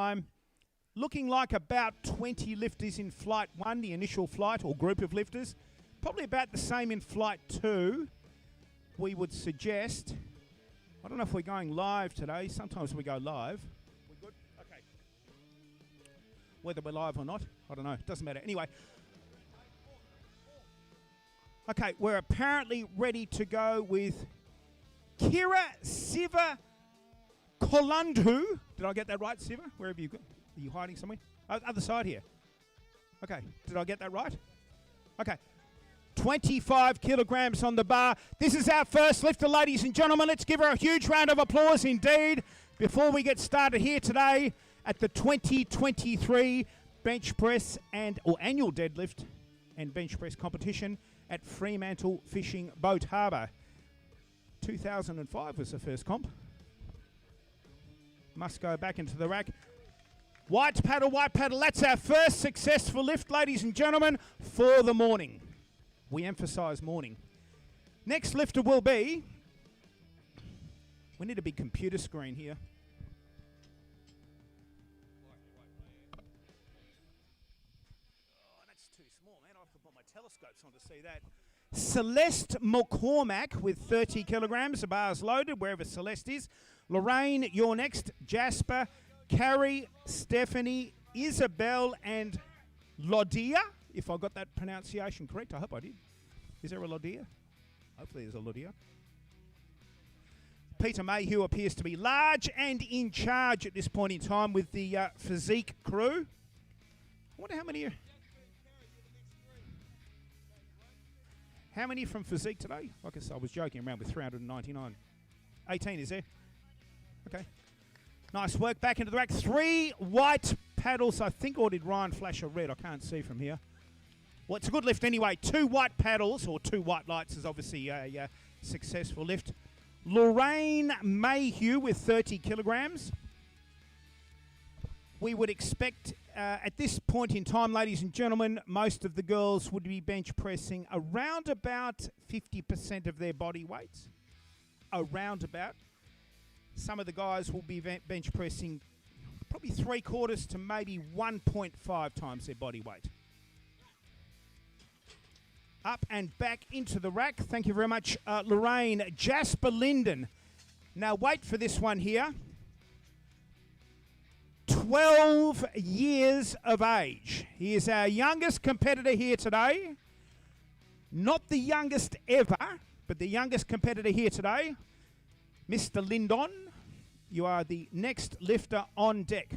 time. Looking like about 20 lifters in flight 1, the initial flight or group of lifters. Probably about the same in flight 2, we would suggest. I don't know if we're going live today. Sometimes we go live. We good? Okay. Whether we're live or not, I don't know. It doesn't matter. Anyway. Okay, we're apparently ready to go with Kira Siva Kolundu. Did I get that right, Siva? Where have you got? Are you hiding somewhere? Oh, other side here. Okay, did I get that right? Okay. 25 kilograms on the bar. This is our first lifter, ladies and gentlemen. Let's give her a huge round of applause indeed before we get started here today at the 2023 bench press or annual deadlift and bench press competition at Fremantle Fishing Boat Harbour. 2005 was the first comp. Must go back into the rack. White paddle, that's our first successful lift, ladies and gentlemen, for the morning. We emphasise morning. Next lifter will be, we need a big computer screen here. Oh, that's too small, man. I have to put my telescopes on to see that. Celeste McCormack with 30 kilograms, the bar's loaded, wherever Celeste is. Lorraine, you're next. Jasper, Carrie, Stephanie, Isabel, and Lodia, if I got that pronunciation correct. I hope I did. Is there a Lodia? Hopefully there's a Lodia. Peter Mayhew appears to be large and in charge at this point in time with the physique crew. I wonder how many are... How many from physique today? Like I said, I was joking around with 399. 18 is there? Okay. Nice work back into the rack. 3 white paddles, I think, or did Ryan flash a red? I can't see from here. Well, it's a good lift anyway. 2 white paddles, or 2 white lights is obviously a successful lift. Lorraine Mayhew with 30 kilograms. We would expect at this point in time, ladies and gentlemen, most of the girls would be bench pressing around about 50% of their body weight. Around about. Some of the guys will be bench pressing probably 3/4 to maybe 1.5 times their body weight. Up and back into the rack. Thank you very much, Lorraine. Jasper Linden. Now wait for this one here. 12 years of age. He is our youngest competitor here today. Not the youngest ever, but the youngest competitor here today. Mr. Lindon, you are the next lifter on deck.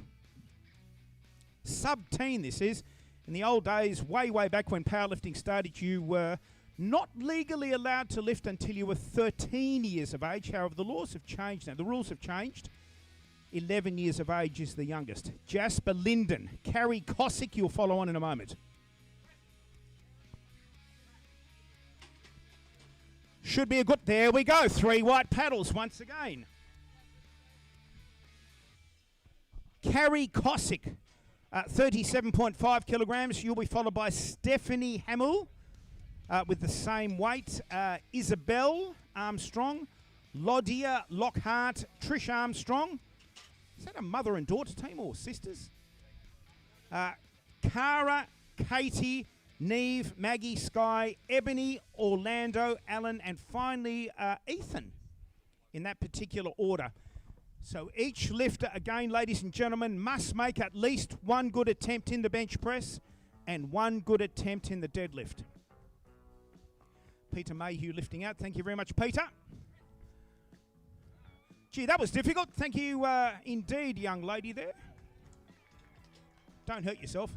Sub-teen this is. In the old days, way back when powerlifting started, you were not legally allowed to lift until you were 13 years of age. However, the laws have changed now. The rules have changed. 11 years of age is the youngest. Jasper Linden. Carrie Cosick, you'll follow on in a moment. Should be a good... There we go. 3 white paddles once again. Carrie Cosick, 37.5 kilograms. You'll be followed by Stephanie Hamill with the same weight. Isabel Armstrong. Lodia Lockhart. Trish Armstrong. Is that a mother and daughter team or sisters? Cara, Katie, Neve, Maggie, Sky, Ebony, Orlando, Alan, and finally Ethan in that particular order. So each lifter, again, ladies and gentlemen, must make at least 1 good attempt in the bench press and 1 good attempt in the deadlift. Peter Mayhew lifting out. Thank you very much, Peter. Gee, that was difficult. Thank you indeed, young lady there. Don't hurt yourself.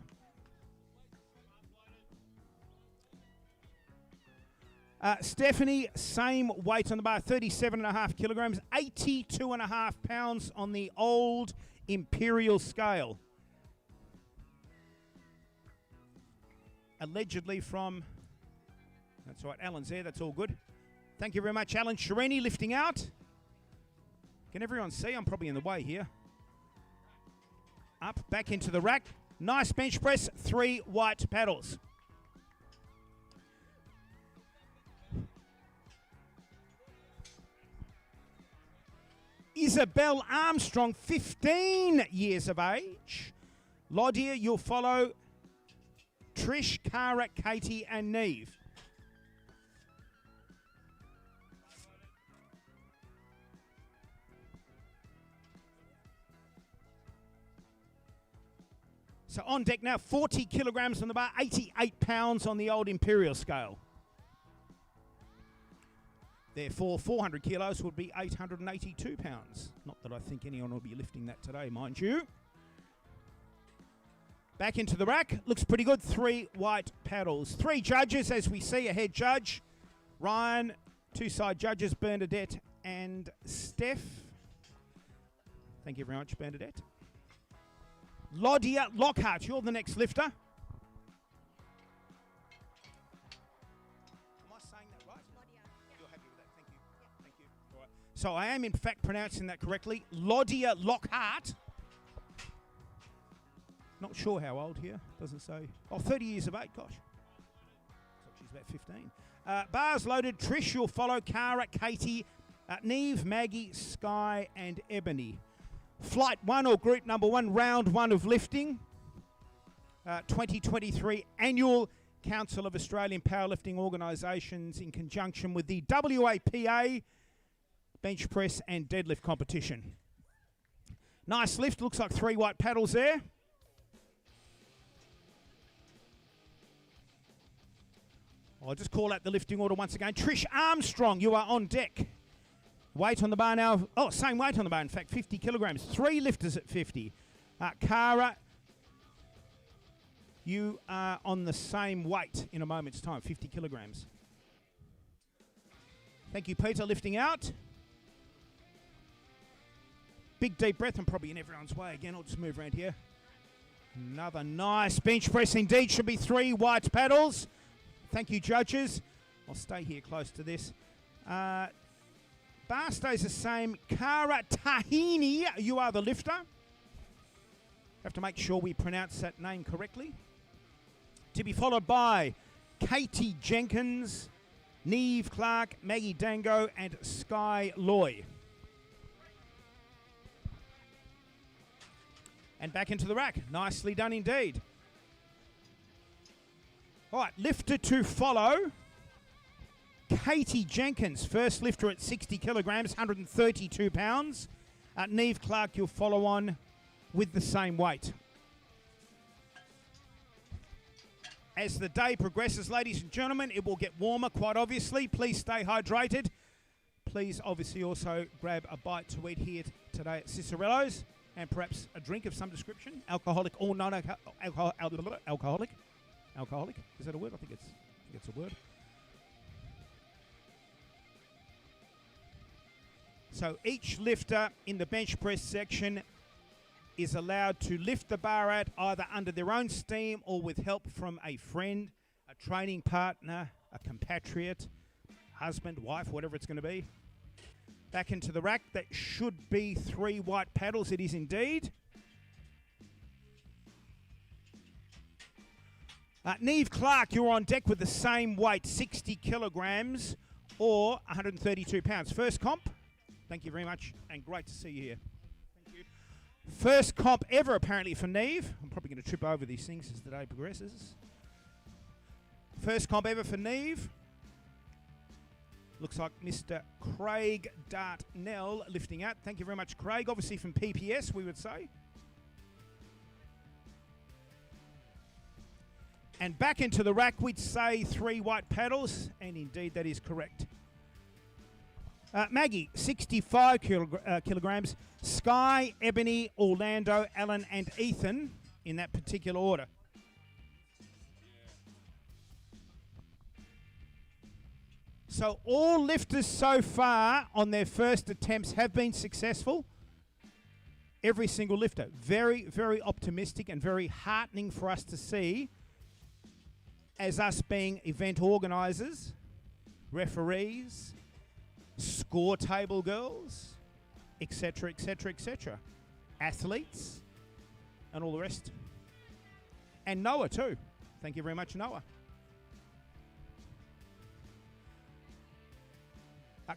Stephanie, same weight on the bar, 37.5 kilograms, 82.5 pounds on the old imperial scale. Allegedly from, that's right, Alan's there, that's all good. Thank you very much, Alan. Shirini lifting out. Can everyone see? I'm probably in the way here. Up, back into the rack. Nice bench press, 3 white paddles. Isabel Armstrong, 15 years of age. Lodia, you'll follow Trish, Cara, Katie, and Neve. So on deck now, 40 kilograms on the bar, 88 pounds on the old imperial scale. Therefore, 400 kilos would be 882 pounds. Not that I think anyone will be lifting that today, mind you. Back into the rack. Looks pretty good. 3 white paddles. 3 judges, as we see. A head judge, Ryan. 2 side judges, Bernadette and Steph. Thank you very much, Bernadette. Lodia Lockhart, you're the next lifter. Am I saying that right? Lodia. Yeah. You're happy with that? Thank you. Yeah. Thank you. All right. So I am in fact pronouncing that correctly. Lodia Lockhart. Not sure how old here. Doesn't say. Oh, 30 years of age. Gosh. So she's about 15. Bars loaded. Trish, you'll follow. Cara, Katie, Neve, Maggie, Sky, and Ebony. Flight 1 or group number 1, round 1 of lifting. 2023 Annual Council of Australian Powerlifting Organisations in conjunction with the WAPA Bench Press and Deadlift competition. Nice lift. Looks like 3 white paddles there. I'll just call out the lifting order once again. Trish Armstrong, you are on deck. Weight on the bar now. Oh, same weight on the bar, in fact, 50 kilograms. 3 lifters at 50. Cara, you are on the same weight in a moment's time, 50 kilograms. Thank you, Peter, lifting out. Big deep breath. I'm probably in everyone's way again. I'll just move around here. Another nice bench press indeed. Should be 3 white paddles. Thank you, judges. I'll stay here close to this. Bar stays the same. Cara Tahini, you are the lifter. Have to make sure we pronounce that name correctly. To be followed by Katie Jenkins, Neve Clark, Maggie Dango, and Sky Loy. And back into the rack. Nicely done indeed. All right, lifter to follow. Katie Jenkins, first lifter at 60 kilograms, 132 pounds. Neve Clark, you'll follow on with the same weight. As the day progresses, ladies and gentlemen, it will get warmer, quite obviously. Please stay hydrated. Please obviously also grab a bite to eat here today at Cicerellos, and perhaps a drink of some description, alcoholic or non-alcoholic. Alcoholic, is that a word? I think it's a word. So each lifter in the bench press section is allowed to lift the bar at either under their own steam or with help from a friend, a training partner, a compatriot, husband, wife, whatever it's going to be. Back into the rack. That should be 3 white paddles. It is indeed. Neve Clark, you're on deck with the same weight, 60 kilograms or 132 pounds. First comp. Thank you very much, and great to see you here. Thank you. First comp ever, apparently, for Neve. I'm probably going to trip over these things as the day progresses. First comp ever for Neve. Looks like Mr. Craig Dartnell lifting out. Thank you very much, Craig. Obviously from PPS, we would say. And back into the rack, we'd say 3 white paddles, and indeed that is correct. Maggie, 65 kilograms. Sky, Ebony, Orlando, Alan, and Ethan in that particular order. So all lifters so far on their first attempts have been successful. Every single lifter. Very, very optimistic and very heartening for us to see as us being event organisers, referees, score table girls, etc., etc., etc. Athletes, and all the rest. And Noah too. Thank you very much, Noah.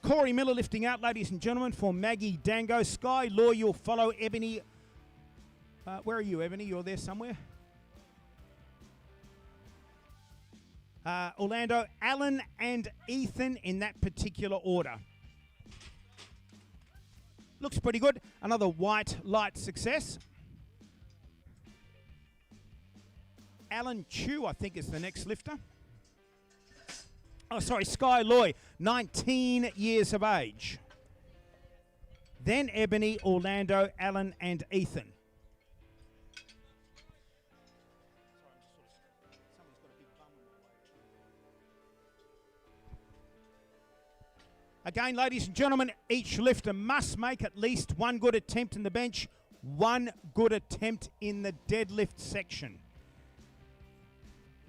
Corey Miller lifting out, ladies and gentlemen, for Maggie Dango. Sky Law, you'll follow. Ebony, where are you, Ebony? You're there somewhere. Orlando, Alan and Ethan in that particular order. Looks pretty good. Another white light success. Alan Chu, I think, is the next lifter. Oh, sorry, Sky Loy, 19 years of age. Then Ebony, Orlando, Alan, and Ethan. Again, ladies and gentlemen, each lifter must make at least one good attempt in the bench, one good attempt in the deadlift section.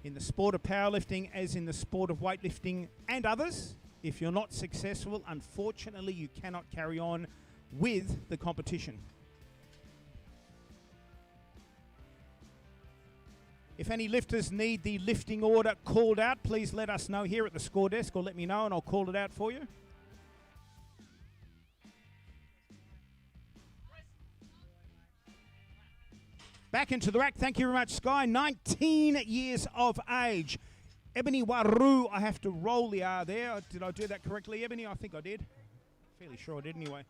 In the sport of powerlifting, as in the sport of weightlifting and others, if you're not successful, unfortunately, you cannot carry on with the competition. If any lifters need the lifting order called out, please let us know here at the score desk, or let me know and I'll call it out for you. Back into the rack. Thank you very much, Sky. 19 years of age. Ebony Waru, I have to roll the R there. Did I do that correctly, Ebony? I think I did. Fairly sure I did anyway.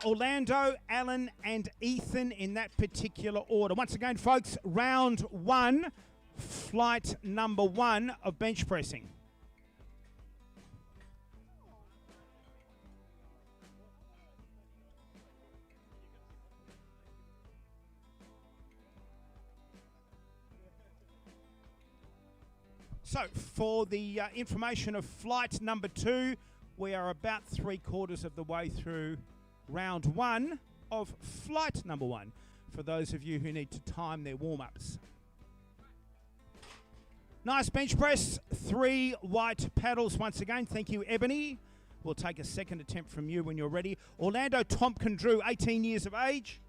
Orlando, Alan, and Ethan in that particular order. Once again, folks, round one, flight number one of bench pressing. So, for the information of flight number two, we are about 3/4 of the way through round one of flight number one, for those of you who need to time their warm-ups. Nice bench press, 3 white paddles once again. Thank you, Ebony. We'll take a second attempt from you when you're ready. Orlando Tompkin-Drew, 18 years of age.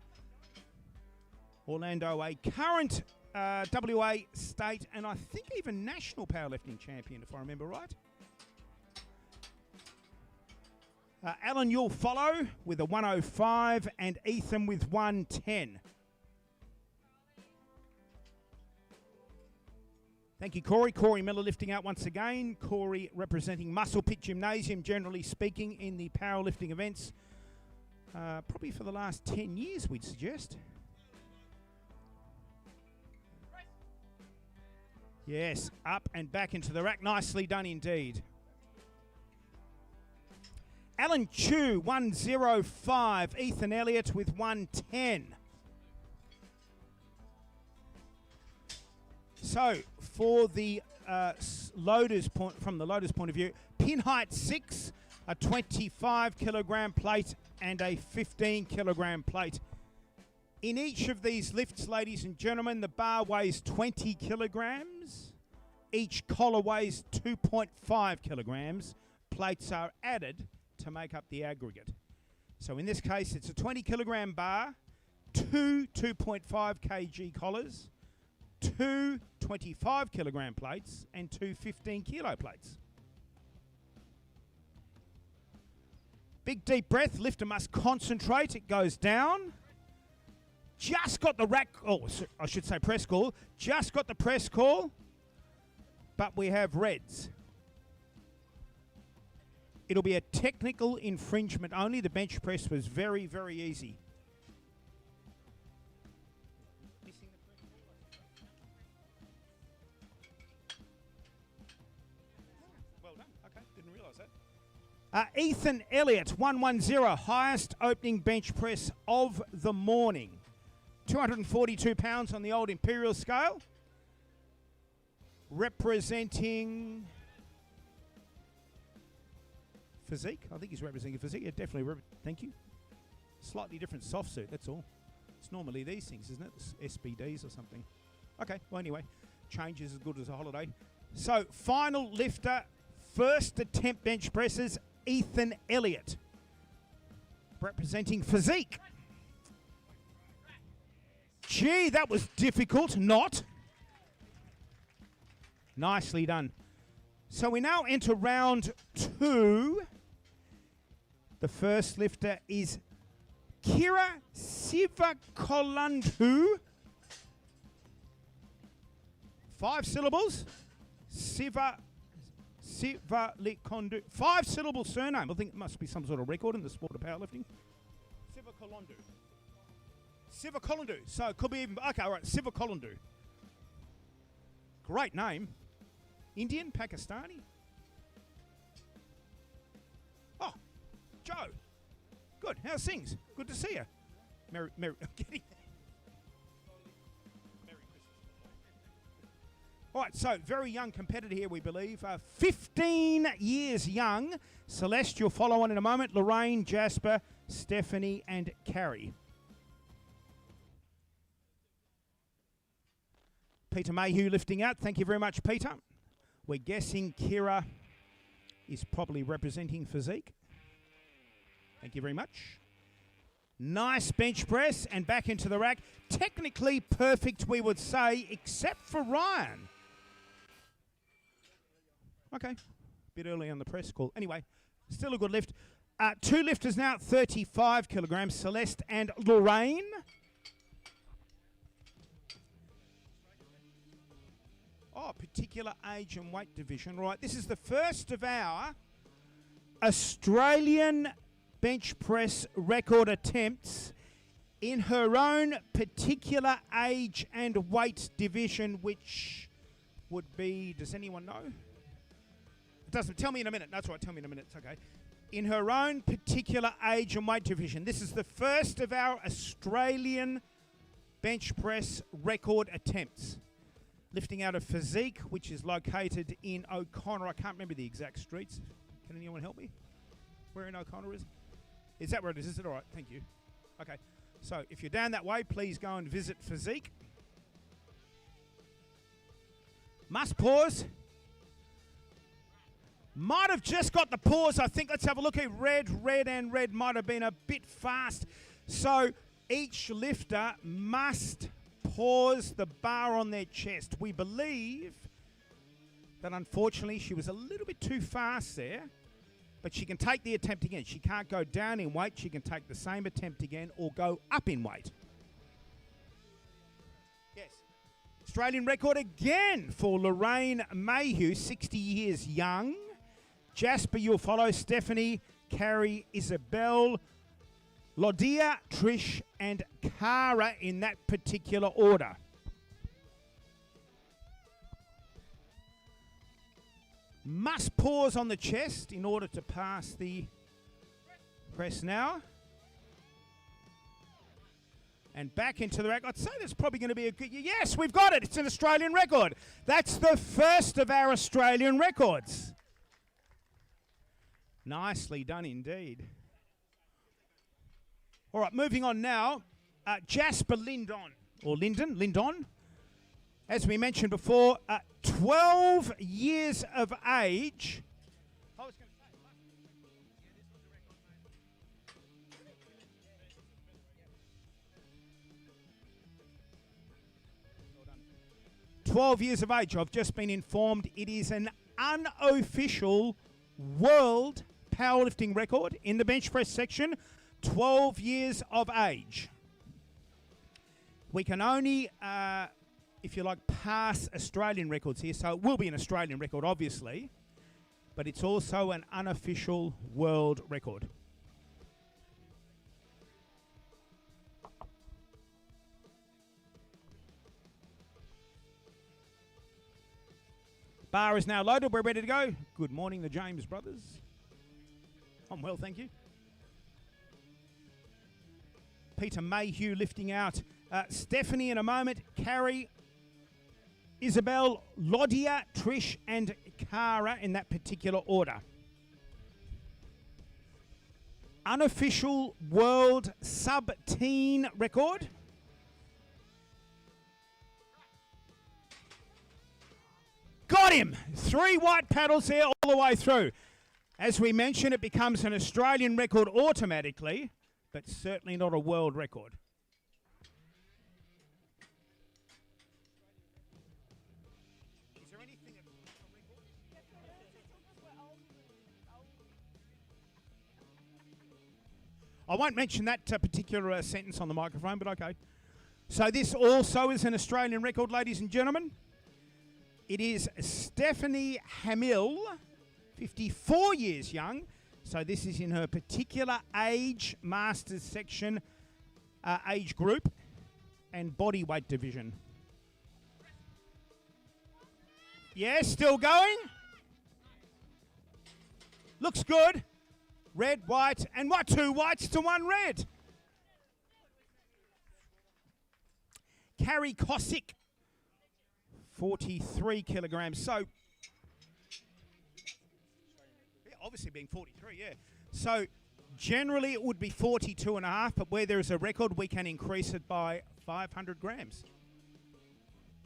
Orlando, a current WA state and I think even national powerlifting champion, if I remember right. Alan, you'll follow with a 105 and Ethan with 110. Thank you, Corey. Corey Miller lifting out once again. Corey representing Muscle Pit Gymnasium, generally speaking, in the powerlifting events. Probably for the last 10 years, we'd suggest. Yes, up and back into the rack. Nicely done indeed. Alan Chu, 105. Ethan Elliott with 110. So, for the loaders from the loaders' point of view, pin height 6, a 25 kilogram plate and a 15 kilogram plate. In each of these lifts, ladies and gentlemen, the bar weighs 20 kilograms. Each collar weighs 2.5 kilograms. Plates are added to make up the aggregate. So in this case, it's a 20 kilogram bar, 2 2.5 kg collars, 2 25 kilogram plates, and 2 15 kilo plates. Big deep breath. Lifter must concentrate. It goes down. Just got the rack, oh, I should say press call. Just got the press call, but we have reds. It'll be a technical infringement only. The bench press was very, very easy. Well done. Okay, didn't realise that. Ethan Elliott, 110, highest opening bench press of the morning. 242 pounds on the old imperial scale. Representing physique. I think he's representing physique. Yeah, definitely. Thank you. Slightly different soft suit, that's all. It's normally these things, isn't it? SBDs or something. Okay, well anyway, change is as good as a holiday. So, final lifter, first attempt bench presses, Ethan Elliott. Representing physique. Gee, that was difficult. Not. Nicely done. So we now enter round 2. The first lifter is Kira Sivakolandu. 5 syllables. Sivalikondu. 5-syllable surname. I think it must be some sort of record in the sport of powerlifting. Sivakolandu. Sivakolandu. So it could be even... Okay, all right. Sivakolandu. Great name. Indian, Pakistani. Oh, Joe. Good. How's things? Good to see you. Merry Christmas. All right, so very young competitor here, we believe. 15 years young. Celeste, you'll follow on in a moment. Lorraine, Jasper, Stephanie, and Carrie. Peter Mayhew lifting out. Thank you very much, Peter. We're guessing Kira is probably representing physique. Thank you very much. Nice bench press and back into the rack. Technically perfect, we would say, except for Ryan. Okay, bit early on the press call. Anyway, still a good lift. 2 lifters now, 35 kilograms, Celeste and Lorraine. Oh, particular age and weight division. Right, this is the first of our Australian bench press record attempts in her own particular age and weight division, which would be, does anyone know? It doesn't, tell me in a minute. That's right, tell me in a minute, it's okay. In her own particular age and weight division. This is the first of our Australian bench press record attempts. Lifting out of Physique, which is located in O'Connor. I can't remember the exact streets. Can anyone help me? Where in O'Connor is it? Is that where it is? Is it all right? Thank you. Okay. So if you're down that way, please go and visit Physique. Must pause. Might have just got the pause, I think. Let's have a look at red, and red might have been a bit fast. So each lifter must pause the bar on their chest. We believe that unfortunately she was a little bit too fast there, but she can take the attempt again. She can't go down in weight. She can take the same attempt again or go up in weight. Yes. Australian record again for Lorraine Mayhew, 60 years young. Jasper, you'll follow. Stephanie, Carrie, Isabel, Lodia, Trish, and Cara in that particular order. Must pause on the chest in order to pass the press now. And back into the rack. I'd say that's probably going to be a good... Yes, we've got it. It's an Australian record. That's the first of our Australian records. Nicely done indeed. All right, moving on now. Jasper Lindon, or Lindon. As we mentioned before, 12 years of age. I was going to say, 12 years of age. I've just been informed it is an unofficial world powerlifting record in the bench press section. 12 years of age. We can only, if you like, pass Australian records here. So it will be an Australian record, obviously, but it's also an unofficial world record. Bar is now loaded. We're ready to go. Good morning, the James brothers. I'm well, thank you. Peter Mayhew lifting out. Stephanie in a moment. Carrie, Isabel, Lodia, Trish, and Cara in that particular order. Unofficial world sub-teen record. Got him! 3 white paddles here all the way through. As we mentioned, it becomes an Australian record automatically, but certainly not a world record. Is there anything a record? I won't mention that particular sentence on the microphone, but okay. So this also is an Australian record, ladies and gentlemen. It is Stephanie Hamill, 54 years young. So this is in her particular age masters section, age group, and body weight division. Yeah, still going. Looks good. Red, white, and what? 2 whites to 1 red. Carrie Kosick, 43 kilograms. So, yeah, obviously being 43, yeah. So, generally it would be 42.5, but where there is a record, we can increase it by 500 grams.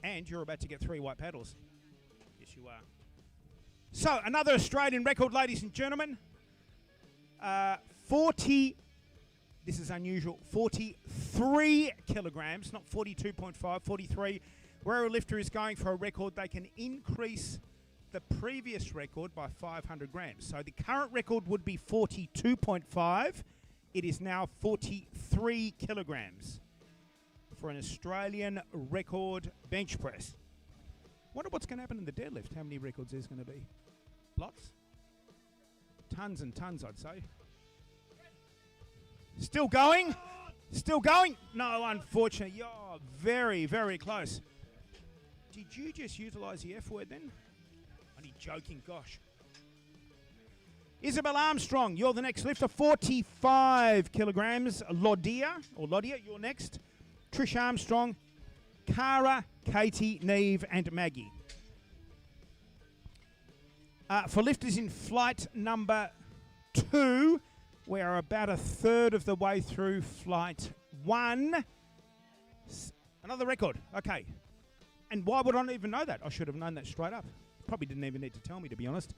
And you're about to get 3 white paddles. Yes, you are. So, another Australian record, ladies and gentlemen. this is unusual, 43 kilograms, not 42.5, 43. Where a lifter is going for a record, they can increase the previous record by 500 grams. So the current record would be 42.5. It is now 43 kilograms for an Australian record bench press. Wonder what's going to happen in the deadlift, how many records there's going to be. Lots? Tons and tons, I'd say. Still going? Still going? No, unfortunately. Oh, very, very close. Did you just utilise the F word then? Only joking, gosh. Isabel Armstrong, you're the next lifter. 45 kilograms. Lodia, you're next. Trish Armstrong, Cara, Katie, Neve, and Maggie. For lifters in flight number 2, we are about a third of the way through flight 1. Another record. Okay. And why would I not even know that? I should have known that straight up. Probably didn't even need to tell me, to be honest.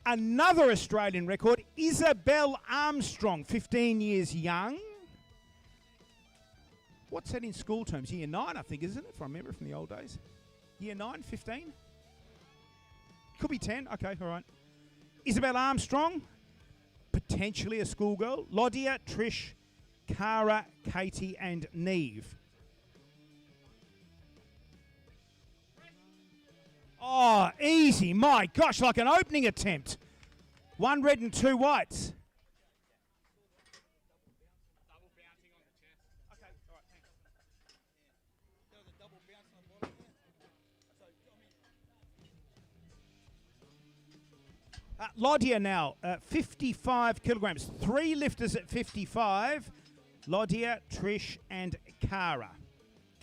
Another Australian record, Isabel Armstrong, 15 years young. What's that in school terms? Year 9, I think, isn't it? If I remember from the old days. Year 9, 15? Could be 10. Okay, all right. Isabel Armstrong, potentially a schoolgirl. Lodia, Trish, Cara, Katie, and Neve. Oh, easy. My gosh, like an opening attempt. 1 red and 2 whites. Lodia now, 55 kilograms. 3 lifters at 55. Lodia, Trish, and Cara.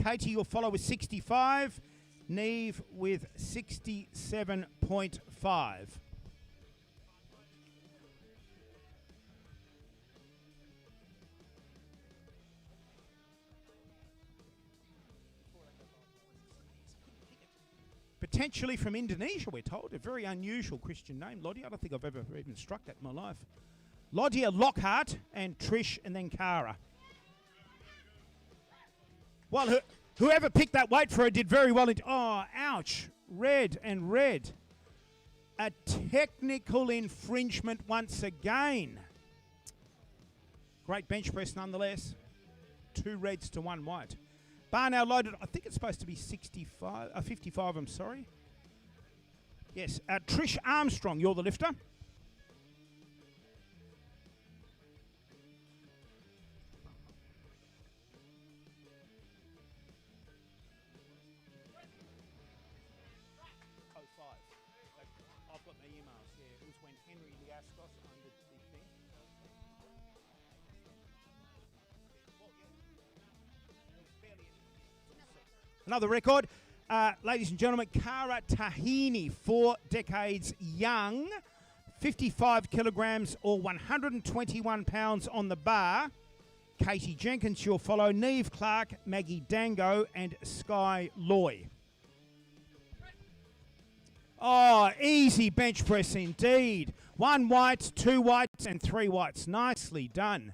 Katie, you'll follow with 65. Neve with 67.5. Potentially from Indonesia, we're told. A very unusual Christian name, Lodia. I don't think I've ever even struck that in my life. Lodia, Lockhart, and Trish, and then Cara. Well, whoever picked that weight for her did very well. Oh, ouch. Red and red. A technical infringement once again. Great bench press nonetheless. 2 reds to 1 white. Bar now loaded. I think it's supposed to be 55, 55, I'm sorry. Yes, Trish Armstrong, you're the lifter. I've got my emails here. It was when Henry Liascos owned the thing. Another record. Ladies and gentlemen, Cara Tahini, 4 decades young, 55 kilograms or 121 pounds on the bar. Katie Jenkins, you'll follow. Neve Clark, Maggie Dango, and Sky Loy. Oh, easy bench press indeed. 1 white, 2 whites, and 3 whites. Nicely done.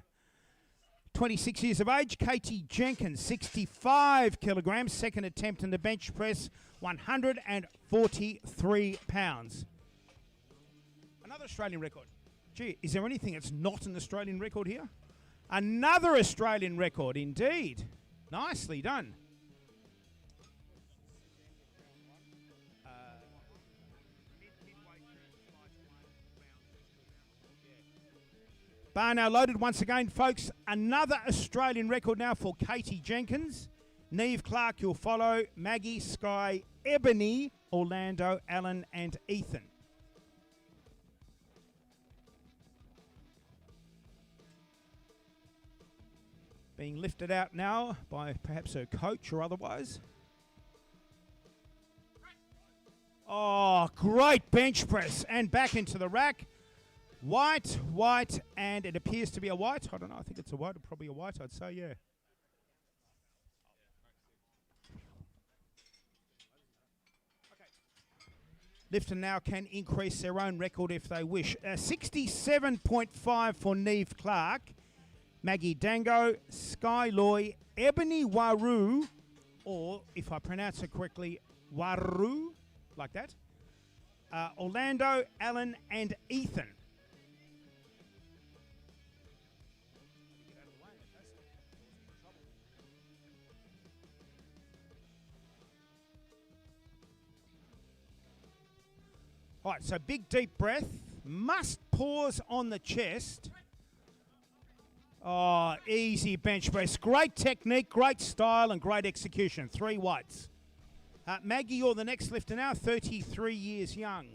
26 years of age, Katie Jenkins, 65 kilograms. Second attempt in the bench press, 143 pounds. Another Australian record. Gee, is there anything that's not an Australian record here? Another Australian record, indeed. Nicely done. Bar now loaded once again, folks. Another Australian record now for Katie Jenkins. Neve Clark, you'll follow. Maggie, Sky, Ebony, Orlando, Alan, and Ethan. Being lifted out now by perhaps her coach or otherwise. Oh, great bench press. And back into the rack. White, white, and it appears to be a white. I don't know, I think it's a white, or probably a white, I'd say, yeah. Lifter now can increase their own record if they wish. 67.5 for Neve Clark, Maggie Dango, Sky Loy, Ebony Waru, or if I pronounce it correctly, Waru, like that. Orlando, Alan, and Ethan. All right, so big deep breath. Must pause on the chest. Oh, easy bench press. Great technique, great style, and great execution. 3 whites. Maggie, you're the next lifter now, 33 years young.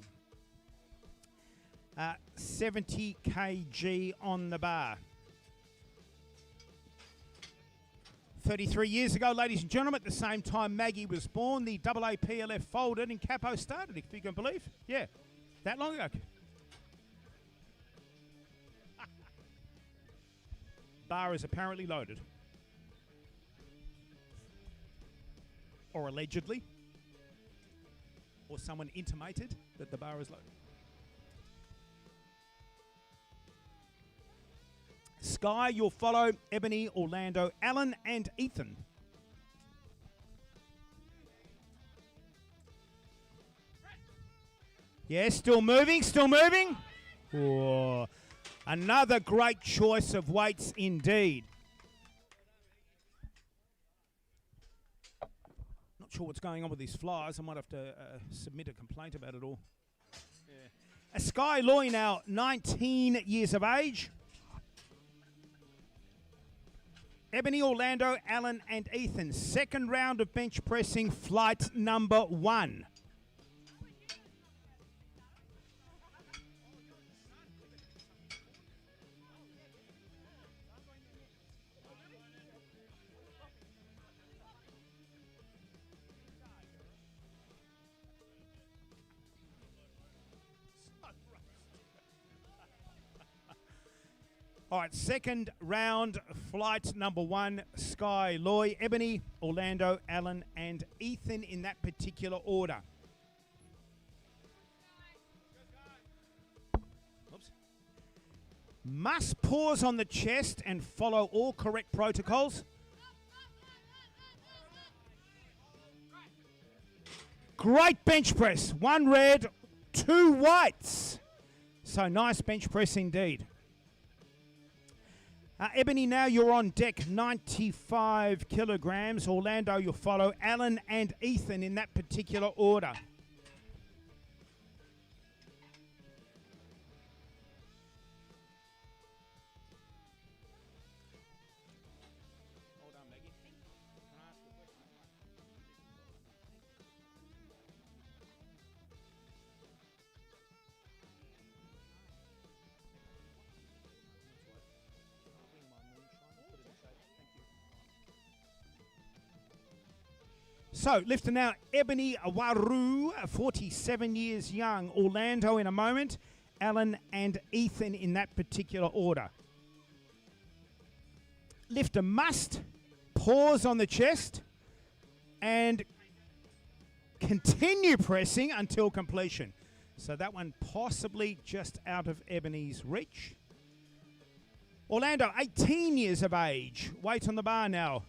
70 kg on the bar. 33 years ago, ladies and gentlemen, at the same time Maggie was born, the WAPLF folded and CAPO started, if you can believe. Yeah, that long ago. Bar is apparently loaded. Or allegedly. Or someone intimated that the bar is loaded. Sky, you'll follow. Ebony, Orlando, Alan, and Ethan. Yeah, still moving, still moving. Oh, another great choice of weights indeed. Not sure what's going on with these flyers. I might have to submit a complaint about it all. Yeah. Sky Loy now, 19 years of age. Ebony, Orlando, Alan, and Ethan. Second round of bench pressing, flight number 1. All right, second round, flight number 1, Sky Loy, Ebony, Orlando, Alan, and Ethan in that particular order. Oops. Must pause on the chest and follow all correct protocols. Great bench press. 1 red, 2 whites. So nice bench press indeed. Ebony, now you're on deck, 95 kilograms. Orlando, you'll follow. Alan and Ethan in that particular order. Hold on, Maggie. Can I ask you a question? So, lifter now, Ebony Waru, 47 years young. Orlando in a moment. Alan and Ethan in that particular order. Lifter must pause on the chest and continue pressing until completion. So that one possibly just out of Ebony's reach. Orlando, 18 years of age. Weight on the bar now.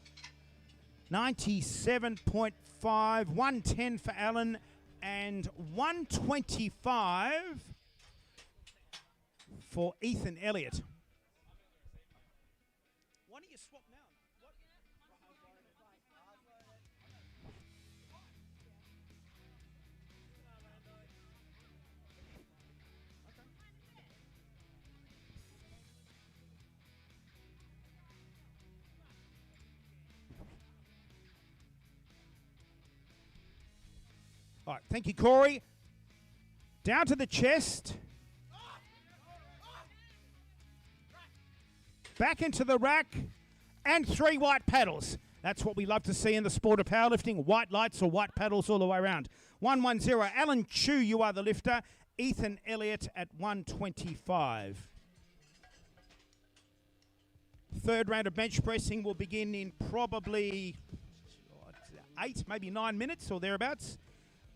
97.5, 110 for Alan, and 125 for Ethan Elliott. Why don't you swap now? What? All right, thank you, Corey. Down to the chest. Back into the rack. And 3 white paddles. That's what we love to see in the sport of powerlifting. White lights or white paddles all the way around. 110. Alan Chu, you are the lifter. Ethan Elliott at 125. Third round of bench pressing will begin in probably 8, maybe 9 minutes or thereabouts.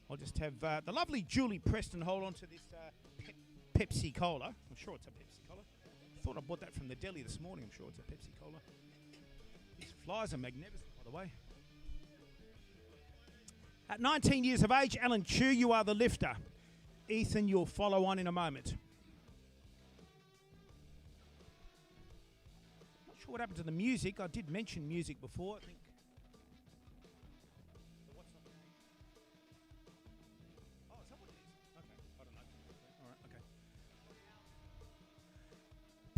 I'll just have the lovely Julie Preston hold on to this Pepsi Cola. I'm sure it's a Pepsi Cola. I thought I bought that from the deli this morning. I'm sure it's a Pepsi Cola. These flies are magnificent, by the way. At 19 years of age, Alan Chu, you are the lifter. Ethan, you'll follow on in a moment. Not sure what happened to the music. I did mention music before, I think.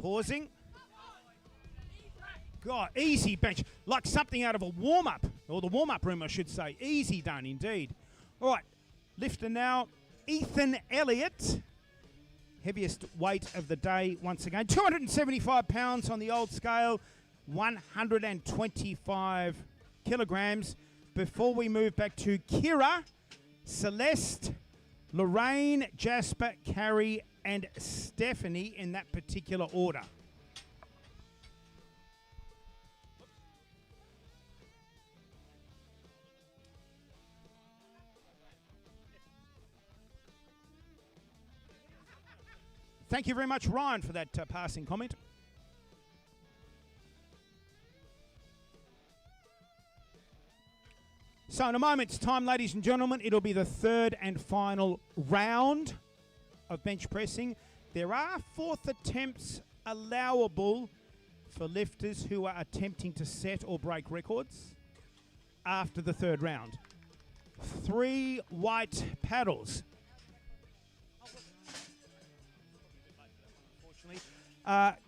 Pausing. God, easy bench. Like something out of a warm-up. Or the warm-up room, I should say. Easy done, indeed. All right, lifter now. Ethan Elliott. Heaviest weight of the day once again. 275 pounds on the old scale. 125 kilograms. Before we move back to Kira, Celeste, Lorraine, Jasper, Carrie, and Stephanie in that particular order. Thank you very much, Ryan, for that passing comment. So in a moment's time, ladies and gentlemen, it'll be the third and final round of bench pressing. There are 4th attempts allowable for lifters who are attempting to set or break records after the third round. 3 white paddles.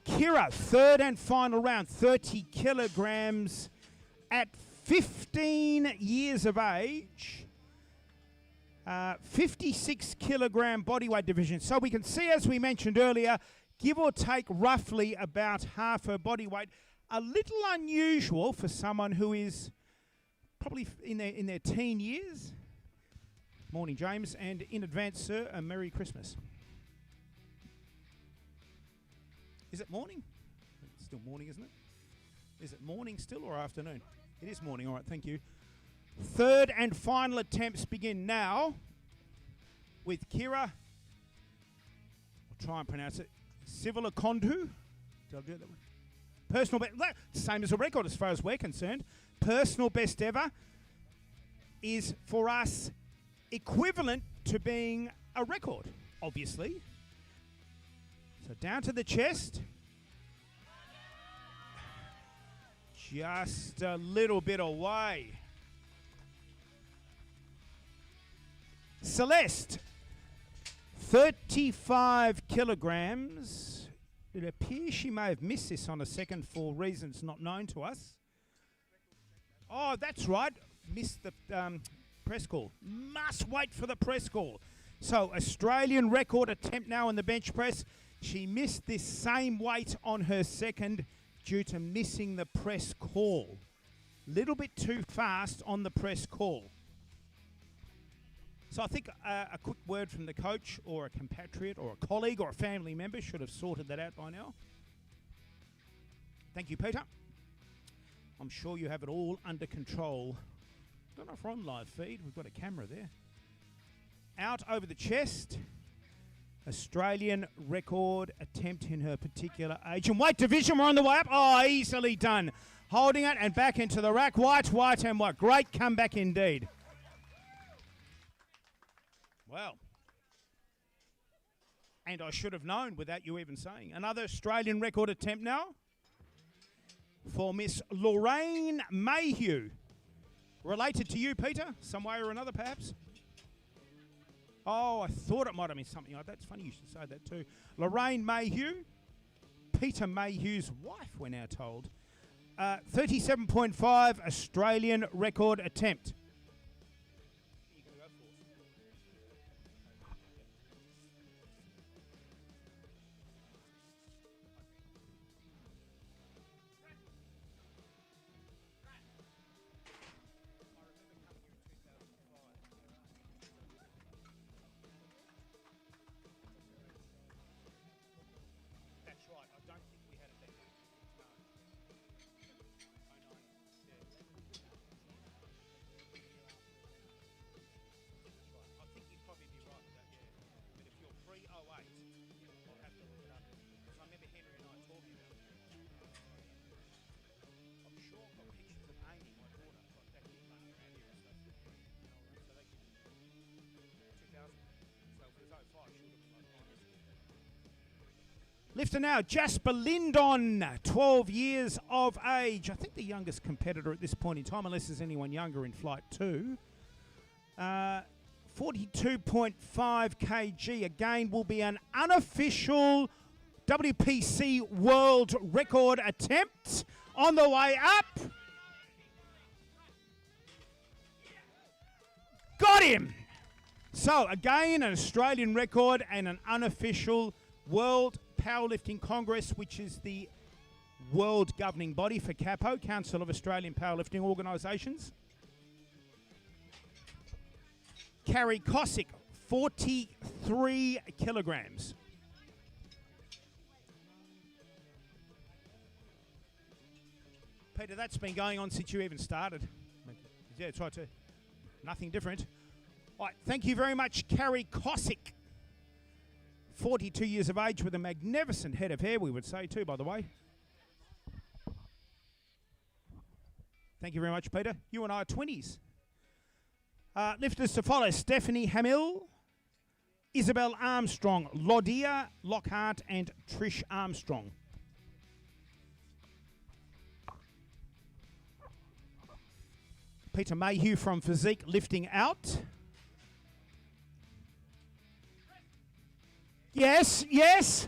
Kira, third and final round, 30 kilograms at 15 years of age. 56 kilogram bodyweight division. So we can see, as we mentioned earlier, give or take roughly about half her body weight. A little unusual for someone who is probably in their teen years. Morning, James, and in advance, sir, a Merry Christmas. Is it morning? It's still morning, isn't it? Is it morning still or afternoon? It is morning. All right, thank you. Third and final attempts begin now with Kira. I'll try and pronounce it. Cicerellos. Did I do it that way? Personal best. Same as a record as far as we're concerned. Personal best ever is for us equivalent to being a record, obviously. So down to the chest. Just a little bit away. Celeste, 35 kilograms. It appears she may have missed this on a second for reasons not known to us. Oh, that's right. Missed the press call. Must wait for the press call. So, Australian record attempt now in the bench press. She missed this same weight on her second due to missing the press call. Little bit too fast on the press call. So I think a quick word from the coach or a compatriot or a colleague or a family member should have sorted that out by now. Thank you, Peter. I'm sure you have it all under control. I don't know if we're on live feed. We've got a camera there. Out over the chest. Australian record attempt in her particular age and weight division. We're on the way up. Oh, easily done. Holding it and back into the rack. White, white, and white. Great comeback indeed. Well, and I should have known without you even saying. Another Australian record attempt now. for Miss Lorraine Mayhew. Related to you, Peter, some way or another, perhaps? Oh, I thought it might have been something like that. It's funny you should say that too. Lorraine Mayhew, Peter Mayhew's wife, we're now told. 37.5 Australian record attempt. Lifter now, Jasper Lindon, 12 years of age. I think the youngest competitor at this point in time, unless there's anyone younger in Flight 2. 42.5 kg, again, will be an unofficial WPC world record attempt on the way up. Got him! So, again, an Australian record and an unofficial World Powerlifting Congress, which is the world governing body for CAPO, Council of Australian Powerlifting Organisations. Carrie Cosick, 43 kilograms. Peter, that's been going on since you even started. Yeah, try to. Nothing different. All right, thank you very much, Carrie Cosick. 42 years of age with a magnificent head of hair, we would say too, by the way. Thank you very much, Peter. You and I are 20s. Lifters to follow: Stephanie Hamill, Isabel Armstrong, Lodia Lockhart, and Trish Armstrong. Peter Mayhew from Physique lifting out. Yes, yes.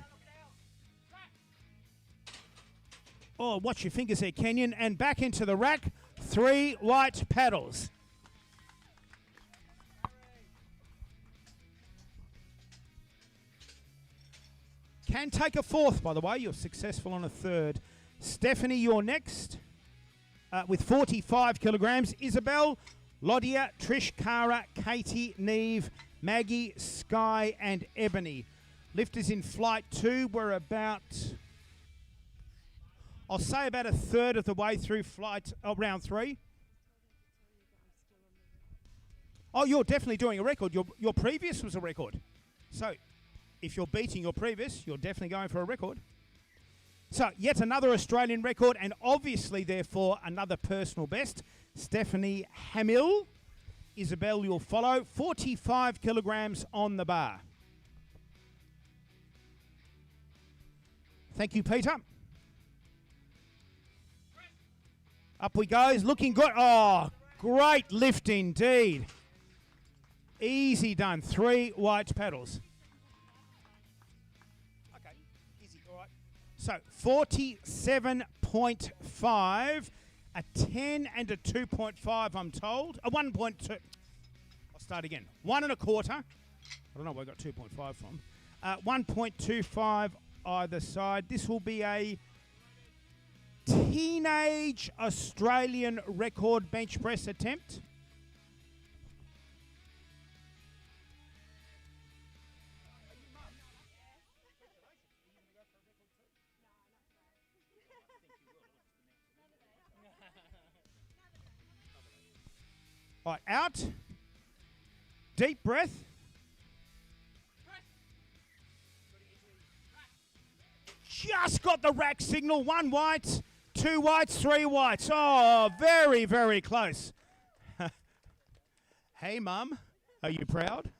Oh, watch your fingers there, Kenyon. And back into the rack. 3 white paddles. Can take a 4th, by the way. You're successful on a 3rd. Stephanie, you're next. With 45 kilograms. Isabel, Lodia, Trish, Cara, Katie, Neve, Maggie, Sky, and Ebony. Lifters in Flight 2 were about, I'll say about a 1/3 of the way through round 3. Oh, you're definitely doing a record. Your previous was a record. So if you're beating your previous, you're definitely going for a record. So yet another Australian record, and obviously, therefore, another personal best. Stephanie Hamill. Isabel, you'll follow. 45 kilograms on the bar. Thank you, Peter. Up we go. Looking good. Oh, great lift indeed. Easy done. 3 white paddles. Okay, easy. All right. So 47.5, a 10 and a 2.5, I'm told. A 1.2. I'll start again. 1 1/4. I don't know where I got 2.5 from. 1.25 either side. This will be a teenage Australian record bench press attempt. All right, out. Deep breath. Just got the rack signal. 1 white, 2 whites, 3 whites. Oh, very, very close. Hey, Mum, are you proud?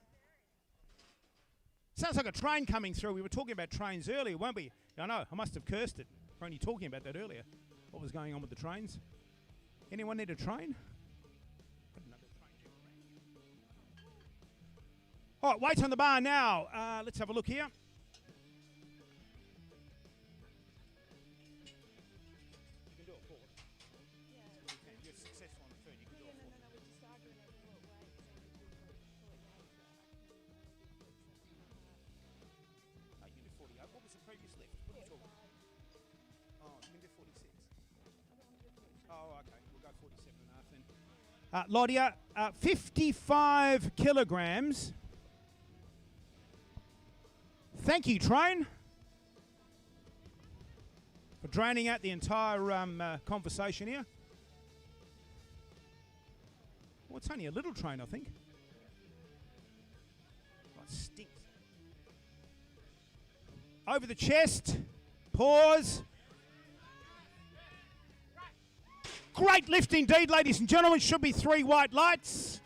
Sounds like a train coming through. We were talking about trains earlier, weren't we? I know, I must have cursed it. We were only talking about that earlier. what was going on with the trains. Anyone need a train? All right, weights on the bar now. Let's have a look here. You can do it forward. Yeah. You can. You're successful on the third. You can do it forward. We're just arguing over what weights. You can do 48. What was the previous lift? What are you talking about? Oh, you can do 46. Oh, okay. We'll go 47 and a half then. Lodia, 55 kilograms. Thank you, train, for draining out the entire conversation here. Well, it's only a little train, I think. Oh, it stinks. Over the chest. Pause. Great lift indeed, ladies and gentlemen. Should be 3 white lights.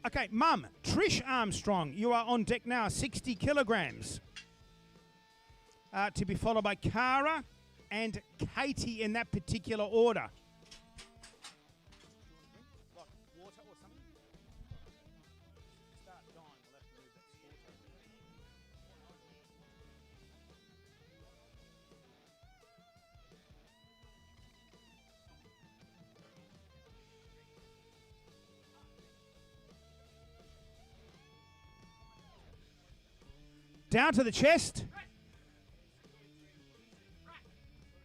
Okay, Mum, Trish Armstrong, you are on deck now, 60 kilograms. To be followed by Cara and Katie in that particular order. Like water or something? Start dying, we'll have to move that water. Down to the chest.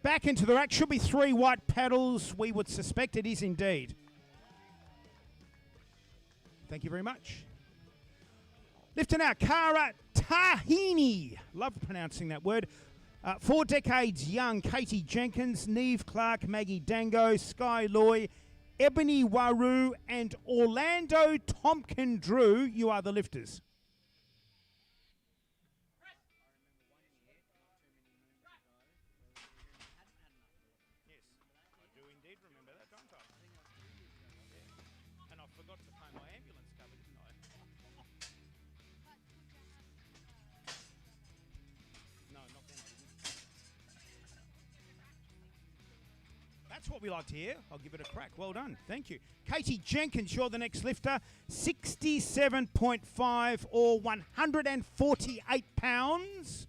Back into the rack. Should be 3 white paddles. We would suspect it is indeed. Thank you very much. Lifting out Cara Tahini. Love pronouncing that word. 4 decades young. Katie Jenkins, Neve Clark, Maggie Dango, Sky Loy, Ebony Waru, and Orlando Tompkin Drew. You are the lifters. That's what we like to hear. I'll give it a crack. Well done. Thank you. Katie Jenkins, you're the next lifter. 67.5 or 148 pounds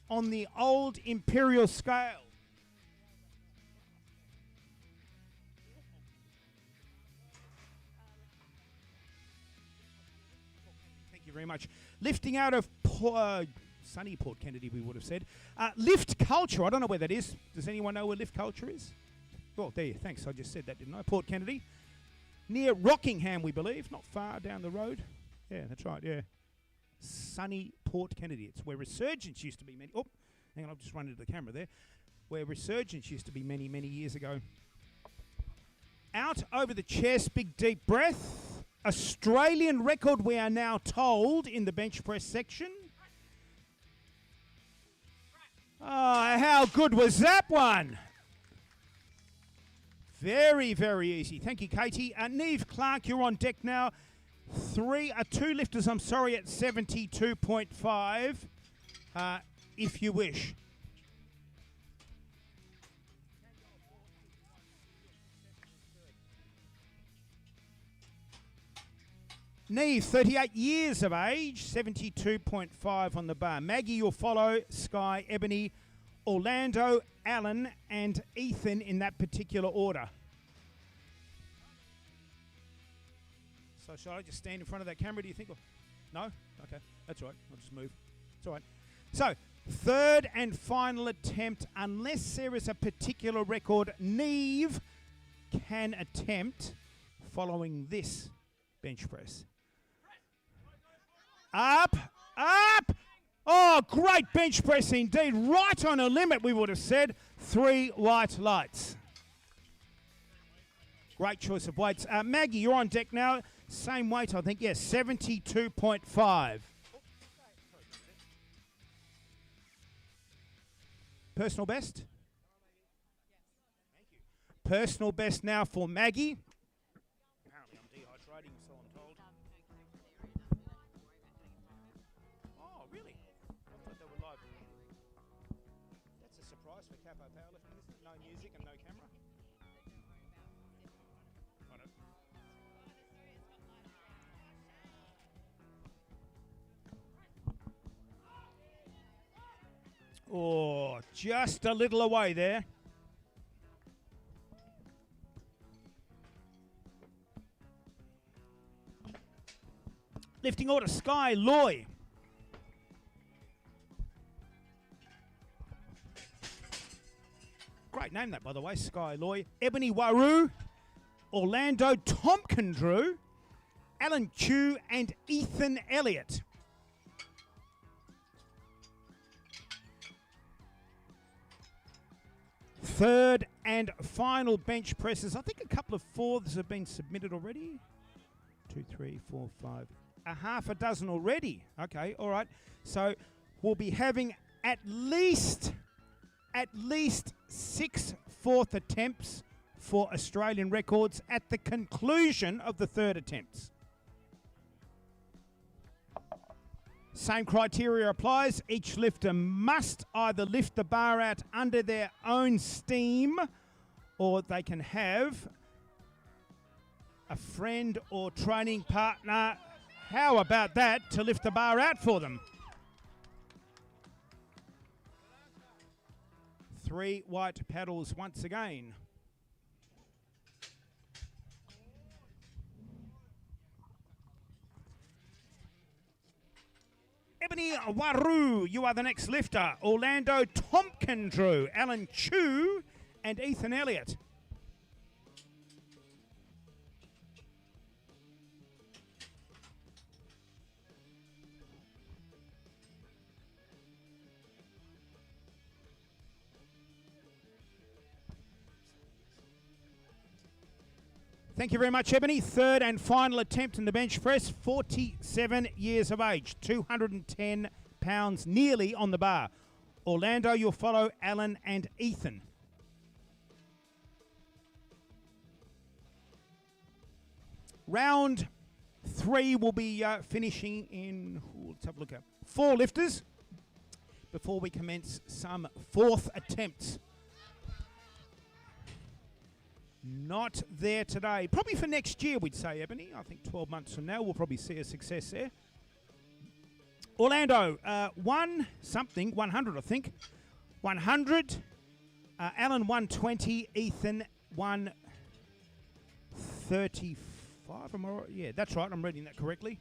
on the old imperial scale. Thank you very much. Lifting out of sunny Port Kennedy, we would have said. Lift Culture. I don't know where that is. Does anyone know where Lift Culture is? Oh, there you. Thanks. I just said that, didn't I? Port Kennedy. Near Rockingham, we believe. Not far down the road. Yeah, that's right, yeah. Sunny Port Kennedy. It's where Resurgence used to be many... Oh, hang on, I've just run into the camera there. Where Resurgence used to be many, many years ago. Out over the chest, big deep breath. Australian record, we are now told, in the bench press section. Oh, how good was that one? Very, very easy. Thank you, Katie. Neve Clark, you're on deck now. 2 lifters, I'm sorry, at 72.5, if you wish. Neve, 38 years of age, 72.5 on the bar. Maggie, you'll follow. Sky, Ebony, Orlando, Alan, and Ethan in that particular order. So shall I just stand in front of that camera, do you think? Or no? Okay, that's all right. I'll just move. It's all right. So, third and final attempt, unless there is a particular record Neve can attempt following this bench press. Up, up. Oh, great bench press indeed. Right on a limit, we would have said. 3 white lights. Great choice of weights. Maggie, you're on deck now. Same weight, I think. Yes, 72.5. Personal best? Thank you. Personal best now for Maggie. Apparently I'm dehydrating, so I'm told. Oh, really? I thought they were live. That's a surprise for CAPO. No music and no camera. Oh, just a little away there. Lifting order, Sky Loy. Great name that, by the way, Sky Loy. Ebony Waru, Orlando Tompkins-Drew, Alan Chu, and Ethan Elliott. Third and final bench presses. I think a couple of fourths have been submitted already. 2, 3, 4, 5. A half a dozen already. Okay, all right. So we'll be having at least 6 fourth attempts for Australian records at the conclusion of the third attempts. Same criteria applies. Each lifter must either lift the bar out under their own steam, or they can have a friend or training partner, how about that, to lift the bar out for them. 3 white paddles once again. Ebony Waru, you are the next lifter. Orlando Tompkins-Drew, Alan Chu, and Ethan Elliott. Thank you very much, Ebony. Third and final attempt in the bench press, 47 years of age, 210 pounds nearly on the bar. Orlando, you'll follow Alan and Ethan. Round 3 will be finishing in, let's have a look at 4 lifters before we commence some fourth attempts. Not there today. Probably for next year, we'd say, Ebony. I think 12 months from now, we'll probably see a success there. Orlando, 100, I think. 100. Alan, 120. Ethan, 135. Am I right? Yeah, that's right. I'm reading that correctly.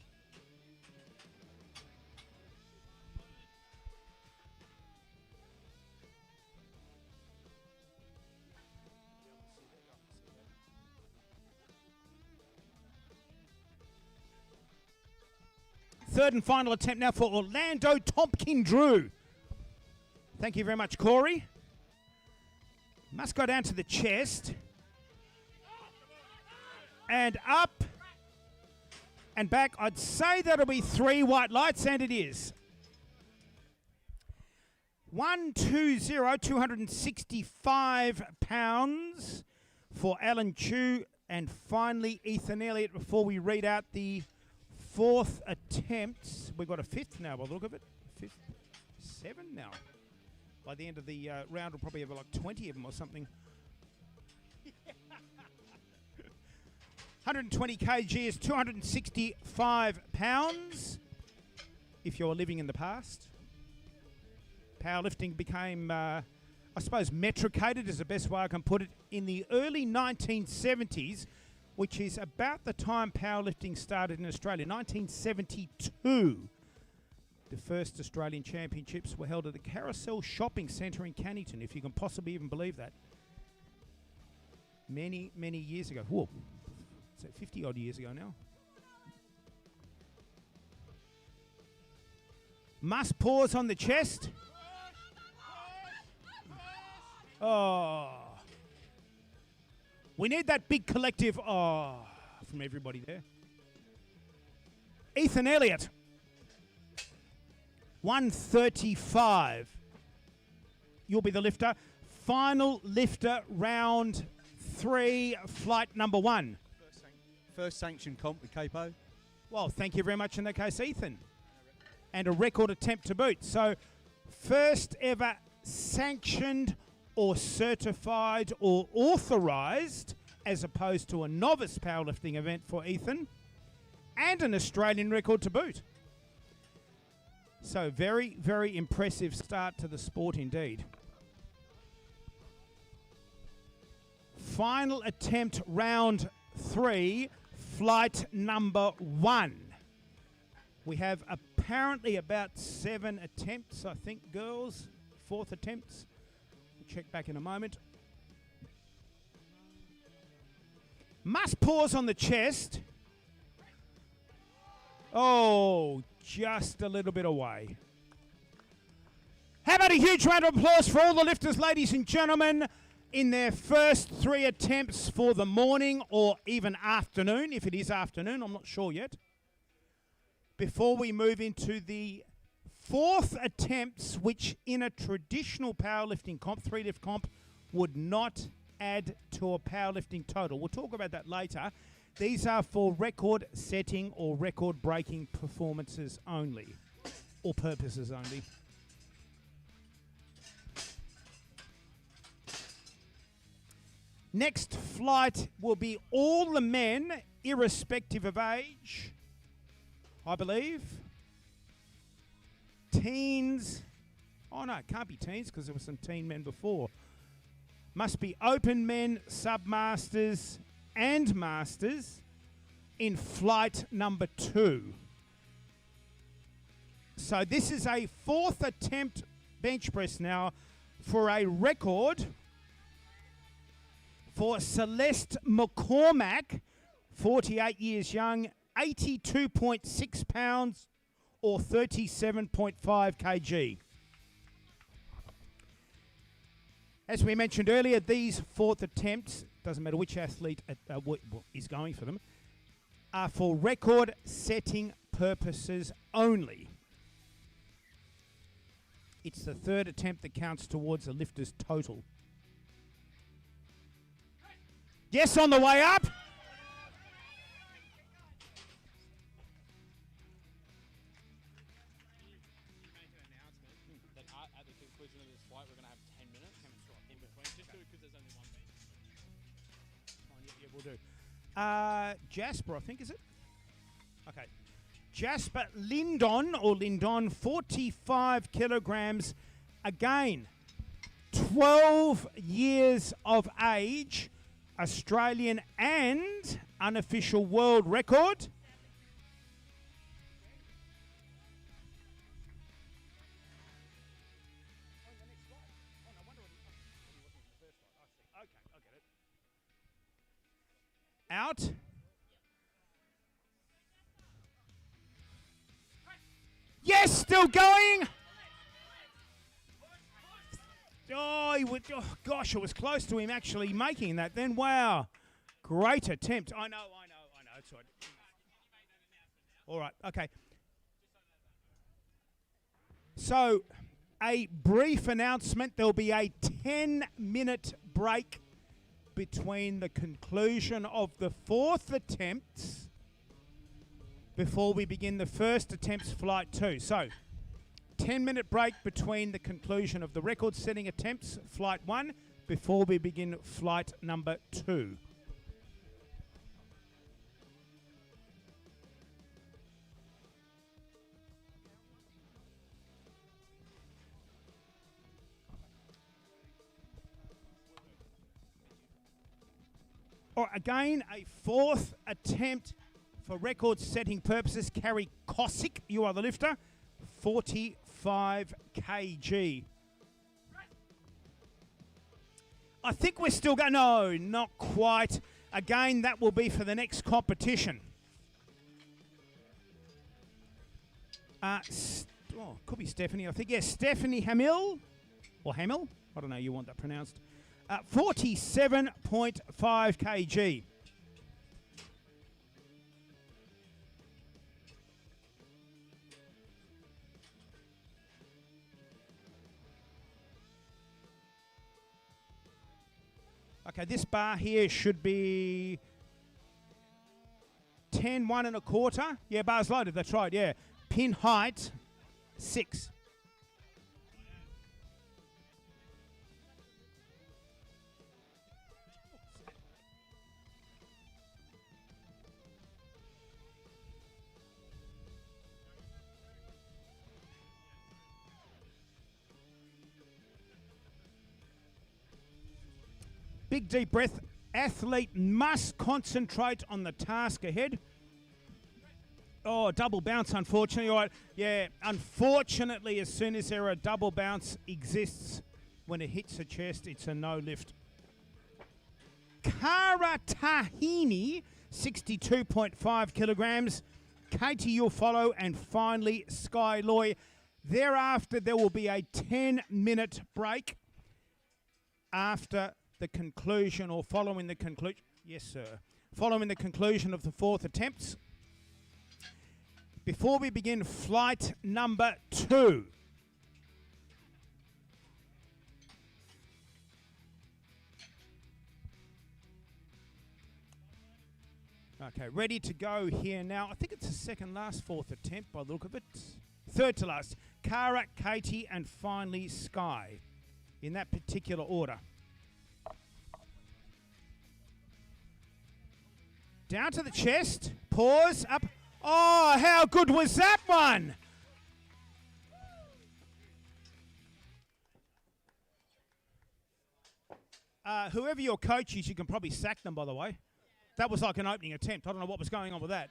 Third and final attempt now for Orlando Tompkins-Drew. Thank you very much, Corey. Must go down to the chest. And up. And back. I'd say that'll be 3 white lights, and it is. 120, 265 pounds for Alan Chu. And finally, Ethan Elliott, before we read out the fourth attempts. We've got a fifth now by the look of it. 7 now. By the end of the round, we'll probably have like 20 of them or something. 120 kg is 265 pounds. If you're living in the past. Powerlifting became, I suppose, metricated is the best way I can put it, in the early 1970s, which is about the time powerlifting started in Australia. 1972, the first Australian Championships were held at the Carousel Shopping Centre in Cannington, if you can possibly even believe that. Many, many years ago. Whoa, so 50 odd years ago now. Must pause on the chest. Oh. We need that big collective from everybody there. Ethan Elliott, 135. You'll be the lifter. Final lifter, round 3, flight number 1. First sanctioned comp with CAPO. Well, thank you very much in that case, Ethan. And a record attempt to boot. So, first ever sanctioned or certified or authorised as opposed to a novice powerlifting event for Ethan, and an Australian record to boot. So very, very impressive start to the sport indeed. Final attempt, round 3, flight number 1. We have apparently about 7 attempts, I think, girls. 4th attempts. We'll check back in a moment. Must pause on the chest. Oh, just a little bit away. How about a huge round of applause for all the lifters, ladies and gentlemen, in their first 3 attempts for the morning or even afternoon. If it is afternoon, I'm not sure yet. Before we move into the 4th attempts, which in a traditional powerlifting comp, 3-lift comp, would not add to a powerlifting total. We'll talk about that later. These are for record setting or record breaking performances only, or purposes only. Next flight will be all the men, irrespective of age, I believe. Teens. Oh no, it can't be teens because there were some teen men before. Must be open men, submasters, and masters in flight number 2. So this is a 4th attempt bench press now for a record for Celeste McCormack, 48 years young, 82.6 pounds or 37.5 kg. As we mentioned earlier, these 4th attempts, doesn't matter which athlete is going for them, are for record setting purposes only. It's the 3rd attempt that counts towards a lifter's total. Yes, on the way up. At the conclusion of this flight, we're going to have 10 minutes in between. Just do it because there's only one meet. Yeah, we'll do. Jasper, I think, is it? Okay. Jasper Lindon, 45 kilograms. Again, 12 years of age, Australian and unofficial world record. Out. Yes, still going. Oh, gosh, it was close to him actually making that then. Wow. Great attempt. I know. It's all right. Okay. So, a brief announcement. There'll be a 10-minute break between the conclusion of the 4th attempts before we begin the 1st attempts flight 2. So, 10-minute break between the conclusion of the record-setting attempts, flight 1, before we begin flight number 2. Or again, a 4th attempt for record-setting purposes. Carrie Kosick, you are the lifter, 45 kg. I think we're still going. No, not quite. Again, that will be for the next competition. Could be Stephanie, I think. Yes, Stephanie Hamill. Or Hamill. I don't know, you want that pronounced. 47.5 kg. Okay, this bar here should be 10, 1 1/4. Yeah, bar's loaded, that's right, yeah. Pin height, 6. Big deep breath. Athlete must concentrate on the task ahead. Oh, double bounce, unfortunately. All right. Yeah, unfortunately, as soon as there a double bounce exists, when it hits the chest, it's a no lift. Kara Tahini, 62.5 kilograms. Katie, you'll follow. And finally, Sky Loy. Thereafter, there will be a 10-minute break after the conclusion or following the conclusion. Yes, sir. Following the conclusion of the fourth attempts. Before we begin flight number 2. Okay, ready to go here now. I think it's the second last fourth attempt by the look of it. Third to last. Cara, Katie, and finally Sky. In that particular order. Down to the chest. Pause. Up. Oh, how good was that one? Whoever your coach is, you can probably sack them, by the way. That was like an opening attempt. I don't know what was going on with that.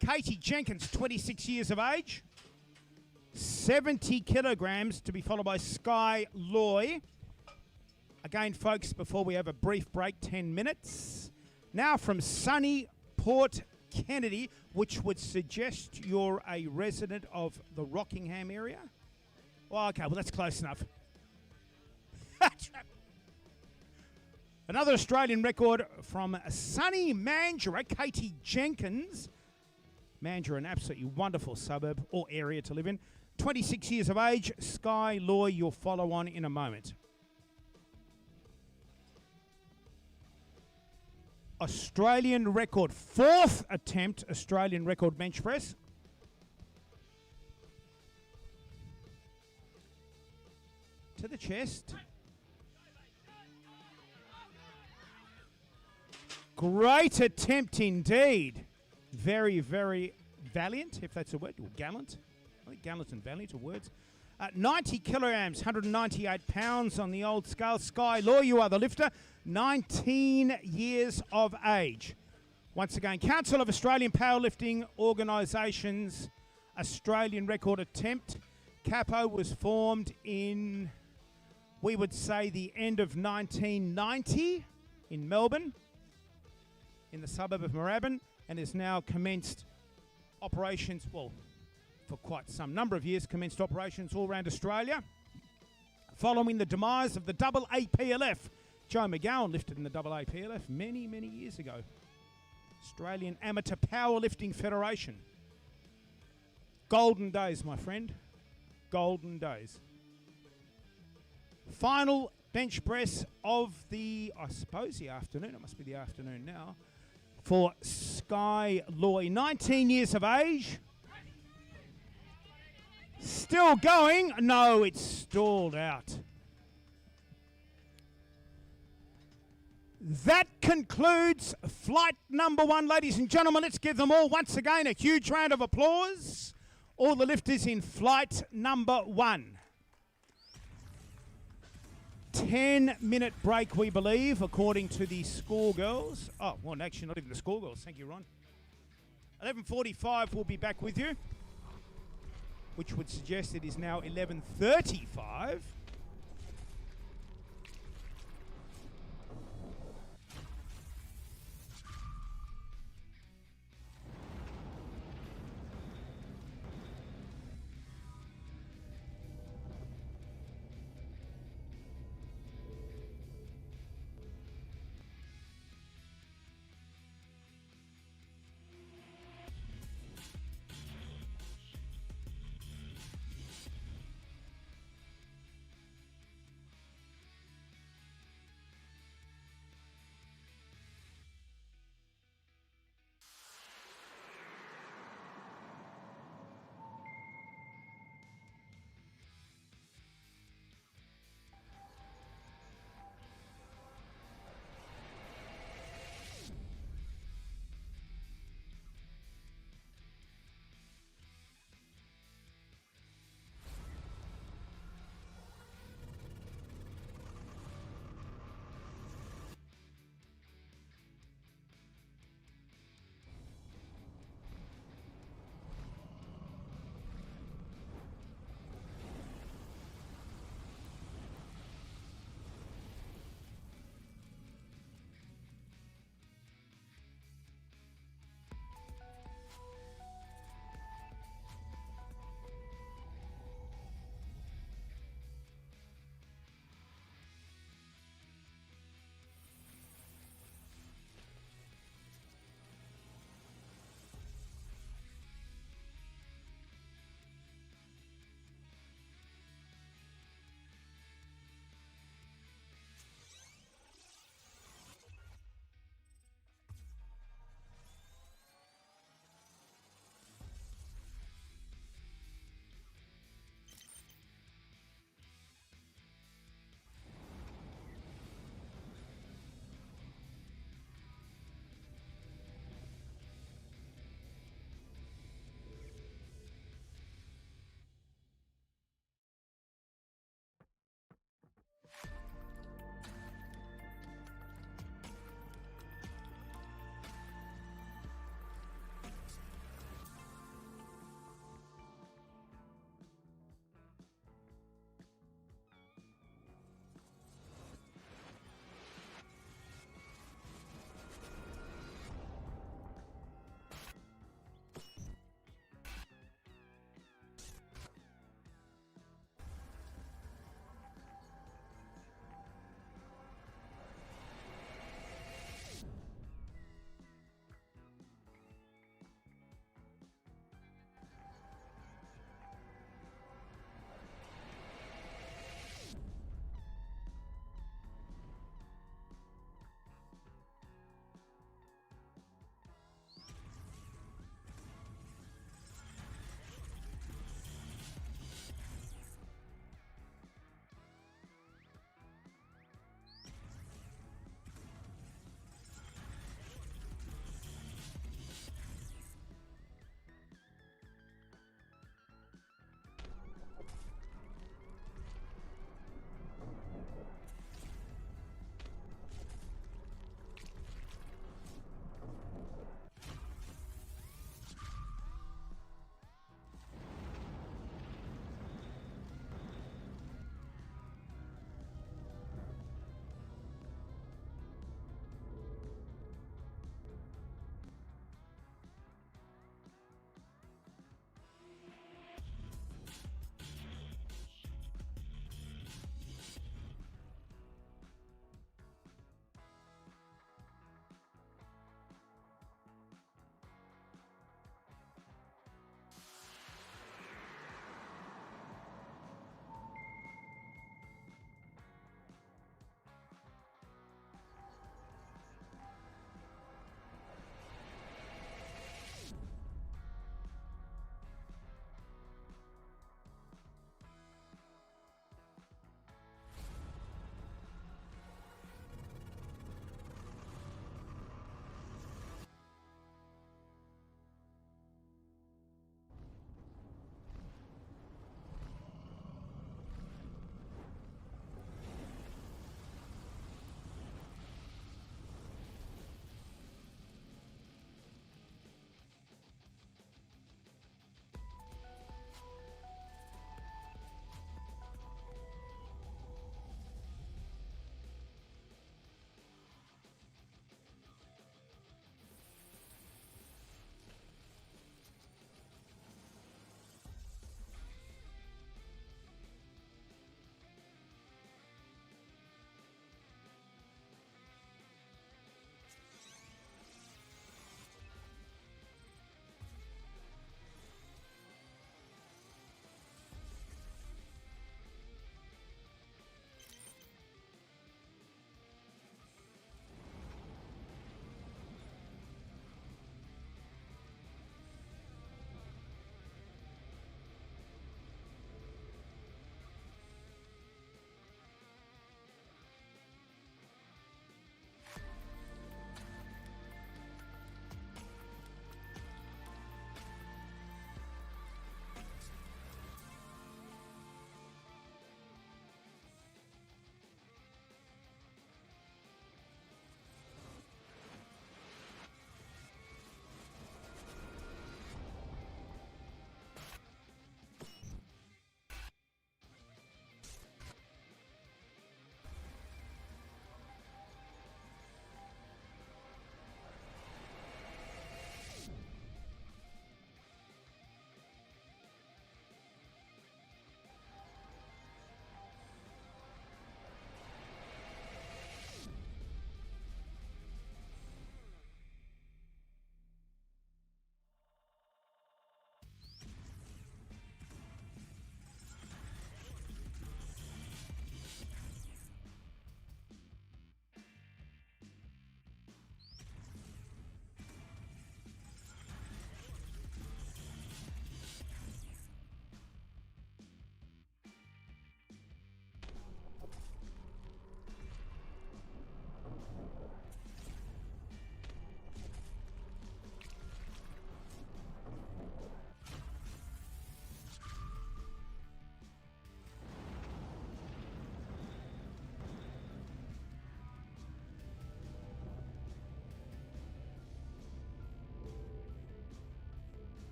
Katie Jenkins, 26 years of age. 70 kilograms to be followed by Sky Loy. Again, folks, before we have a brief break, 10 minutes. Now from sunny Port Kennedy, which would suggest you're a resident of the Rockingham area. Well, okay, well, that's close enough. Another Australian record from sunny Mandurah, Katie Jenkins. Mandurah, an absolutely wonderful suburb or area to live in. 26 years of age. Sky Loy, you'll follow on in a moment. Australian record, fourth attempt, Australian record bench press. To the chest. Great attempt indeed. Very, very valiant, if that's a word, or gallant. I think gallant and valiant are words. 90 kilograms, 198 pounds on the old scale. Sky Loy, you are the lifter. 19 years of age. Once again, Council of Australian Powerlifting Organisations, Australian record attempt. CAPO was formed in, we would say, the end of 1990 in Melbourne, in the suburb of Moorabbin, and has now commenced operations, well, for quite some number of years, commenced operations all around Australia. Following the demise of the AAPLF, Joe McGowan lifted in the AAPLF many, many years ago. Australian Amateur Powerlifting Federation. Golden days, my friend. Golden days. Final bench press of the, I suppose, the afternoon. It must be the afternoon now. For Sky Loy, 19 years of age. Still going. No, it's stalled out. That concludes flight number 1, ladies and gentlemen. Let's give them all once again a huge round of applause. All the lifters in flight number 1. 10-minute break, we believe, according to the schoolgirls. Oh, well, actually, not even the schoolgirls. Thank you, Ron. 11:45, we'll be back with you, which would suggest it is now 11:35.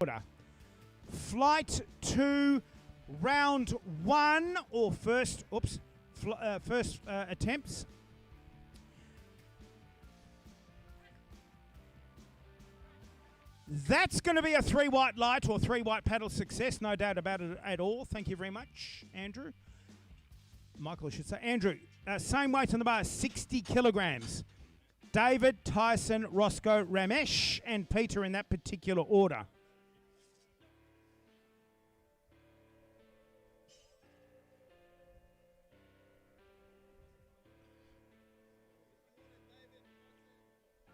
order. Flight 2, round 1, or first attempts. That's going to be a 3 white light or 3 white paddle success, no doubt about it at all. Thank you very much, Andrew. Michael, I should say. Andrew, same weight on the bar, 60 kilograms. David, Tyson, Roscoe, Ramesh, and Peter in that particular order.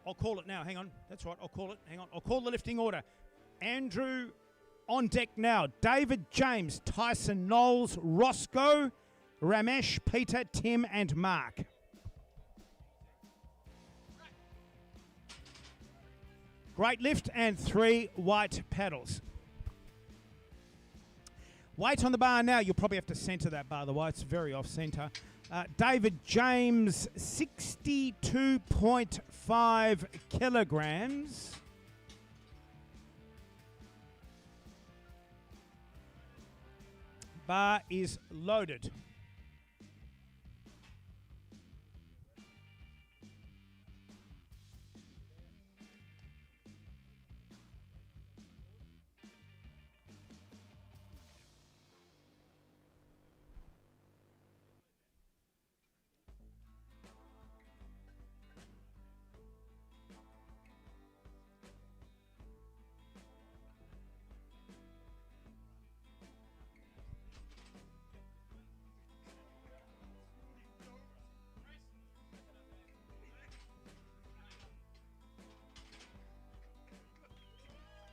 I'll call it now. Hang on. That's right. I'll call it. Hang on. I'll call the lifting order. Andrew on deck now. David, James, Tyson, Knowles, Roscoe, Ramesh, Peter, Tim, and Mark. Great lift and 3 white paddles. Weight on the bar now. You'll probably have to centre that, by the way. It's very off-centre. David James, 62.5 kilograms. Bar is loaded.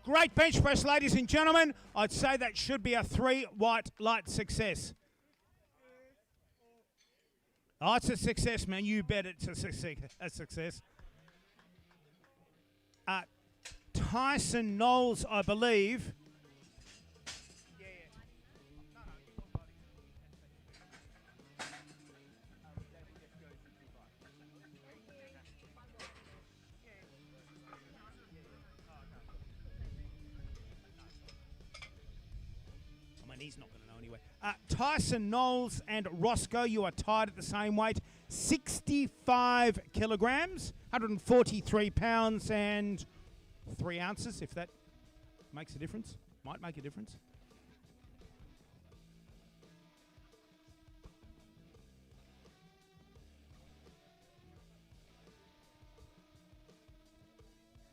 Great bench press, ladies and gentlemen. I'd say that should be a 3 white light success. Oh, it's a success, man. You bet it's a success. Tyson Knowles, I believe. He's not going to know anyway. Tyson, Knowles, and Roscoe, you are tied at the same weight. 65 kilograms, 143 pounds, and 3 ounces, if that makes a difference. Might make a difference.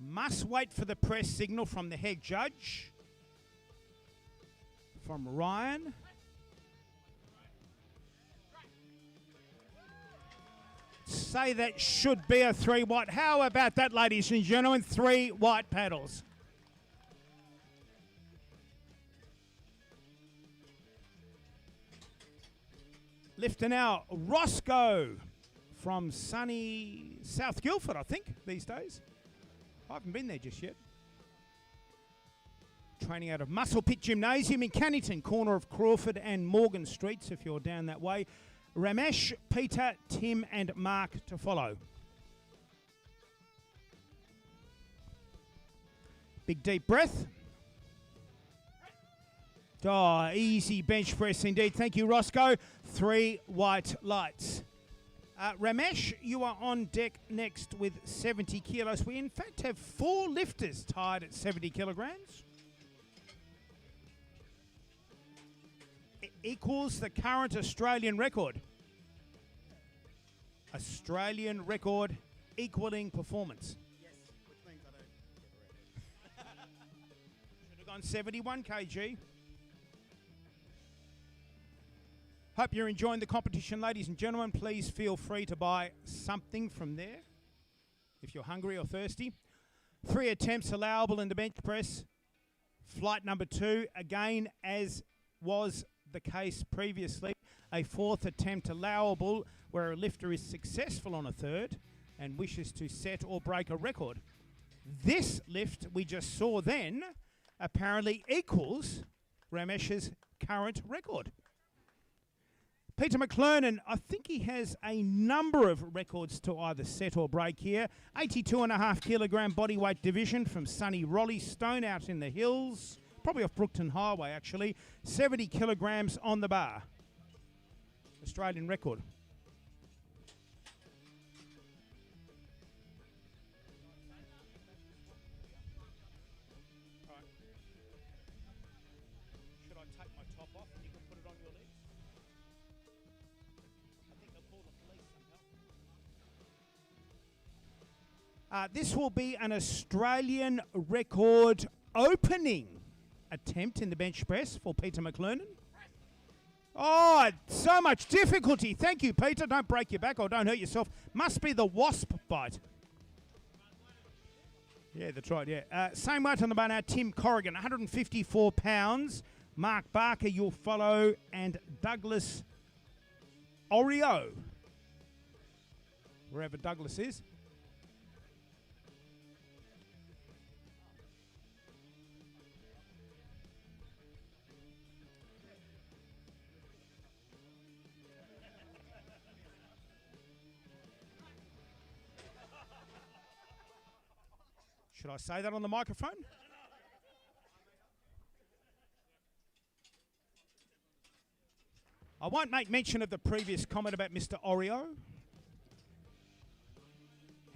Must wait for the press signal from the head judge. From Ryan. Say that should be a 3 white. How about that, ladies and gentlemen? 3 white paddles. Lifter now, Roscoe from sunny South Guildford, I think, these days. I haven't been there just yet. Training out of Muscle Pit Gymnasium in Cannington, corner of Crawford and Morgan Streets, if you're down that way. Ramesh, Peter, Tim, and Mark to follow. Big deep breath. Oh, easy bench press indeed. Thank you, Roscoe. 3 white lights. Ramesh, you are on deck next with 70 kilos. We, in fact, have 4 lifters tied at 70 kilograms. Equals the current Australian record. Australian record equaling performance. Yes, which means I don't get the red. Should have gone 71 kg. Hope you're enjoying the competition, ladies and gentlemen. Please feel free to buy something from there if you're hungry or thirsty. 3 attempts allowable in the bench press. Flight number 2, again, as was the case previously, a 4th attempt allowable where a lifter is successful on a 3rd and wishes to set or break a record. This lift we just saw then apparently equals Ramesh's current record. Peter McClernand, I think he has a number of records to either set or break here. 82.5 kilogram bodyweight division from sunny Rollystone out in the hills. probably off Brookton Highway actually. 70 kilograms on the bar. Australian record. Should I take my top off and you can put it on your legs? I think they'll call the police somehow. This will be an Australian record opening attempt in the bench press for Peter McLernan. Oh, so much difficulty. Thank you, Peter. Don't break your back or don't hurt yourself. Must be the wasp bite. Yeah, that's right, yeah. Same weight on the bar now, Tim Corrigan, 154 pounds. Mark Barker, you'll follow, and Douglas Oreo, wherever Douglas is. Should I say that on the microphone? I won't make mention of the previous comment about Mr. Oreo.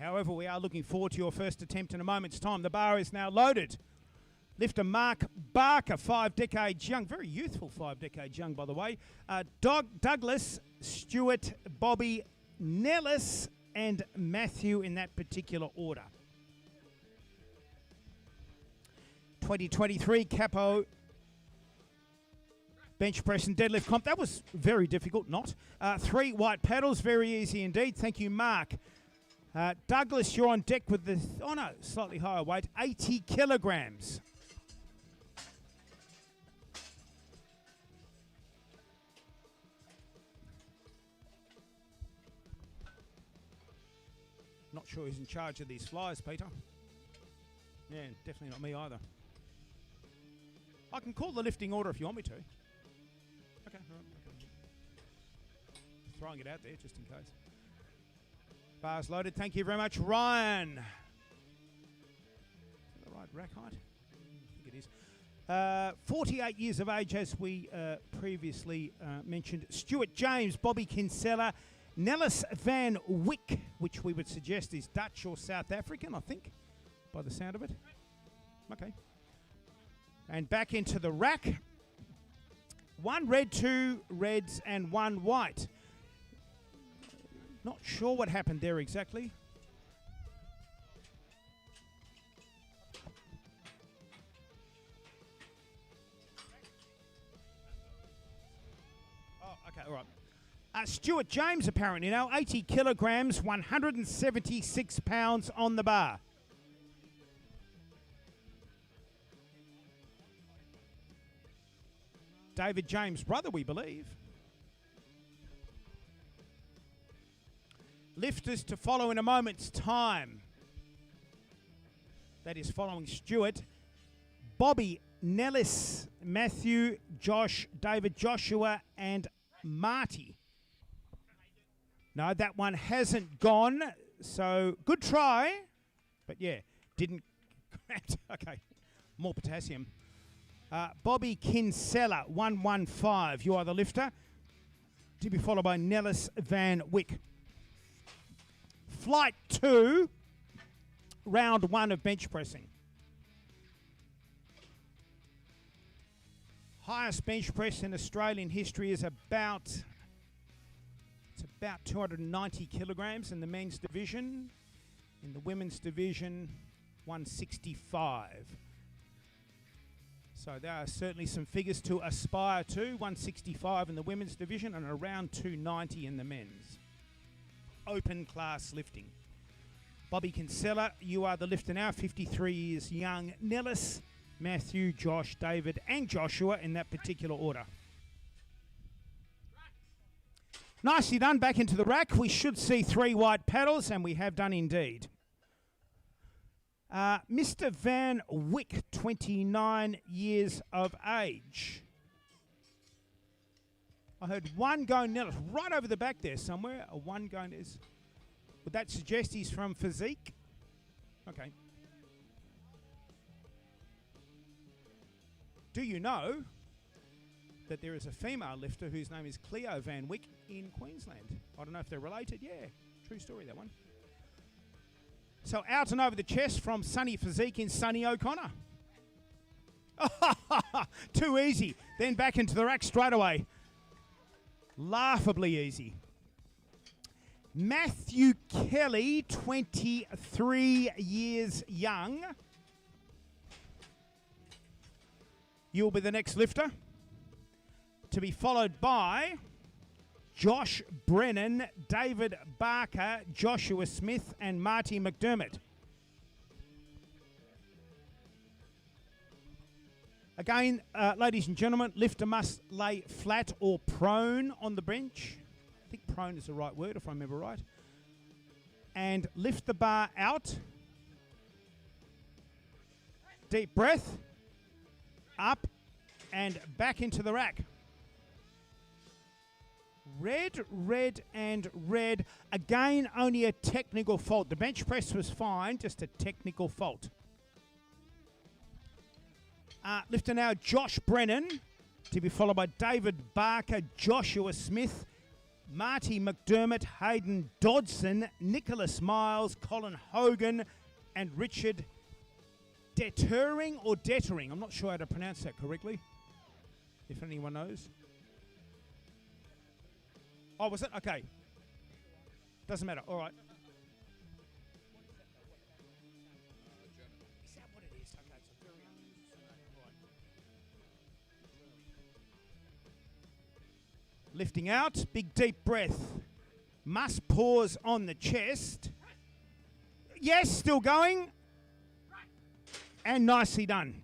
However, we are looking forward to your first attempt in a moment's time. The bar is now loaded. Lifter Mark Barker, 5 decades young. Very youthful 5 decades young, by the way. Douglas, Stewart, Bobby, Nellis, and Matthew in that particular order. 2023 CAPO bench press and deadlift comp. That was very difficult, not. 3 white paddles, very easy indeed. Thank you, Mark. Douglas, you're on deck with the, oh no, slightly higher weight, 80 kilograms. Not sure who's in charge of these flyers, Peter. Yeah, definitely not me either. I can call the lifting order if you want me to. Okay. Throwing it out there just in case. Bars loaded. Thank you very much, Ryan. Is that the right rack height? I think it is. 48 years of age, as we previously mentioned. Stuart James, Bobby Kinsella, Nellis Van Wyck, which we would suggest is Dutch or South African, I think, by the sound of it. Okay. And back into the rack. 1 red, 2 reds, and 1 white. Not sure what happened there exactly. Oh, okay, all right. Stuart James, apparently now, 80 kilograms, 176 pounds on the bar. David James' brother, we believe. Lifters to follow in a moment's time. That is following Stuart. Bobby, Nellis, Matthew, Josh, David, Joshua, and Marty. No, that one hasn't gone. So good try. But yeah, didn't. Okay, more potassium. Bobby Kinsella, 115. You are the lifter. To be followed by Nellis Van Wyck. Flight 2, round 1 of bench pressing. Highest bench press in Australian history is about 290 kilograms in the men's division. In the women's division, 165. So there are certainly some figures to aspire to. 165 in the women's division and around 290 in the men's. Open class lifting. Bobby Kinsella, you are the lifter now, 53 years young. Nellis, Matthew, Josh, David, and Joshua in that particular order. Nicely done, back into the rack. We should see 3 white paddles, and we have done indeed. Mr. Van Wyck, 29 years of age. I heard 1 going Nellis, right over the back there somewhere. A 1 going is. Would that suggest he's from physique? Okay. Do you know that there is a female lifter whose name is Cleo Van Wyck in Queensland? I don't know if they're related. Yeah, true story, that one. So out and over the chest from Sunny Physique in Sunny O'Connor. Too easy. Then back into the rack straight away. Laughably easy. Matthew Kelly, 23 years young. You'll be the next lifter. To be followed by Josh Brennan, David Barker, Joshua Smith, and Marty McDermott. Again, ladies and gentlemen, lifter must lay flat or prone on the bench. I think prone is the right word, if I remember right. And lift the bar out. Deep breath. Up and back into the rack. Red, red, and red. Again, only a technical fault. The bench press was fine, just a technical fault. Lifter now, Josh Brennan, to be followed by David Barker, Joshua Smith, Marty McDermott, Hayden Dodson, Nicholas Miles, Colin Hogan, and Richard Dettering or Dettering. I'm not sure how to pronounce that correctly, if anyone knows. Oh, was it? Okay. Doesn't matter. All right. Is that what it is? Okay, it's a very unusual name. All right. Lifting out. Big deep breath. Must pause on the chest. Yes, still going. And nicely done.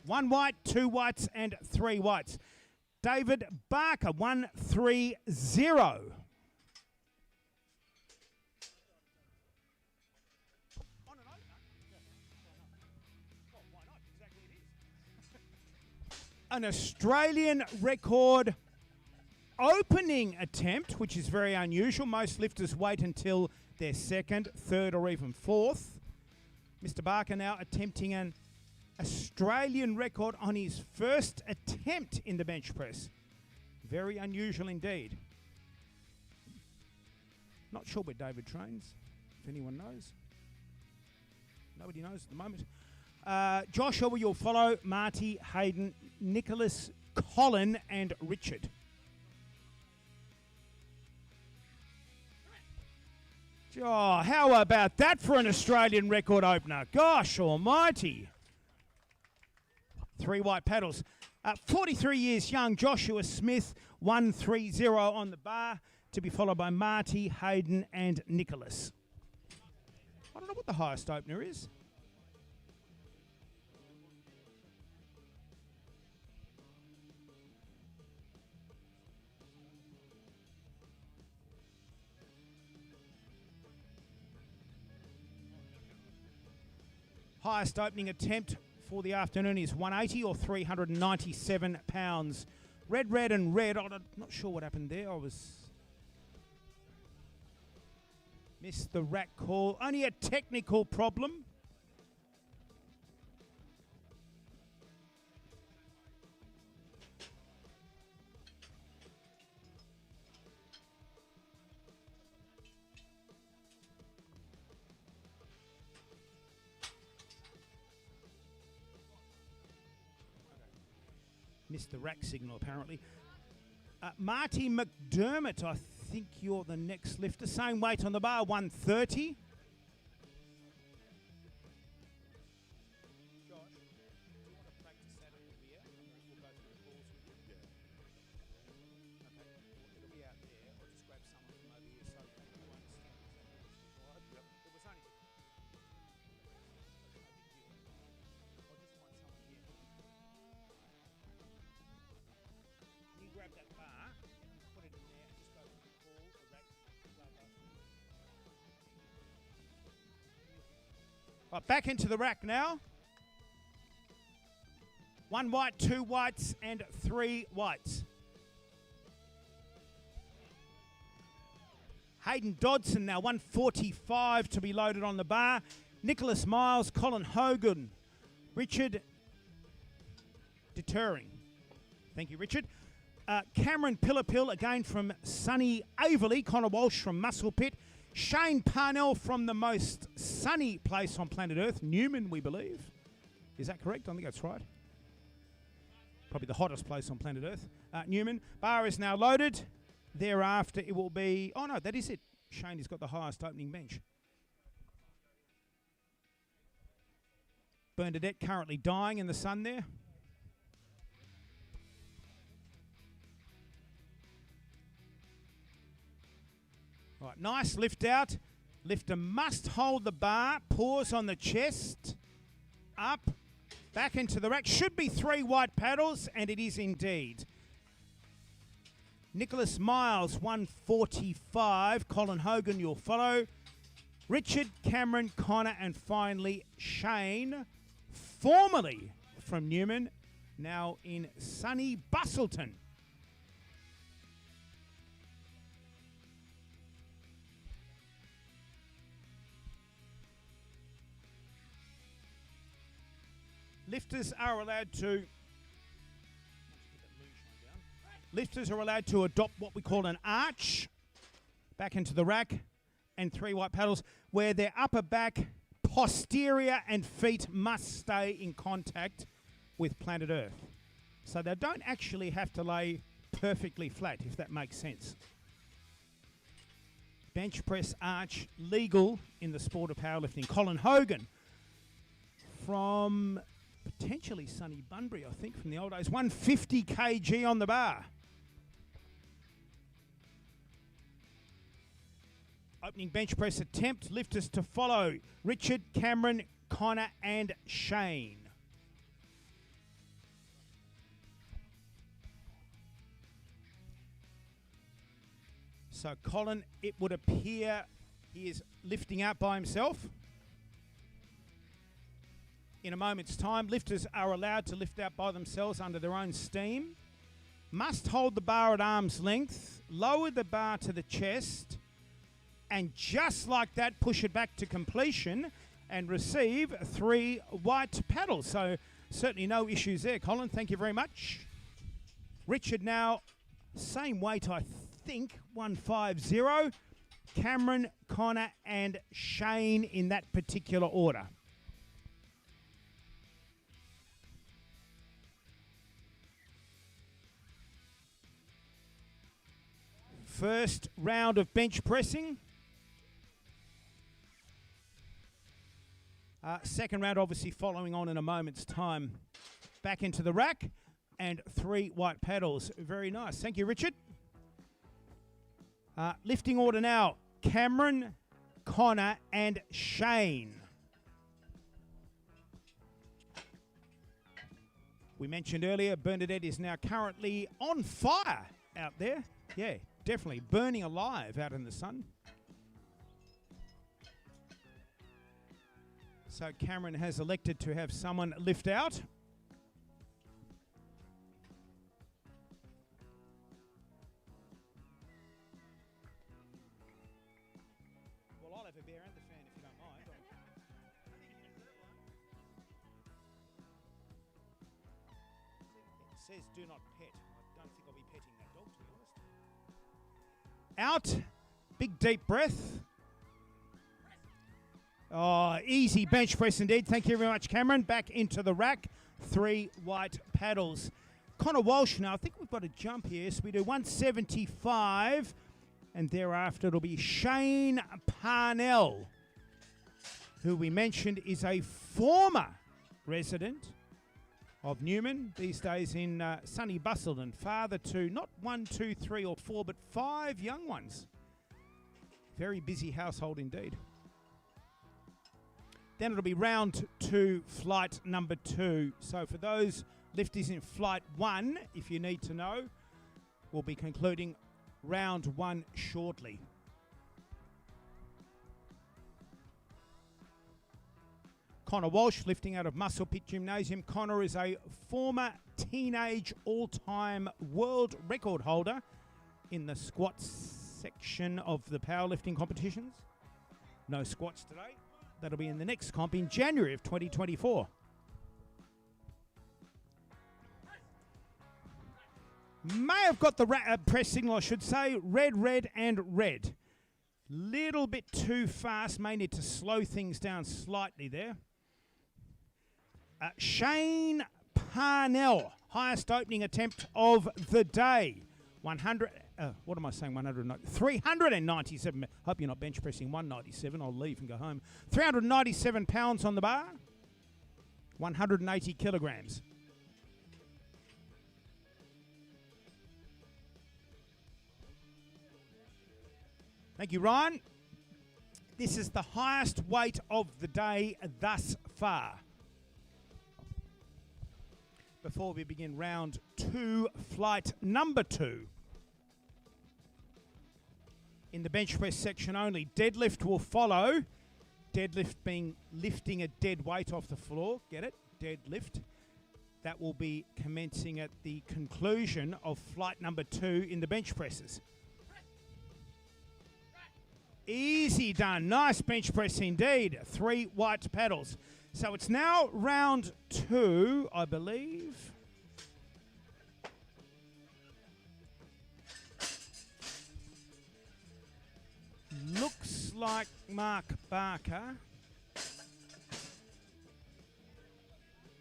1 white, 2 whites, and 3 whites. David Barker, 130. An Australian record opening attempt, which is very unusual. Most lifters wait until their second, third, or even fourth. Mr. Barker now attempting an Australian record on his first attempt in the bench press. Very unusual indeed. Not sure where David trains, if anyone knows. Nobody knows at the moment. Joshua, you'll follow Marty, Hayden, Nicholas, Colin, and Richard. Oh, how about that for an Australian record opener? Gosh almighty. 3 white paddles. 43 years young, Joshua Smith, 130 on the bar, to be followed by Marty, Hayden, and Nicholas. I don't know what the highest opener is. Highest opening attempt for the afternoon is 180 or 397 pounds. Red, red, and red. I'm not sure what happened there. I missed the rack call. Only a technical problem. Missed the rack signal, apparently. Marty McDermott, I think you're the next lifter. Same weight on the bar, 130. Josh, do you want to practice that at the rear? We'll go through the calls with you. Yeah. Okay, it'll be out there. I'll just grab someone from over here so you won't stand. All right? Yep. It was only... I'll just find someone here. You grab that bar, put it in there, and just go to the ball, the rack, blah, blah. Right, back into the rack now. 1 white, 2 whites, and 3 whites. Hayden Dodson now, 145 to be loaded on the bar. Nicholas Miles, Colin Hogan, Richard deterring. Thank you, Richard. Cameron Pillapill, again from sunny Averley. Connor Walsh from Muscle Pit. Shane Parnell from the most sunny place on planet Earth, Newman, we believe. Is that correct? I think that's right. Probably the hottest place on planet Earth. Newman. Bar is now loaded. Thereafter, it will be... Oh, no, that is it. Shane has got the highest opening bench. Bernadette currently dying in the sun there. All right, nice lift out. Lifter must hold the bar. Pause on the chest. Up. Back into the rack. Should be 3 white paddles, and it is indeed. Nicholas Miles, 145. Colin Hogan, you'll follow. Richard, Cameron, Connor, and finally Shane, formerly from Newman, now in sunny Bustleton. Lifters are allowed to adopt what we call an arch back into the rack and 3 white paddles where their upper back, posterior and feet must stay in contact with planet Earth. So they don't actually have to lay perfectly flat, if that makes sense. Bench press arch legal in the sport of powerlifting. Colin Hogan from potentially sunny Bunbury, I think, from the old days. 150 kg on the bar. Opening bench press attempt. Lifters to follow. Richard, Cameron, Connor and Shane. So Colin, it would appear he is lifting out by himself. In a moment's time, lifters are allowed to lift out by themselves under their own steam. Must hold the bar at arm's length, lower the bar to the chest, and just like that, push it back to completion and receive 3 white paddles. So certainly no issues there, Colin. Thank you very much. Richard now, same weight, I think, 150. Cameron, Connor, and Shane in that particular order. First round of bench pressing. Second round obviously following on in a moment's time. Back into the rack and 3 white paddles. Very nice. Thank you, Richard. Lifting order now. Cameron, Connor and Shane. We mentioned earlier Bernadette is now currently on fire out there. Yeah, definitely burning alive out in the sun. So Cameron has elected to have someone lift out. Well, I'll have a beer and the fan if you don't mind. It says do not pet. I don't think I'll be petting that dog, to be honest. Out. Big deep breath. Oh, easy bench press indeed. Thank you very much, Cameron. Back into the rack. 3 white paddles. Connor Walsh now. I think we've got a jump here. So we do 175. And thereafter it'll be Shane Parnell, who we mentioned is a former resident of Newman. These days in sunny Bustleton. Father to not 1, 2, 3 or 4, but 5 young ones. Very busy household indeed. Then it'll be round 2, flight number 2. So for those lifters in flight 1, if you need to know, we'll be concluding round 1 shortly. Connor Walsh lifting out of Muscle Pit Gymnasium. Connor is a former teenage all-time world record holder in the squats section of the powerlifting competitions. No squats today. That'll be in the next comp in January of 2024. May have got the press signal, I should say. Red, red, and red. Little bit too fast. May need to slow things down slightly there. Shane Parnell, highest opening attempt of the day. 100. What am I saying? 397. Hope you're not bench pressing 197. I'll leave and go home. 397 pounds on the bar. 180 kilograms. Thank you, Ryan. This is the highest weight of the day thus far. Before we begin round 2, flight number 2. In the bench press section only, deadlift will follow. Deadlift being lifting a dead weight off the floor. Get it? Deadlift. That will be commencing at the conclusion of flight number 2 in the bench presses. Easy done. Nice bench press indeed. 3 white paddles. So it's now round 2, I believe. Looks like Mark Barker.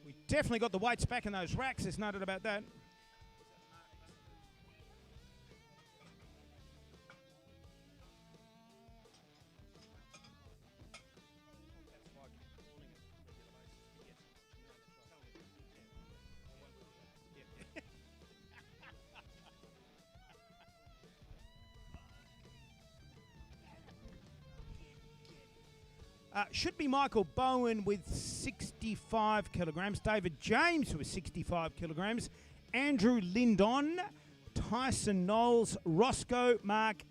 We definitely got the weights back in those racks. There's no doubt about that. Should be Michael Bowen with 65 kilograms. David James with 65 kilograms. Andrew Lindon, Tyson Knowles, Roscoe, Mark,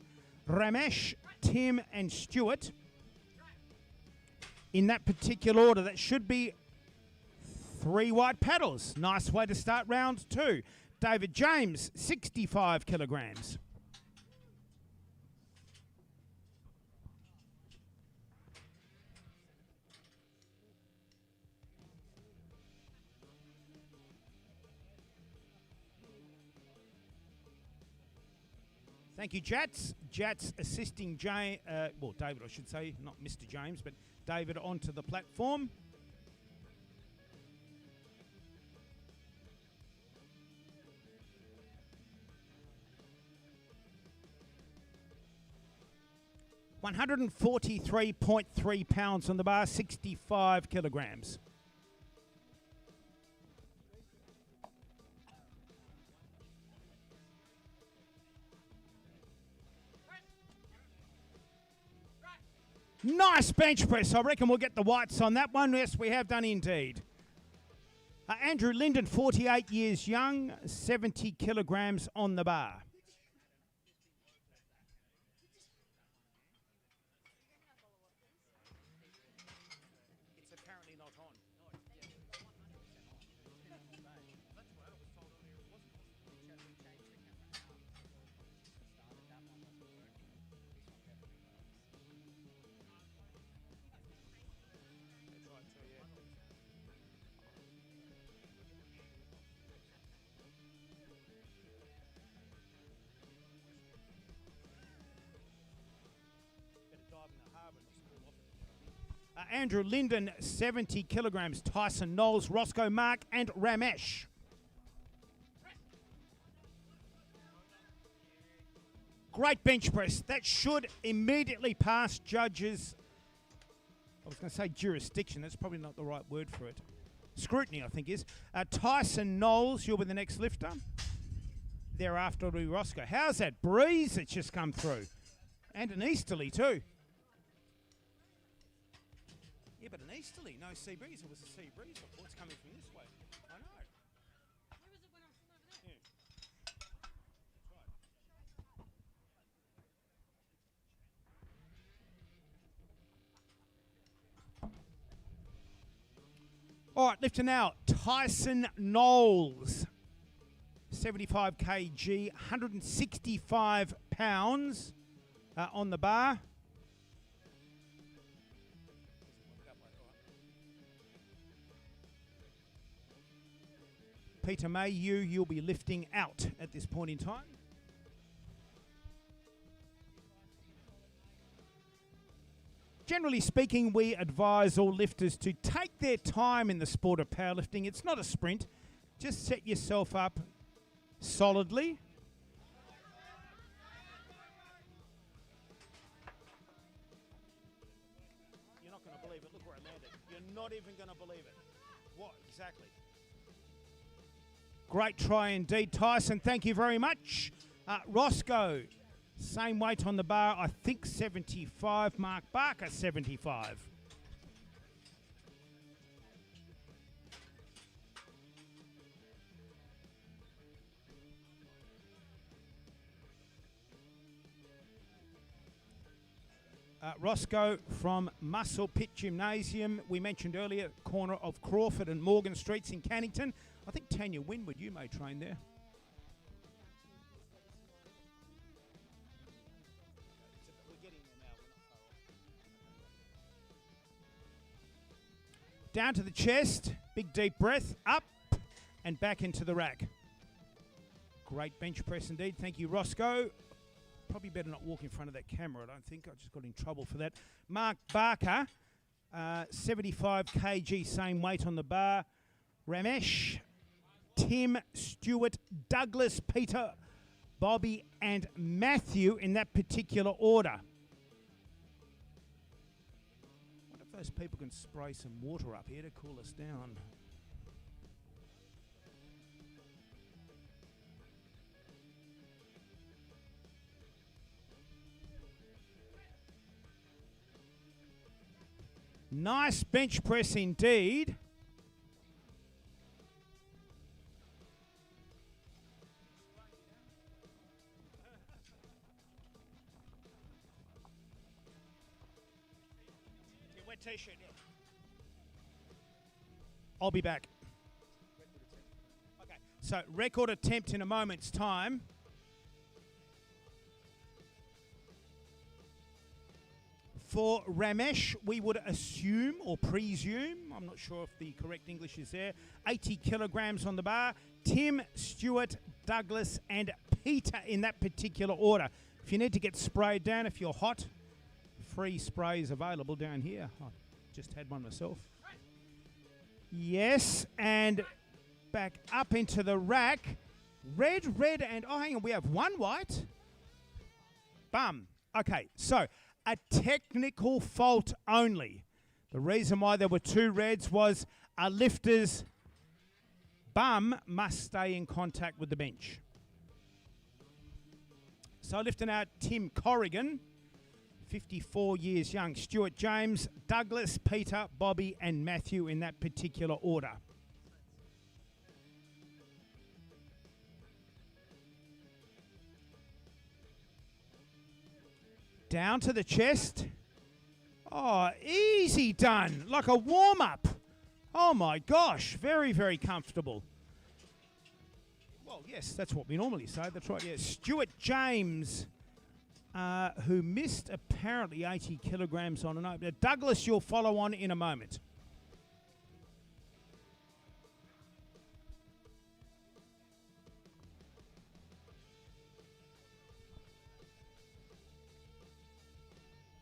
Ramesh, Tim and Stuart. In that particular order, that should be 3 white paddles. Nice way to start round 2. David James, 65 kilograms. Thank you, Jats. Jats assisting David, I should say, not Mr. James, but David onto the platform. £143.3 on the bar, 65 kilograms. Nice bench press. I reckon we'll get the whites on that one. Yes, we have done indeed. Andrew Linden, 48 years young, 70 kilograms on the bar. It's apparently not on. Andrew Linden, 70 kilograms. Tyson Knowles, Roscoe Mark, and Ramesh. Great bench press. That should immediately pass judges. I was going to say jurisdiction. That's probably not the right word for it. Scrutiny, I think, is. Tyson Knowles, you'll be the next lifter. Thereafter will be Roscoe. How's that breeze that's just come through? And an easterly too. Yeah, but an easterly, no sea breeze. It was a sea breeze. I thought it's coming from this way. I know. Where was it when I was over there? Yeah. That's right. All right, lifter now. Tyson Knowles. 75 kg, 165 pounds on the bar. Peter Mayhew, you'll be lifting out at this point in time. Generally speaking, we advise all lifters to take their time in the sport of powerlifting. It's not a sprint. Just set yourself up solidly. You're not going to believe it. Look where I landed. You're not even going to believe it. What exactly? Great try indeed, Tyson. Thank you very much. Roscoe, same weight on the bar, I think 75. Mark Barker, 75. Roscoe from Muscle Pit Gymnasium. We mentioned earlier, corner of Crawford and Morgan Streets in Cannington. I think Tanya Winwood, you may train there. Down to the chest, big deep breath, up and back into the rack. Great bench press indeed. Thank you, Roscoe. Probably better not walk in front of that camera, I don't think. I just got in trouble for that. Mark Barker, 75 kg, same weight on the bar. Ramesh, Tim, Stuart, Douglas, Peter, Bobby and Matthew in that particular order. What if those people can spray some water up here to cool us down? Nice bench press indeed. Your wet t-shirt, yeah. I'll be back. Okay, so record attempt in a moment's time. For Ramesh, we would assume or presume, I'm not sure if the correct English is there, 80 kilograms on the bar. Tim, Stuart, Douglas and Peter in that particular order. If you need to get sprayed down, if you're hot, free sprays available down here. I just had one myself. Yes, and back up into the rack. Red, and, oh, hang on, we have one white. Bum. Okay, so a technical fault only. The reason why there were two reds was a lifter's bum must stay in contact with the bench. So lifting out Tim Corrigan, 54 years young. Stuart James, Douglas, Peter, Bobby and Matthew in that particular order. Down to the chest. Oh, easy done. Like a warm-up. Oh, my gosh. Very, very comfortable. Well, yes, that's what we normally say. That's right, yes. Stuart James, who missed apparently 80 kilograms on an opener. Douglas, you'll follow on in a moment.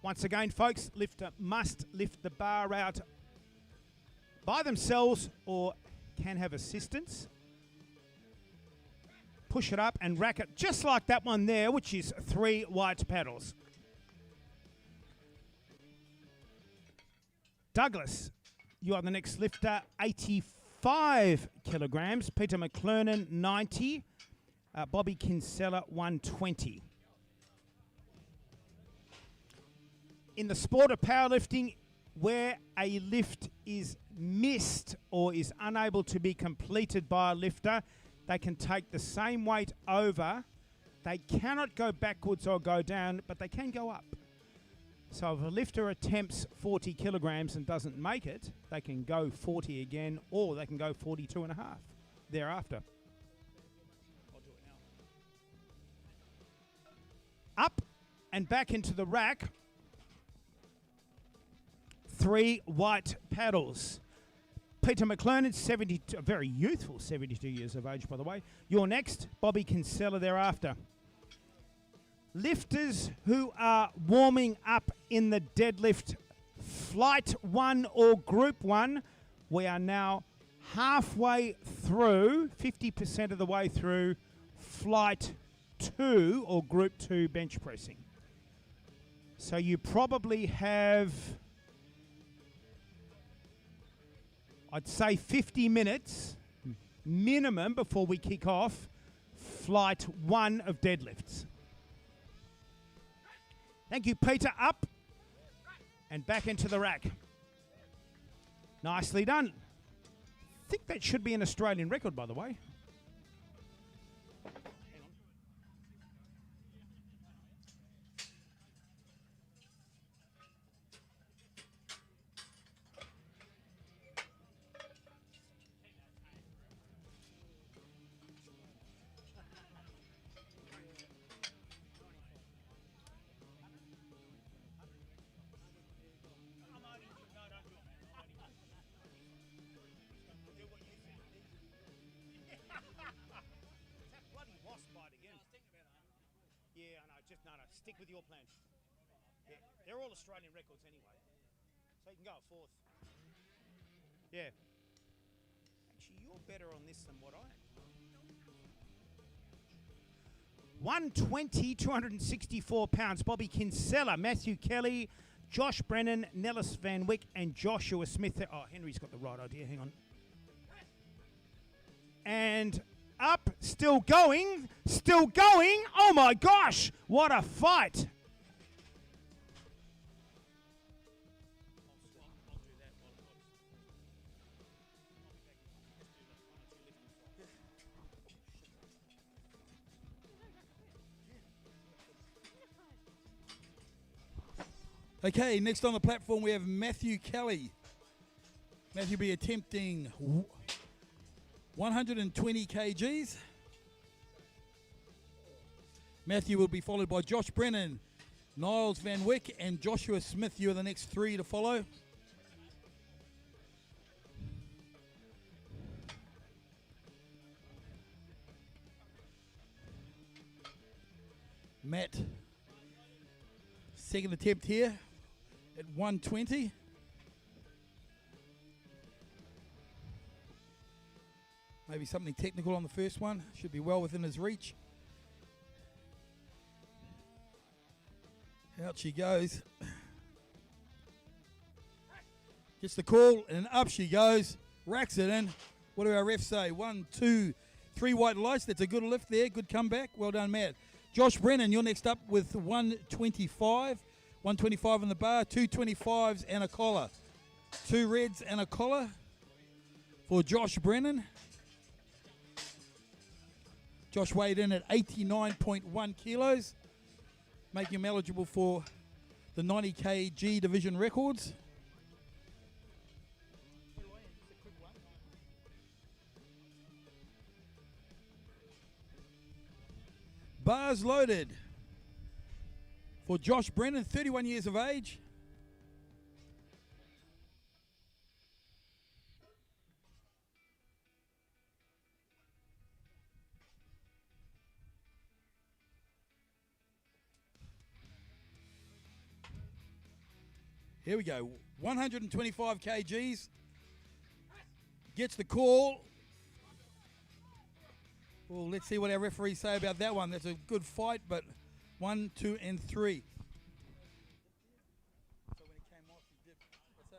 Once again, folks, lifter must lift the bar out by themselves or can have assistance. Push it up and rack it just like that one there, which is 3 white paddles. Douglas, you are the next lifter, 85 kilograms. Peter McClernand, 90. Bobby Kinsella, 120. In the sport of powerlifting, where a lift is missed or is unable to be completed by a lifter, they can take the same weight over. They cannot go backwards or go down, but they can go up. So if a lifter attempts 40 kilograms and doesn't make it, they can go 40 again, or they can go 42 and a half thereafter. I'll do it now. Up and back into the rack. 3 white paddles. Peter McClernand, 72, a very youthful 72 years of age, by the way. You're next. Bobby Kinsella thereafter. Lifters who are warming up in the deadlift Flight 1 or Group 1. We are now halfway through, 50% of the way through Flight 2 or Group 2 bench pressing. So you probably have, I'd say 50 minutes minimum before we kick off Flight 1 of deadlifts. Thank you, Peter. Up and back into the rack. Nicely done. I think that should be an Australian record, by the way. Yeah, I know. Just no. Stick with your plan. Yeah, they're all Australian records anyway, so you can go at fourth. Yeah. Actually, you're better on this than what I am. 120, 264 pounds. Bobby Kinsella, Matthew Kelly, Josh Brennan, Nellis Van Wyck, and Joshua Smith. Oh, Henry's got the right idea. Hang on. And up, still going, still going. Oh my gosh, what a fight. Okay, next on the platform we have Matthew Kelly. Matthew will be attempting 120 kgs. Matthew will be followed by Josh Brennan, Niles Van Wyck, and Joshua Smith. You are the next three to follow. Matt, second attempt here at 120. Maybe something technical on the first one. Should be well within his reach. Out she goes. Gets the call and up she goes. Racks it in. What do our refs say? 1, 2, 3 white lights. That's a good lift there. Good comeback. Well done, Matt. Josh Brennan, you're next up with 125. 125 on the bar. 2 25s and a collar. 2 reds and a collar for Josh Brennan. Josh weighed in at 89.1 kilos, making him eligible for the 90 kg division records. Bars loaded for Josh Brennan, 31 years of age. Here we go, 125 kgs, gets the call. Well, let's see what our referees say about that one. That's a good fight, but 1, 2, and 3. So when he came off, he dipped. So,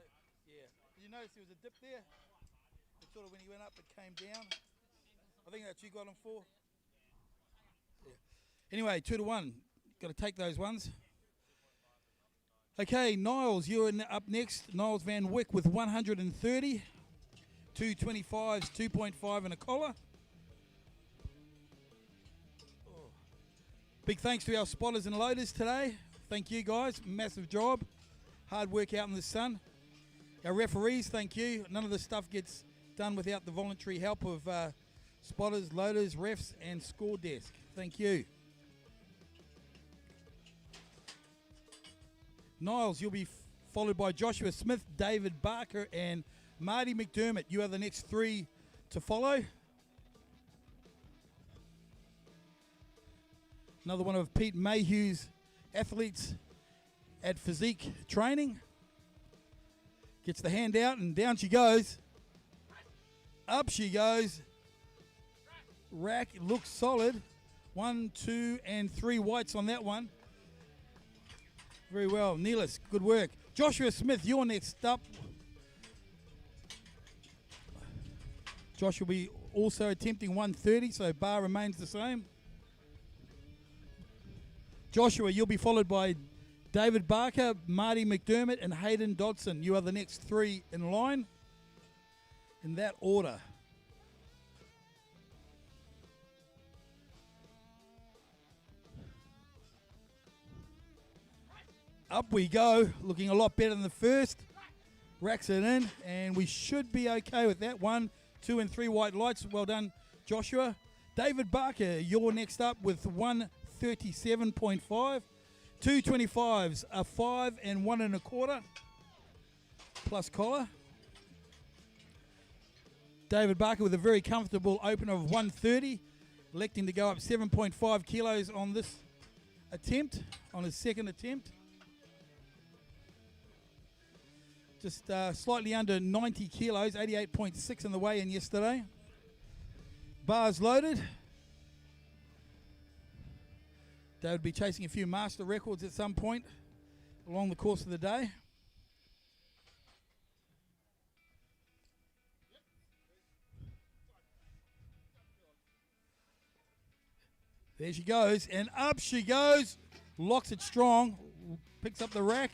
yeah. Did you notice there was a dip there? It sort of when he went up, it came down. I think that's you got him for. Yeah. Anyway, 2 to 1. Got to take those ones. Okay, Niles, you're up next. Niles Van Wyck with 130. 2 25s, 2.5 and a collar. Oh. Big thanks to our spotters and loaders today. Thank you guys, massive job. Hard work out in the sun. Our referees, thank you. None of this stuff gets done without the voluntary help of spotters, loaders, refs and score desk. Thank you. Niles, you'll be followed by Joshua Smith, David Barker, and Marty McDermott, you are the next three to follow. Another one of Pete Mayhew's athletes at physique training. Gets the hand out and down she goes. Up she goes. Rack looks solid. 1, 2, and 3 whites on that one. Very well. Neelis, good work. Joshua Smith, you're next up. Josh will be also attempting 130, so bar remains the same. Joshua, you'll be followed by David Barker, Marty McDermott, and Hayden Dodson. You are the next three in line in that order. Up we go, looking a lot better than the first. Racks it in, and we should be okay with that. 1, 2, and 3 white lights. Well done, Joshua. David Barker, you're next up with 137.5. 225s, a 5 and 1 1/4 plus collar. David Barker with a very comfortable opener of 130, electing to go up 7.5 kilos on this attempt, on his second attempt. Just slightly under 90 kilos, 88.6 in the weigh-in yesterday. Bars loaded. They would be chasing a few master records at some point along the course of the day. There she goes, and up she goes. Locks it strong, picks up the rack,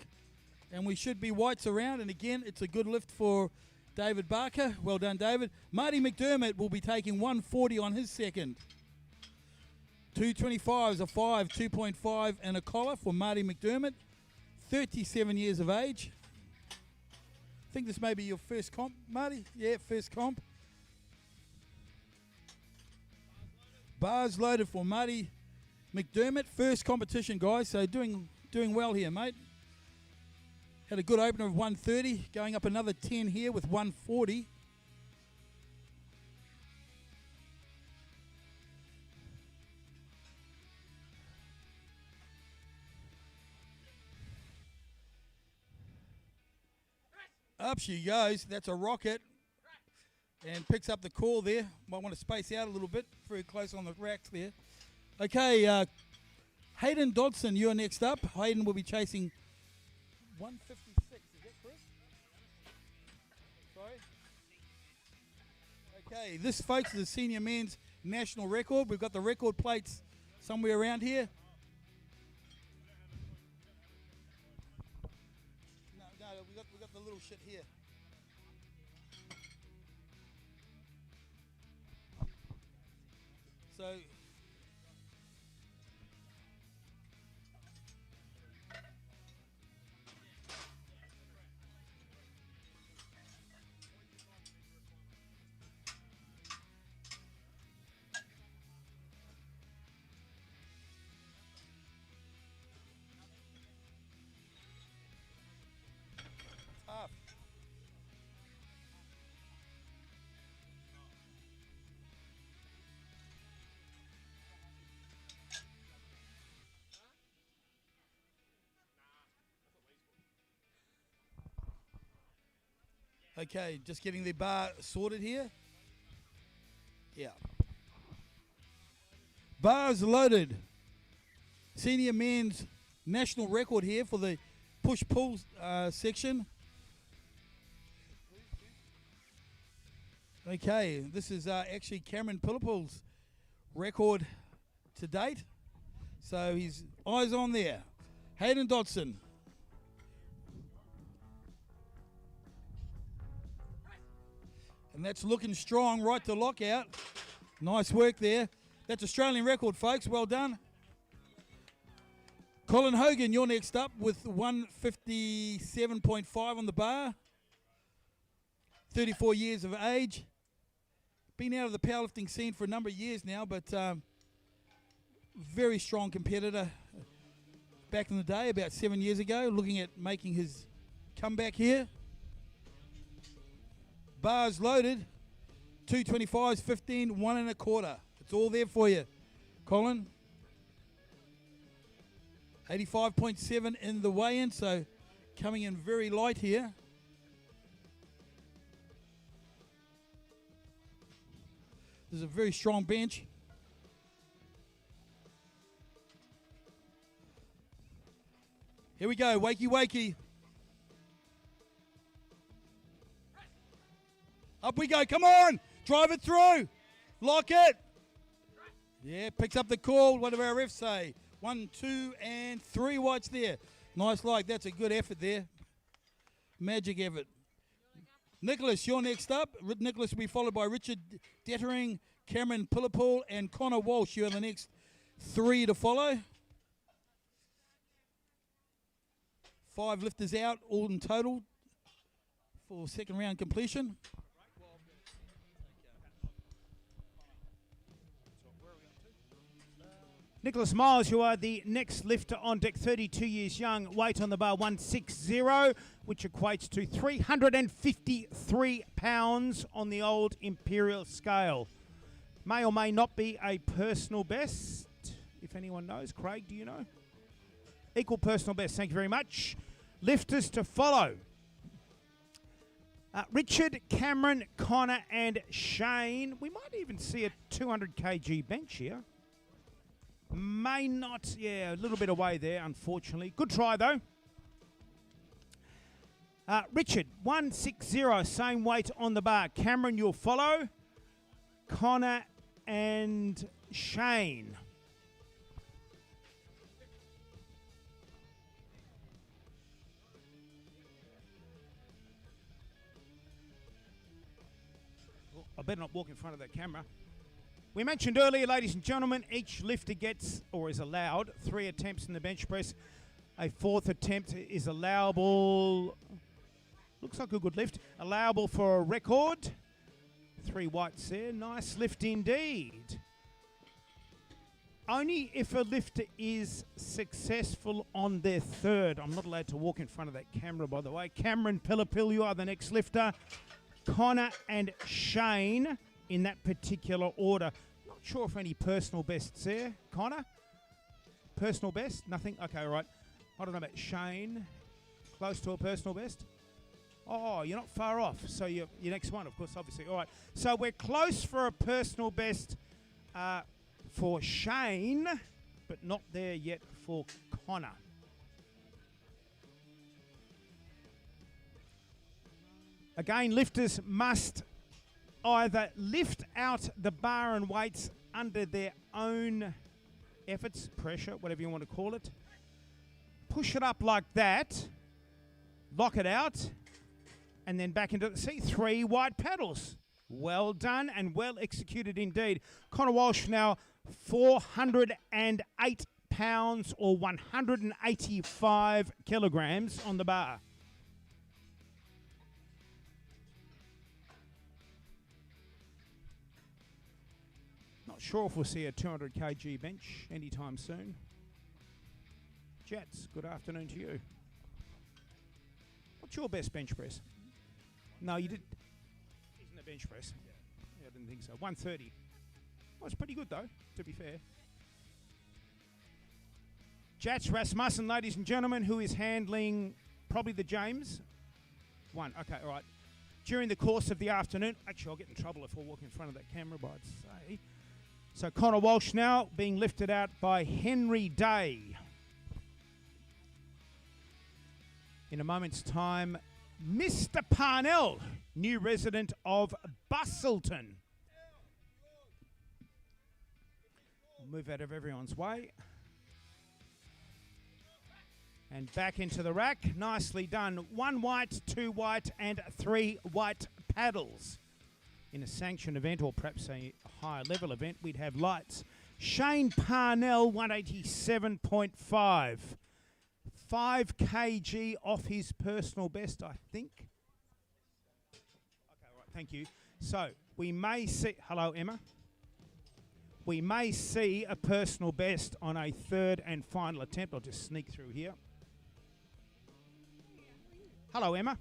and we should be whites around. And again, it's a good lift for David Barker. Well done, David. Marty McDermott will be taking 140 on his second. 225s, a 5, 2.5, and a collar for Marty McDermott. 37 years of age. I think this may be your first comp, Marty. Yeah, first comp. Bars loaded for Marty McDermott. First competition, guys, so doing well here, mate. Had a good opener of 130, going up another 10 here with 140. Up she goes. That's a rocket. And picks up the call there. Might want to space out a little bit. Very close on the racks there. Okay, Hayden Dodson, you're next up. Hayden will be chasing 156. Is that correct? Sorry? Okay, this, folks, is the senior men's national record. We've got the record plates somewhere around here. No, we got the little shit here. So tough. Okay, just getting the bar sorted here. Yeah. Bars loaded. Senior men's national record here for the push-pull section. Okay, this is actually Cameron Pillipul's record to date. So his eyes on there. Hayden Dodson. And that's looking strong right to lockout. Nice work there. That's Australian record, folks. Well done. Colin Hogan, you're next up with 157.5 on the bar. 34 years of age. Been out of the powerlifting scene for a number of years now, but very strong competitor back in the day, about 7 years ago, looking at making his comeback here. bars loaded. 225s, 15, 1 1/4. It's all there for you, Colin. 85.7 in the weigh-in, so coming in very light here. This is a very strong bench. Here we go, wakey wakey. Up we go, come on! Drive it through! Lock it! Yeah, picks up the call. What do our refs say? 1, 2, and 3 whites there. Nice like, that's a good effort there. Magic effort. Nicholas, you're next up. Nicholas will be followed by Richard Dettering, Cameron Pillipal, and Connor Walsh. You are the next 3 to follow. 5 lifters out, all in total for second round completion. Nicholas Miles, you are the next lifter on deck, 32 years young, weight on the bar 160, which equates to 353 pounds on the old imperial scale. May or may not be a personal best, if anyone knows. Craig, do you know? Equal personal best, thank you very much. Lifters to follow. Richard, Cameron, Connor, and Shane. We might even see a 200 kg bench here. May not, yeah, a little bit away there, unfortunately. Good try, though. Richard, 160, same weight on the bar. Cameron, you'll follow. Connor and Shane. Oh, I better not walk in front of that camera. We mentioned earlier, ladies and gentlemen, each lifter gets, or is allowed, 3 attempts in the bench press. A 4th attempt is allowable. Looks like a good lift. Allowable for a record. 3 whites there. Nice lift indeed. Only if a lifter is successful on their 3rd. I'm not allowed to walk in front of that camera, by the way. Cameron Pillipil, you are the next lifter. Connor and Shane in that particular order. Not sure if any personal bests there. Connor? Personal best? Nothing? Okay, all right. I don't know about Shane. Close to a personal best? Oh, you're not far off. So your next one, of course, obviously. All right. So we're close for a personal best for Shane, but not there yet for Connor. Again, lifters must either lift out the bar and weights under their own efforts, pressure, whatever you want to call it. Push it up like that, lock it out, and then back into it. See, 3 white paddles. Well done and well executed indeed. Connor Walsh now 408 pounds or 185 kilograms on the bar. Not sure if we'll see a 200 kg bench anytime soon. Jets, good afternoon to you. What's your best bench press? No, you did. Isn't a bench press? Yeah, I didn't think so. 130. Well, it's pretty good though, to be fair. Jats Rasmussen, ladies and gentlemen, who is handling probably the James. 1. Okay, all right. During the course of the afternoon, actually, I'll get in trouble if I walk in front of that camera, but I'd say. So Connor Walsh now being lifted out by Henry Day. In a moment's time, Mr. Parnell, new resident of Bustleton. We'll move out of everyone's way. And back into the rack. Nicely done. 1 white, 2 white, and 3 white paddles. In a sanctioned event, or perhaps a higher level event, we'd have lights. Shane Parnell, 187.5. 5 kg off his personal best, I think. Okay, all right, thank you. So, we may see... Hello, Emma. We may see a personal best on a 3rd and final attempt. I'll just sneak through here. Hello, Emma.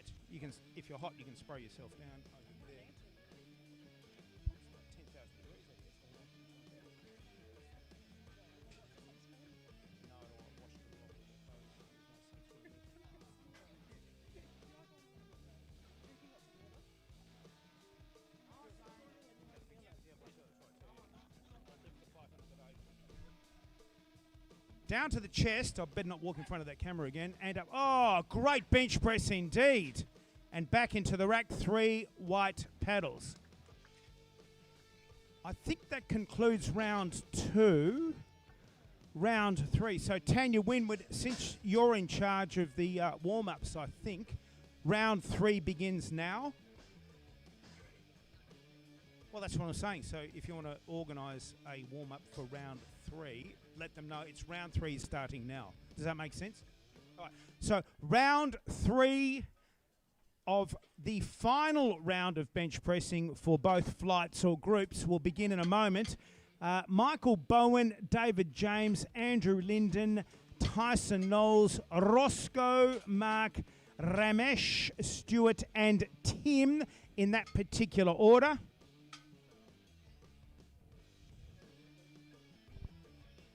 wet. You can, if you're hot, you can spray yourself down over there. 10,000 degrees, I guess. No, I don't want to wash it all off with your clothes. Down to the chest. I better not walk in front of that camera again. And up. Oh, great bench press indeed. And back into the rack. 3 white paddles. I think that concludes round 2. Round 3. So Tanya Winwood, since you're in charge of the warm-ups, I think, round 3 begins now. Well, that's what I'm saying. So if you want to organise a warm-up for round 3, let them know it's round 3 starting now. Does that make sense? All right. So round 3 of the final round of bench pressing for both flights or groups will begin in a moment. Michael Bowen, David James, Andrew Linden, Tyson Knowles, Roscoe, Mark, Ramesh, Stewart and Tim in that particular order.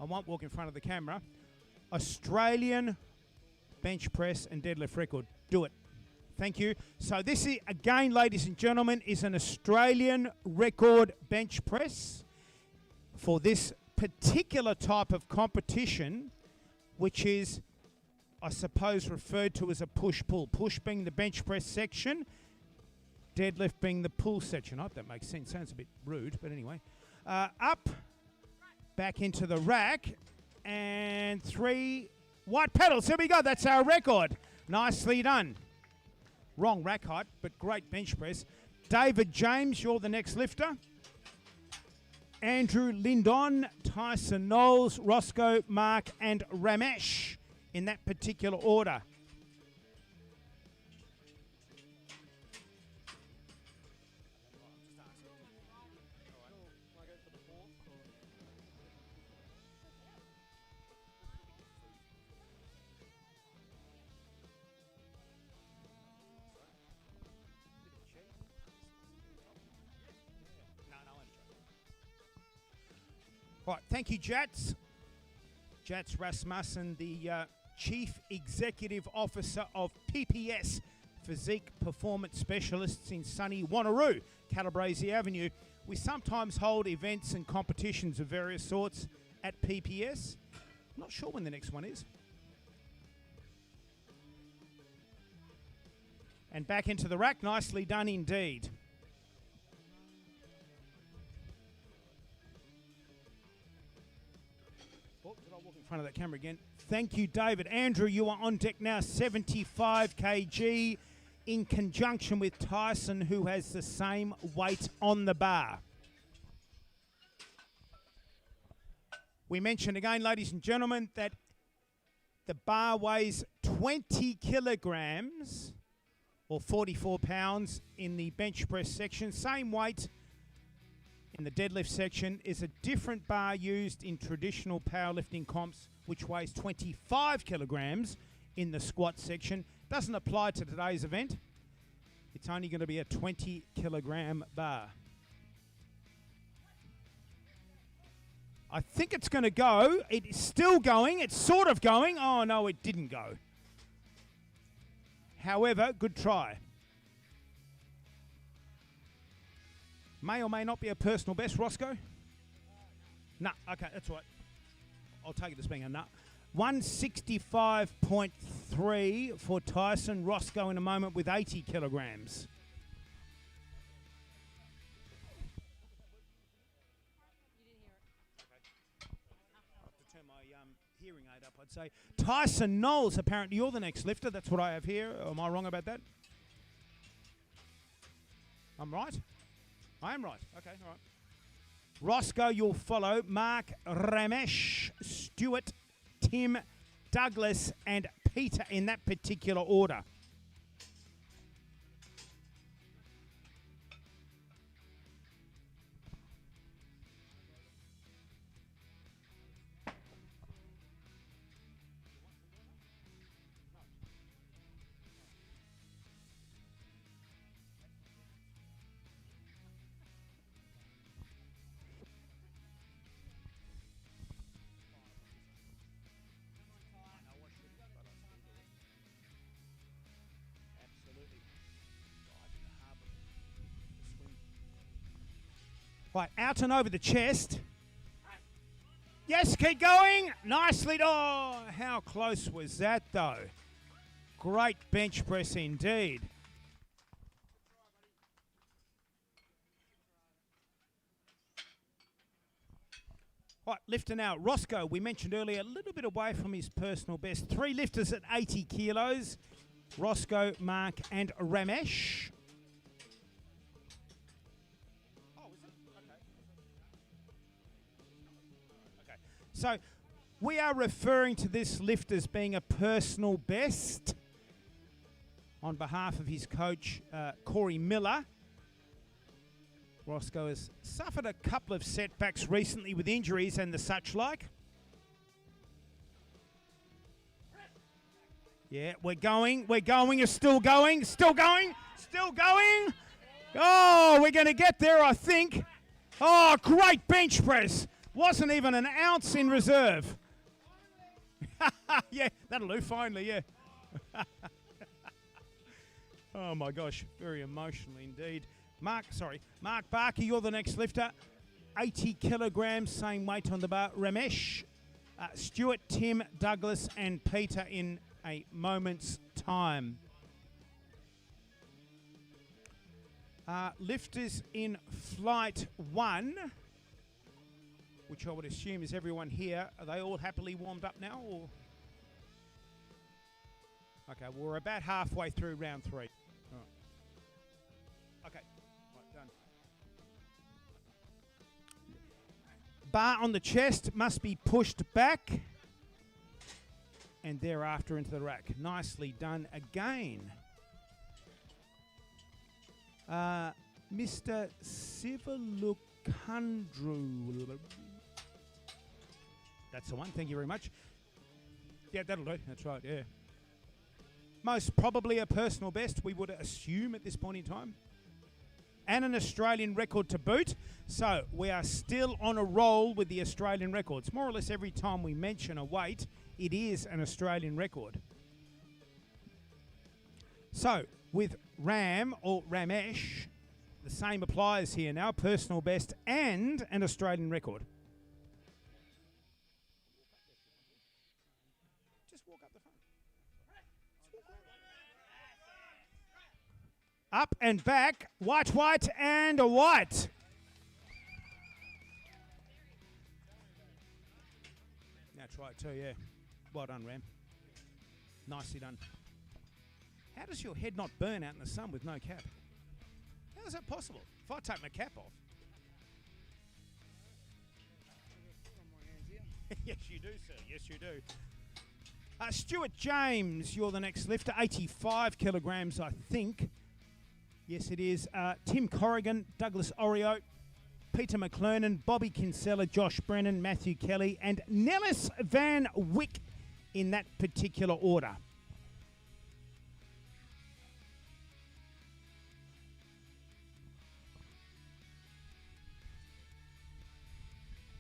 I won't walk in front of the camera. Australian bench press and deadlift record. Do it. Thank you. So this is, again, ladies and gentlemen, is an Australian record bench press for this particular type of competition, which is, I suppose, referred to as a push-pull. Push being the bench press section, deadlift being the pull section. I hope that makes sense. Sounds a bit rude, but anyway. Up. Back into the rack, and 3 white paddles. Here we go. That's our record. Nicely done. Wrong rack height, but great bench press. David James, you're the next lifter. Andrew Lindon, Tyson Knowles, Roscoe, Mark, and Ramesh in that particular order. Right, thank you, Jats. Jats Rasmussen, the Chief Executive Officer of PPS, Physique Performance Specialists in sunny Wanneroo, Calabrese Avenue. We sometimes hold events and competitions of various sorts at PPS. Not sure when the next one is. And back into the rack, nicely done indeed. In front of that camera again. Thank you, David. Andrew, you are on deck now, 75 kg in conjunction with Tyson, who has the same weight on the bar. We mentioned again, ladies and gentlemen, that the bar weighs 20 kilograms or 44 pounds in the bench press section. Same weight in the deadlift section. Is a different bar used in traditional powerlifting comps, which weighs 25 kilograms in the squat section. Doesn't apply to today's event. It's only going to be a 20 kilogram bar. I think it's going to go. It is still going. It's sort of going. Oh, no, it didn't go. However, good try. May or may not be a personal best, Roscoe? No, okay, that's all right. I'll take it as being a no. 165.3 for Tyson. Roscoe in a moment with 80 kilograms. I'll have to turn my hearing aid up, I'd say. Tyson Knowles, apparently you're the next lifter. That's what I have here. Am I wrong about that? I'm right? I am right. Okay, all right. Roscoe, you'll follow. Mark, Ramesh, Stewart, Tim, Douglas, and Peter in that particular order. Right, out and over the chest. Yes, keep going. Nicely. Oh, how close was that, though? Great bench press indeed. Right, lifter now. Roscoe, we mentioned earlier, a little bit away from his personal best. 3 lifters at 80 kilos. Roscoe, Mark, and Ramesh. So we are referring to this lift as being a personal best on behalf of his coach, Corey Miller. Roscoe has suffered a couple of setbacks recently with injuries and the such like. Yeah, we're going, you're still going, still going, still going. Oh, we're going to get there, I think. Oh, great bench press. Wasn't even an ounce in reserve. Yeah, that'll do, finally, yeah. Oh my gosh, very emotional indeed. Mark Barker, you're the next lifter. 80 kilograms, same weight on the bar. Ramesh, Stuart, Tim, Douglas, and Peter in a moment's time. Lifters in flight 1. Which I would assume is everyone here. Are they all happily warmed up now? Or? Okay, well, we're about halfway through round 3. All right. Okay, right, done. Bar on the chest must be pushed back and thereafter into the rack. Nicely done again. Mr. Cicerellos. That's the one. Thank you very much. Yeah, that'll do. That's right, yeah. Most probably a personal best, we would assume at this point in time. And an Australian record to boot. So we are still on a roll with the Australian records. More or less every time we mention a weight, it is an Australian record. So with Ram or Ramesh, the same applies here now. Personal best and an Australian record. Up and back, white, and a white. That's right too, yeah. Well done, Ram. Nicely done. How does your head not burn out in the sun with no cap? How is that possible? If I take my cap off. Yes, you do, sir. Yes, you do. Stuart James, you're the next lifter. 85 kilograms, I think. Yes, it is. Tim Corrigan, Douglas Oreo, Peter McClernand, Bobby Kinsella, Josh Brennan, Matthew Kelly, and Nellis Van Wyck in that particular order.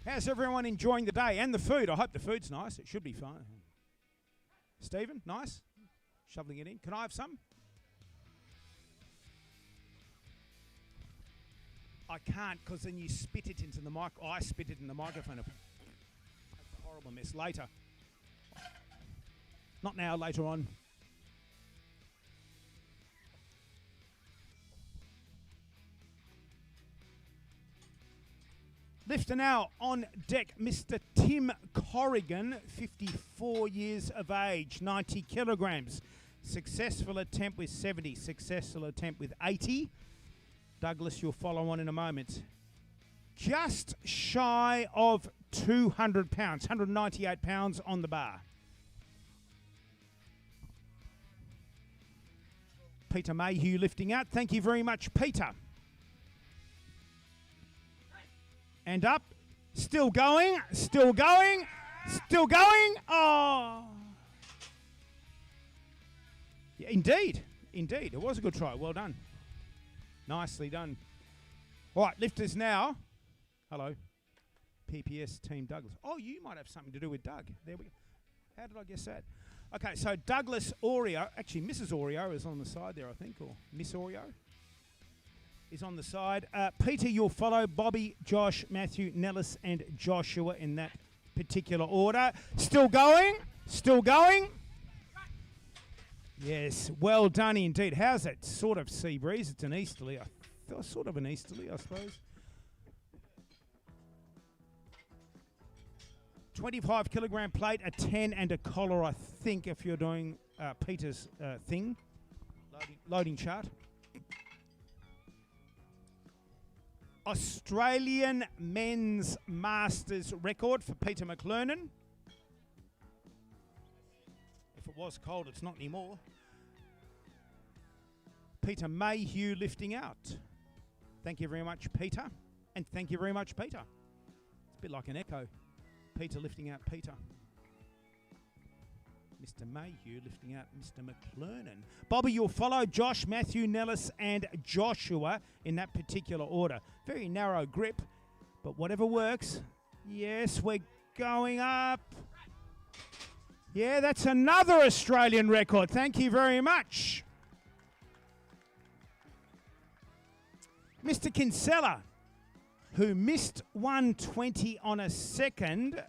How's everyone enjoying the day and the food? I hope the food's nice. It should be fine. Stephen, nice? Shoveling it in. Can I have some? I can't, because then you spit it into the mic. I spit it in the microphone. That's a horrible mess. Later. Not now, later on. Lifter now on deck, Mr. Tim Corrigan, 54 years of age, 90 kilograms. Successful attempt with 70, successful attempt with 80. Douglas, you'll follow on in a moment. Just shy of 200 pounds, 198 pounds on the bar. Peter Mayhew lifting out. Thank you very much, Peter. And up. Still going, still going, still going. Oh. Yeah, indeed, indeed. It was a good try. Well done. Nicely done. All right, lifters now. Hello. PPS Team Douglas. Oh, you might have something to do with Doug. There we go. How did I guess that? Okay, so Douglas Oreo. Actually, Mrs. Oreo is on the side there, I think, or Miss Oreo. is on the side. Peter, you'll follow Bobby, Josh, Matthew, Nellis, and Joshua in that particular order. Still going. Still going. Yes, well done indeed. How's that sort of sea breeze? It's an easterly. Sort of an easterly, I suppose. 25 kilogram plate, a 10 and a collar, I think, if you're doing Peter's thing. Loading chart. Australian men's masters record for Peter McClernan. If it was cold, it's not anymore. Peter Mayhew lifting out. Thank you very much, Peter. And thank you very much, Peter. It's a bit like an echo. Peter lifting out Peter. Mr. Mayhew lifting out Mr. McClernan. Bobby, you'll follow Josh, Matthew, Nellis, and Joshua in that particular order. Very narrow grip, but whatever works. Yes, we're going up. Yeah, that's another Australian record. Thank you very much. Mr. Kinsella, who missed 120 on a second,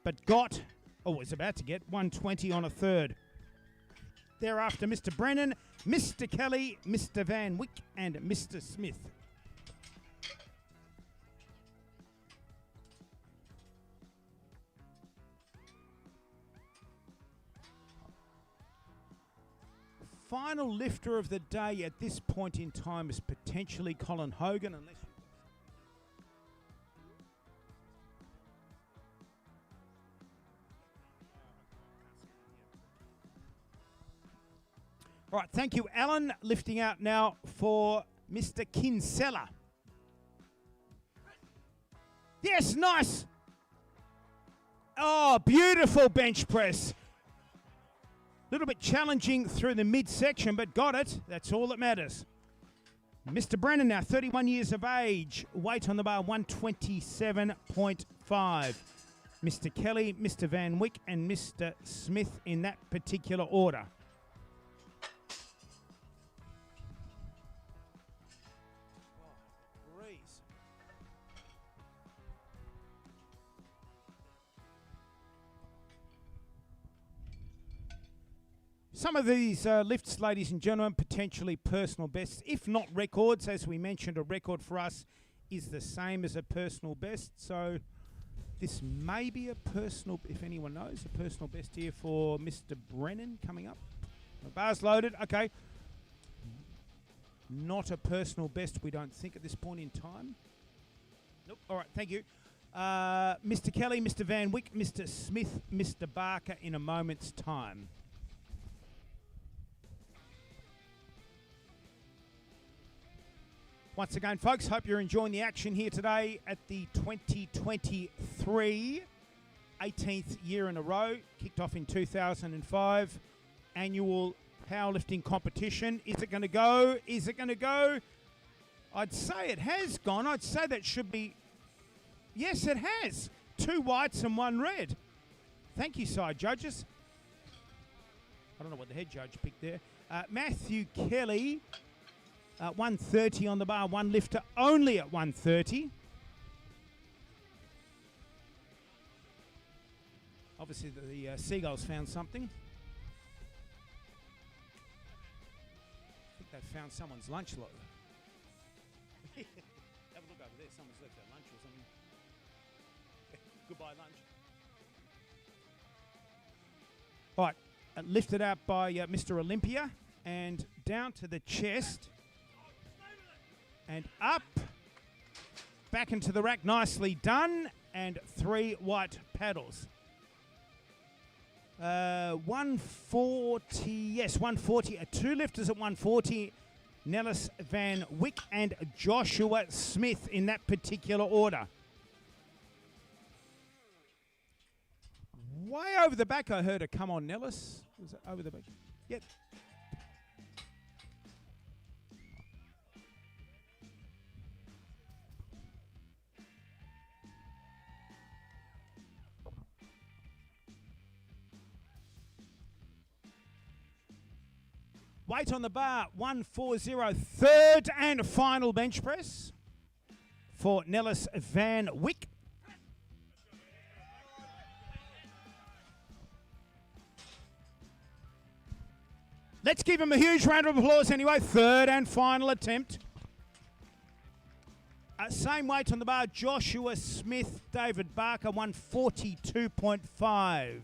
but got, was about to get 120 on a third. Thereafter, Mr. Brennan, Mr. Kelly, Mr. Van Wyck, and Mr. Smith. Final lifter of the day at this point in time is potentially Colin Hogan, unless all right, thank you, Alan. Lifting out now for Mr. Kinsella. Yes, nice. Oh, beautiful bench press. A little bit challenging through the midsection, but got it. That's all that matters. Mr. Brennan now, 31 years of age. Weight on the bar, 127.5. Mr. Kelly, Mr. Van Wyck, and Mr. Smith in that particular order. Some of these lifts, ladies and gentlemen, potentially personal bests, if not records. As we mentioned, a record for us is the same as a personal best. So this may be a personal, if anyone knows, a personal best here for Mr. Brennan coming up. The bar's loaded. Okay. Not a personal best, we don't think, at this point in time. Nope. All right, thank you. Mr. Kelly, Mr. Van Wyck, Mr. Smith, Mr. Barker in a moment's time. Once again, folks, hope you're enjoying the action here today at the 2023 18th year in a row. Kicked off in 2005. Annual powerlifting competition. Is it going to go? Is it going to go? I'd say it has gone. I'd say that should be... Yes, it has. 2 whites and 1 red. Thank you, side judges. I don't know what the head judge picked there. Matthew Kelly... 130 on the bar, 1 lifter only at 130. Obviously the Seagulls found something. I think they found someone's lunch lot. Have a look over there, someone's left their lunch or something. Goodbye lunch. All right, lifted out by Mr. Olympia and down to the chest. And up, back into the rack, nicely done, and 3 white paddles. 140, yes, 140, 2 lifters at 140, Nellis, Van Wyck, and Joshua Smith in that particular order. Way over the back, I heard a come on, Nellis. Was it over the back? Yep. Weight on the bar, 140. Third and final bench press for Nellis Van Wyck. Let's give him a huge round of applause anyway. Third and final attempt. Same weight on the bar, Joshua Smith, David Barker, 142.5.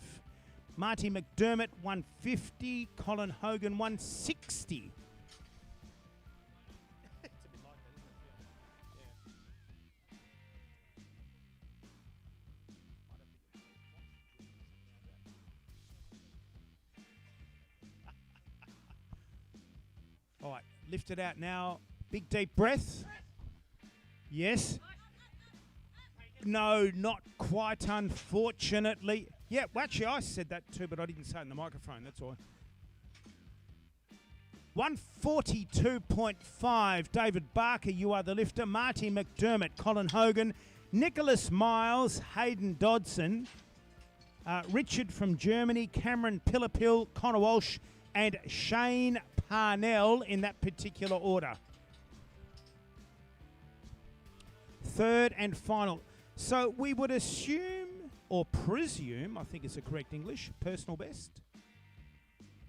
Marty McDermott, 150. Colin Hogan, 160. All right, lift it out now. Big deep breath. Yes. No, not quite, unfortunately. Yeah, well, actually, I said that too, but I didn't say it in the microphone, that's all. 142.5. David Barker, you are the lifter. Marty McDermott, Colin Hogan, Nicholas Miles, Hayden Dodson, Richard from Germany, Cameron Pillapil, Connor Walsh, and Shane Parnell in that particular order. Third and final. So we would assume, or presume, I think it's the correct English, personal best.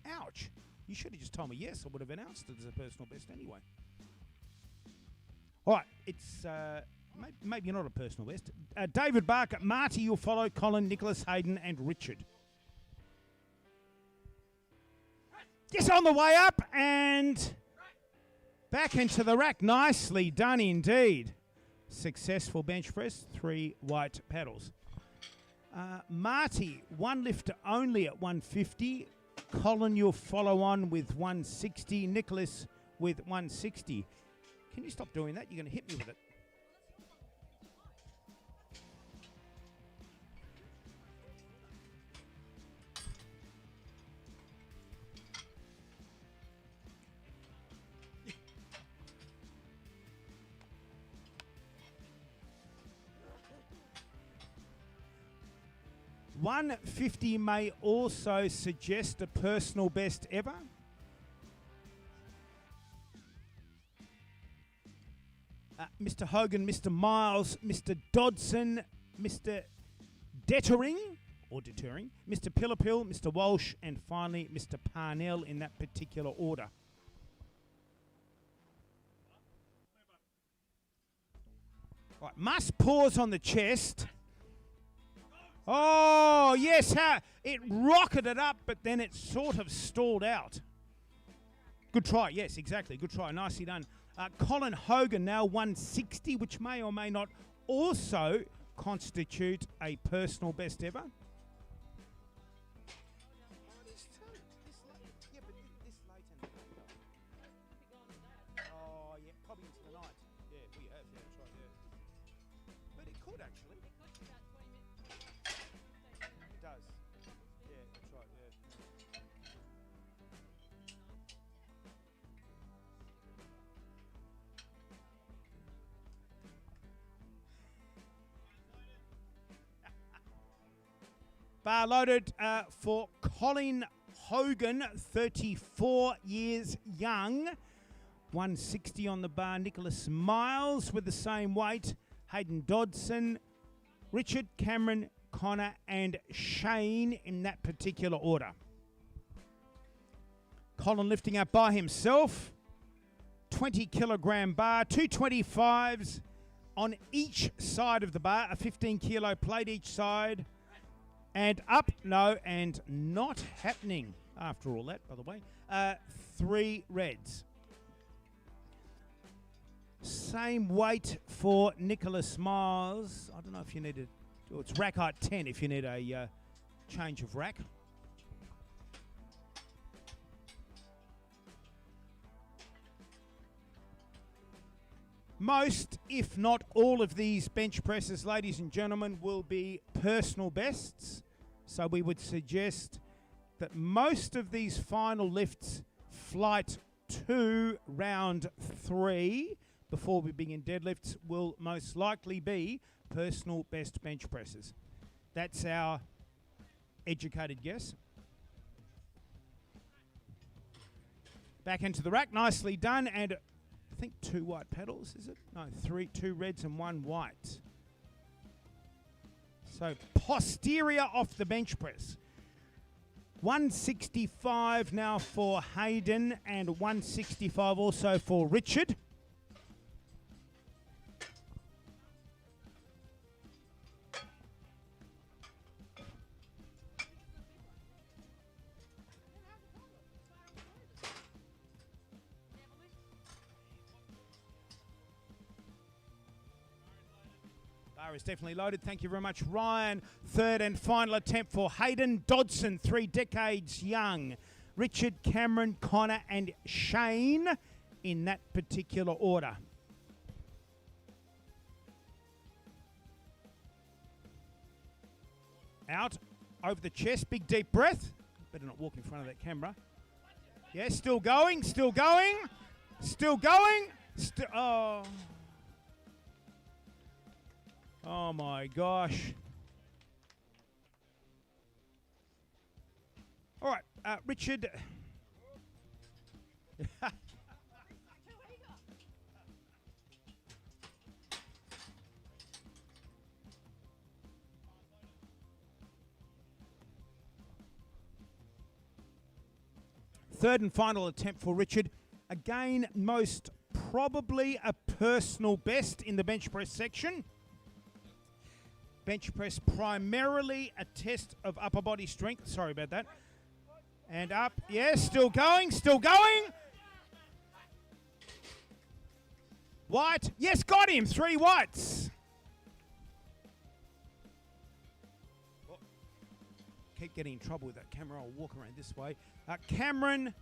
Ouch. You should have just told me yes. I would have announced it as a personal best anyway. All right. It's maybe not a personal best. David Barker, Marty, you'll follow, Colin, Nicholas, Hayden, and Richard. Yes, on the way up and back into the rack. Nicely done indeed. Successful bench press, 3 white paddles. Marty, one lifter only at 150. Colin, you'll follow on with 160. Nicholas with 160. Can you stop doing that? You're going to hit me with it. $150 may also suggest a personal best ever. Mr. Hogan, Mr. Miles, Mr. Dodson, Mr. Dettering, Mr. Pillapil, Mr. Walsh, and finally Mr. Parnell in that particular order. Right, must pause on the chest. Oh, yes, it rocketed up, but then it sort of stalled out. Good try, yes, exactly, good try, nicely done. Colin Hogan now 160, which may or may not also constitute a personal best ever. Oh, yeah, probably into the night. Yeah, we have, yeah, that's right, yeah. But it could actually. It does. Yeah, that's right, yeah. Bar loaded for Colin Hogan, 34 years young. 160 on the bar. Nicholas Miles with the same weight. Hayden Dodson, Richard, Cameron, Connor, and Shane in that particular order. Colin lifting up by himself. 20 kilogram bar, 225s on each side of the bar. A 15 kilo plate each side. And up, no, and not happening after all that, by the way. 3 reds. Same weight for Nicholas Miles. I don't know if you need a... it's rack height 10 if you need a change of rack. Most, if not all of these bench presses, ladies and gentlemen, will be personal bests. So we would suggest that most of these final lifts, flight 2, round 3, before we begin deadlifts, will most likely be personal best bench presses. That's our educated guess. Back into the rack, nicely done, and I think 2 white pedals, is it? No, 3, 2 reds and 1 white. So posterior off the bench press. 165 now for Hayden and 165 also for Richard. Bar is definitely loaded. Thank you very much, Ryan. Third and final attempt for Hayden Dodson, 3 decades young. Richard, Cameron, Connor, and Shane in that particular order. Out over the chest, big deep breath. Better not walk in front of that camera. Yeah, still going, still going, still going. Oh. Oh my gosh. All right, Richard. Third and final attempt for Richard. Again, most probably a personal best in the bench press section. Bench press primarily a test of upper body strength. Sorry about that. And up. Yeah, still going, still going. White. Yes, got him. 3 whites. Oh, keep getting in trouble with that camera. I'll walk around this way. Cameron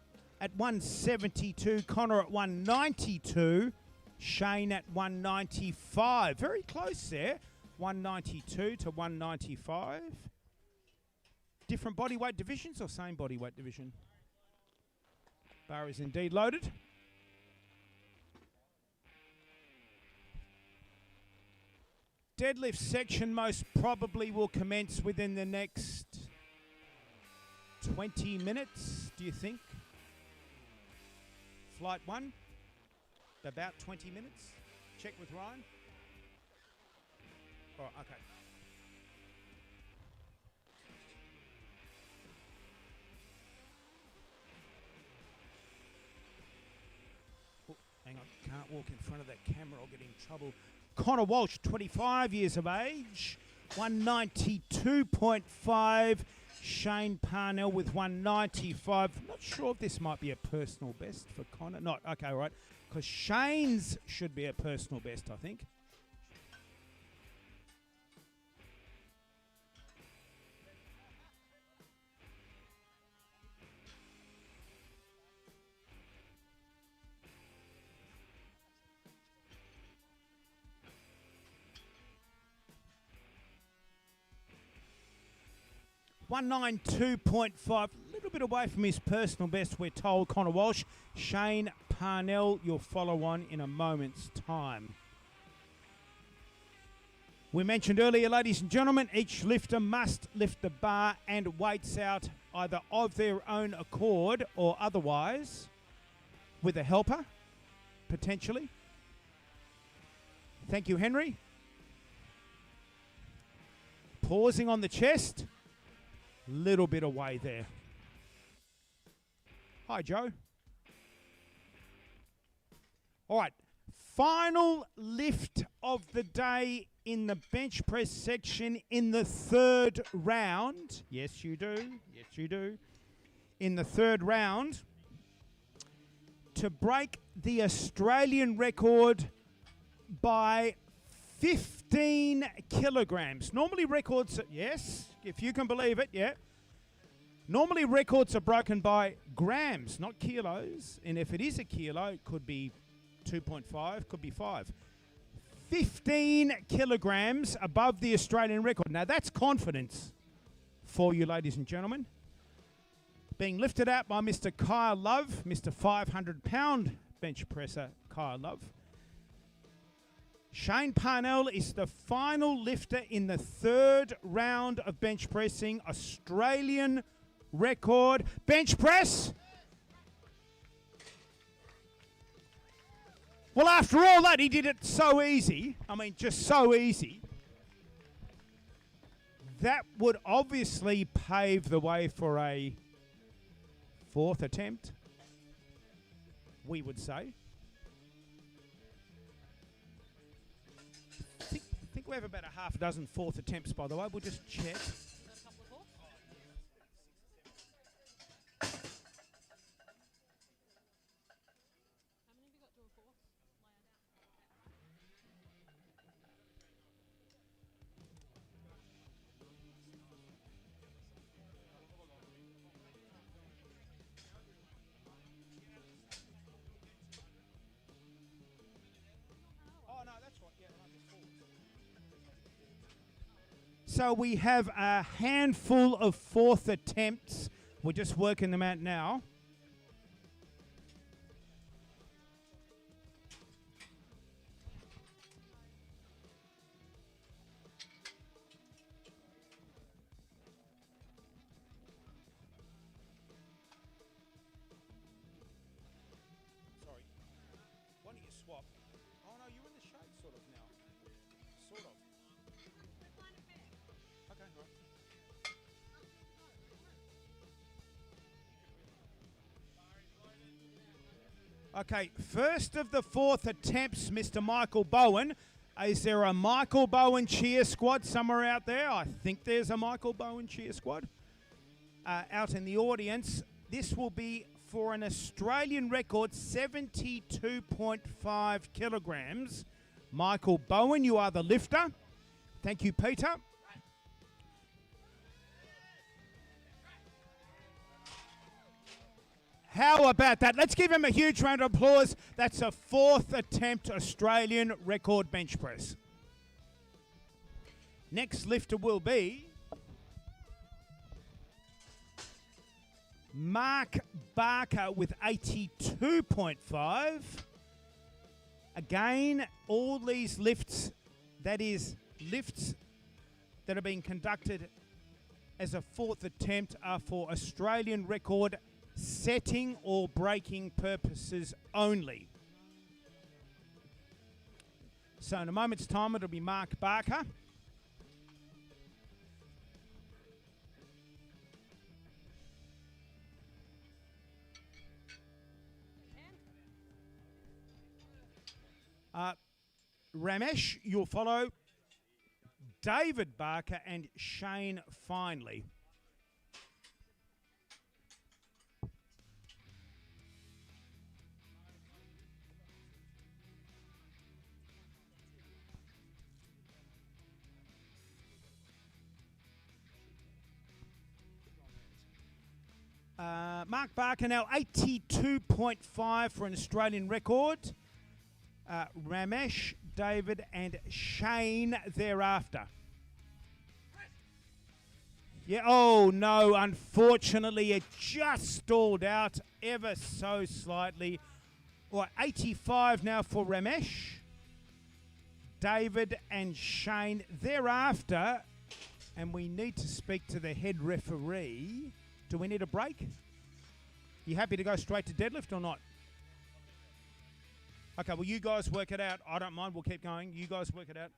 at 172. Connor at 192. Shane at 195. Very close there. 192 to 195. Different body weight divisions or same body weight division? Bar is indeed loaded. Deadlift section most probably will commence within the next 20 minutes, do you think? Flight 1, about 20 minutes. Check with Ryan. Oh, okay. Oh, hang on, can't walk in front of that camera, I'll get in trouble. Connor Walsh, 25 years of age, 192.5. Shane Parnell with 195. Not sure if this might be a personal best for Connor. Not, okay, all right. Because Shane's should be a personal best, I think. .5, a little bit away from his personal best, we're told. Connor Walsh. Shane Parnell, you'll follow on in a moment's time. We mentioned earlier, ladies and gentlemen, each lifter must lift the bar and weights out either of their own accord or otherwise with a helper, potentially. Thank you, Henry. Pausing on the chest. Little bit away there. Hi, Joe. All right. Final lift of the day in the bench press section in the 3rd round. Yes, you do. Yes, you do. In the 3rd round, to break the Australian record by 15 kilograms. Normally records, yes, if you can believe it, yeah. Normally records are broken by grams, not kilos. And if it is a kilo, it could be 2.5, could be 5. 15 kilograms above the Australian record. Now that's confidence for you, ladies and gentlemen. Being lifted out by Mr. Kyle Love, Mr. 500-pound bench presser Kyle Love. Shane Parnell is the final lifter in the 3rd round of bench pressing. Australian record bench press. Well, after all that, he did it so easy. I mean, just so easy. That would obviously pave the way for a fourth attempt, we would say. I think we have about a half a dozen fourth attempts, by the way. We'll just check. So we have a handful of fourth attempts. We're just working them out now. Sorry. Why don't you swap? Oh no, you're in the shade sort of now. Sort of. Okay, all right. Okay, first of the fourth attempts, Mr. Michael Bowen. Is there a Michael Bowen cheer squad somewhere out there? I think there's a Michael Bowen cheer squad out in the audience. This will be for an Australian record, 72.5 kilograms. Michael Bowen, you are the lifter. Thank you, Peter. How about that? Let's give him a huge round of applause. That's a fourth attempt Australian record bench press. Next lifter will be Mark Barker with 82.5. Again, all these lifts, that is lifts that are being conducted as a fourth attempt, are for Australian record setting or breaking purposes only. So in a moment's time, it'll be Mark Barker. Ramesh, you'll follow David Barker and Shane Finley. Mark Barker now 82.5 for an Australian record. Ramesh, David and Shane thereafter. Yeah, oh no, unfortunately it just stalled out ever so slightly. Well, 85 now for Ramesh, David and Shane thereafter. And we need to speak to the head referee. Do we need a break? You happy to go straight to deadlift or not? Okay, well, you guys work it out. I don't mind. We'll keep going. You guys work it out.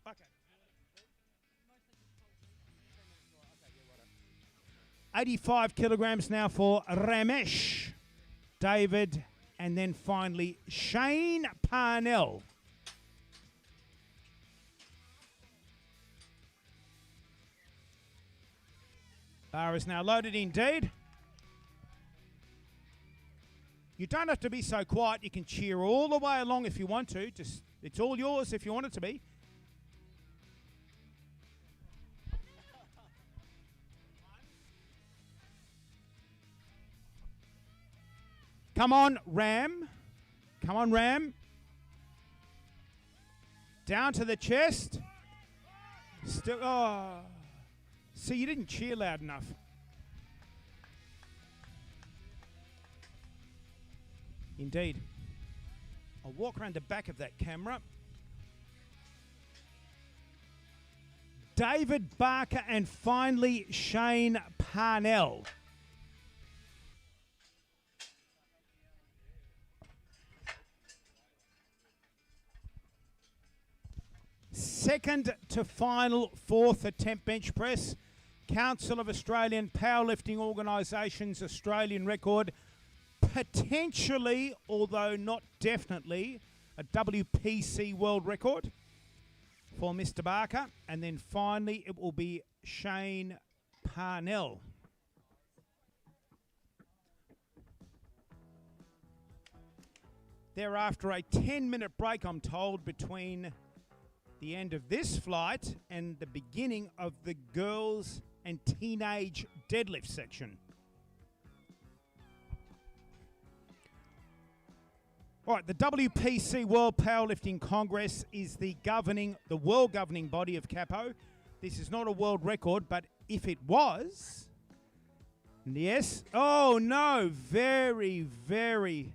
Okay. 85 kilograms now for Ramesh, David, and then finally Shane Parnell. Bar is now loaded indeed. You don't have to be so quiet. You can cheer all the way along if you want to. Just, it's all yours if you want it to be. Come on, Ram. Come on, Ram. Down to the chest. Still, oh. See, you didn't cheer loud enough. Indeed. I'll walk around the back of that camera. David Barker and finally Shane Parnell. second to final fourth attempt bench press. Council of Australian Powerlifting Organisation's Australian record. Potentially, although not definitely, a WPC world record for Mr. Barker. And then finally, it will be Shane Parnell. Thereafter, a 10-minute break, I'm told, between the end of this flight and the beginning of the girls and teenage deadlift section. All right, the WPC World Powerlifting Congress is the world governing body of CAPO. This is not a world record, but if it was, yes. Oh no, very, very.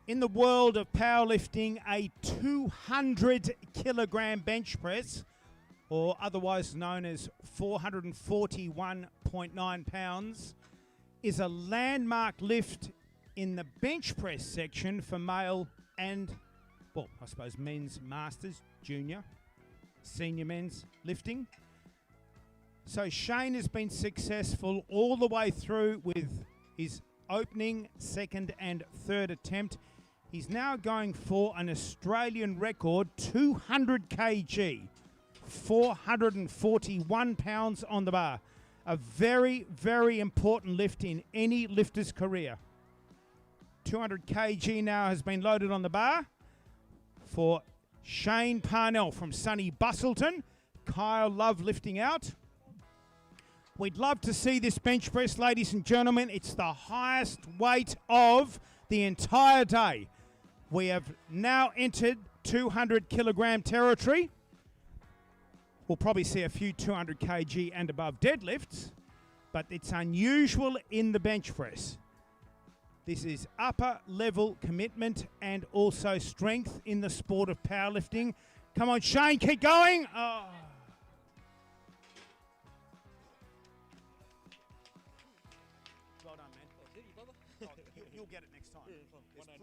In the world of powerlifting, a 200 kilogram bench press, or otherwise known as 441.9 pounds, is a landmark lift in the bench press section for male and, well, I suppose men's masters, junior, senior men's lifting. So Shane has been successful all the way through with his opening, second and third attempt. He's now going for an Australian record, 200 kg, 441 pounds on the bar. A very, very important lift in any lifter's career. 200 kg now has been loaded on the bar for Shane Parnell from sunny Bustleton. Kyle Love lifting out. We'd love to see this bench press, ladies and gentlemen. It's the highest weight of the entire day. We have now entered 200 kilogram territory. We'll probably see a few 200 kg and above deadlifts, but it's unusual in the bench press. This is upper level commitment and also strength in the sport of powerlifting. Come on, Shane, keep going. Oh. Well done, man. You'll get it next time.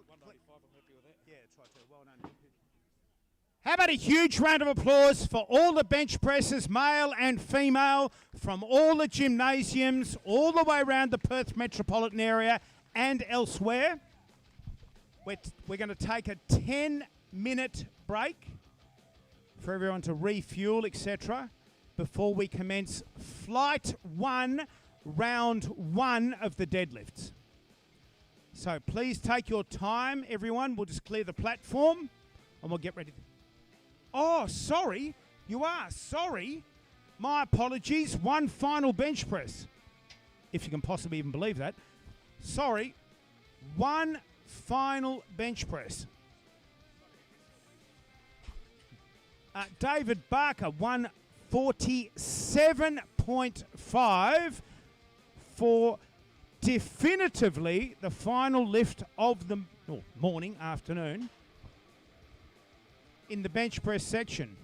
195, I'm happy with that. Yeah, try to. Well done. How about a huge round of applause for all the bench presses, male and female, from all the gymnasiums, all the way around the Perth metropolitan area and elsewhere. We're going to take a 10-minute break for everyone to refuel, etc., before we commence flight 1, round 1 of the deadlifts. So please take your time, everyone. We'll just clear the platform and we'll get ready. Oh, sorry. You are. Sorry. My apologies. One final bench press. If you can possibly even believe that. Sorry. One final bench press. David Barker, 147.5 for definitively the final lift of the morning, afternoon, in the bench press section.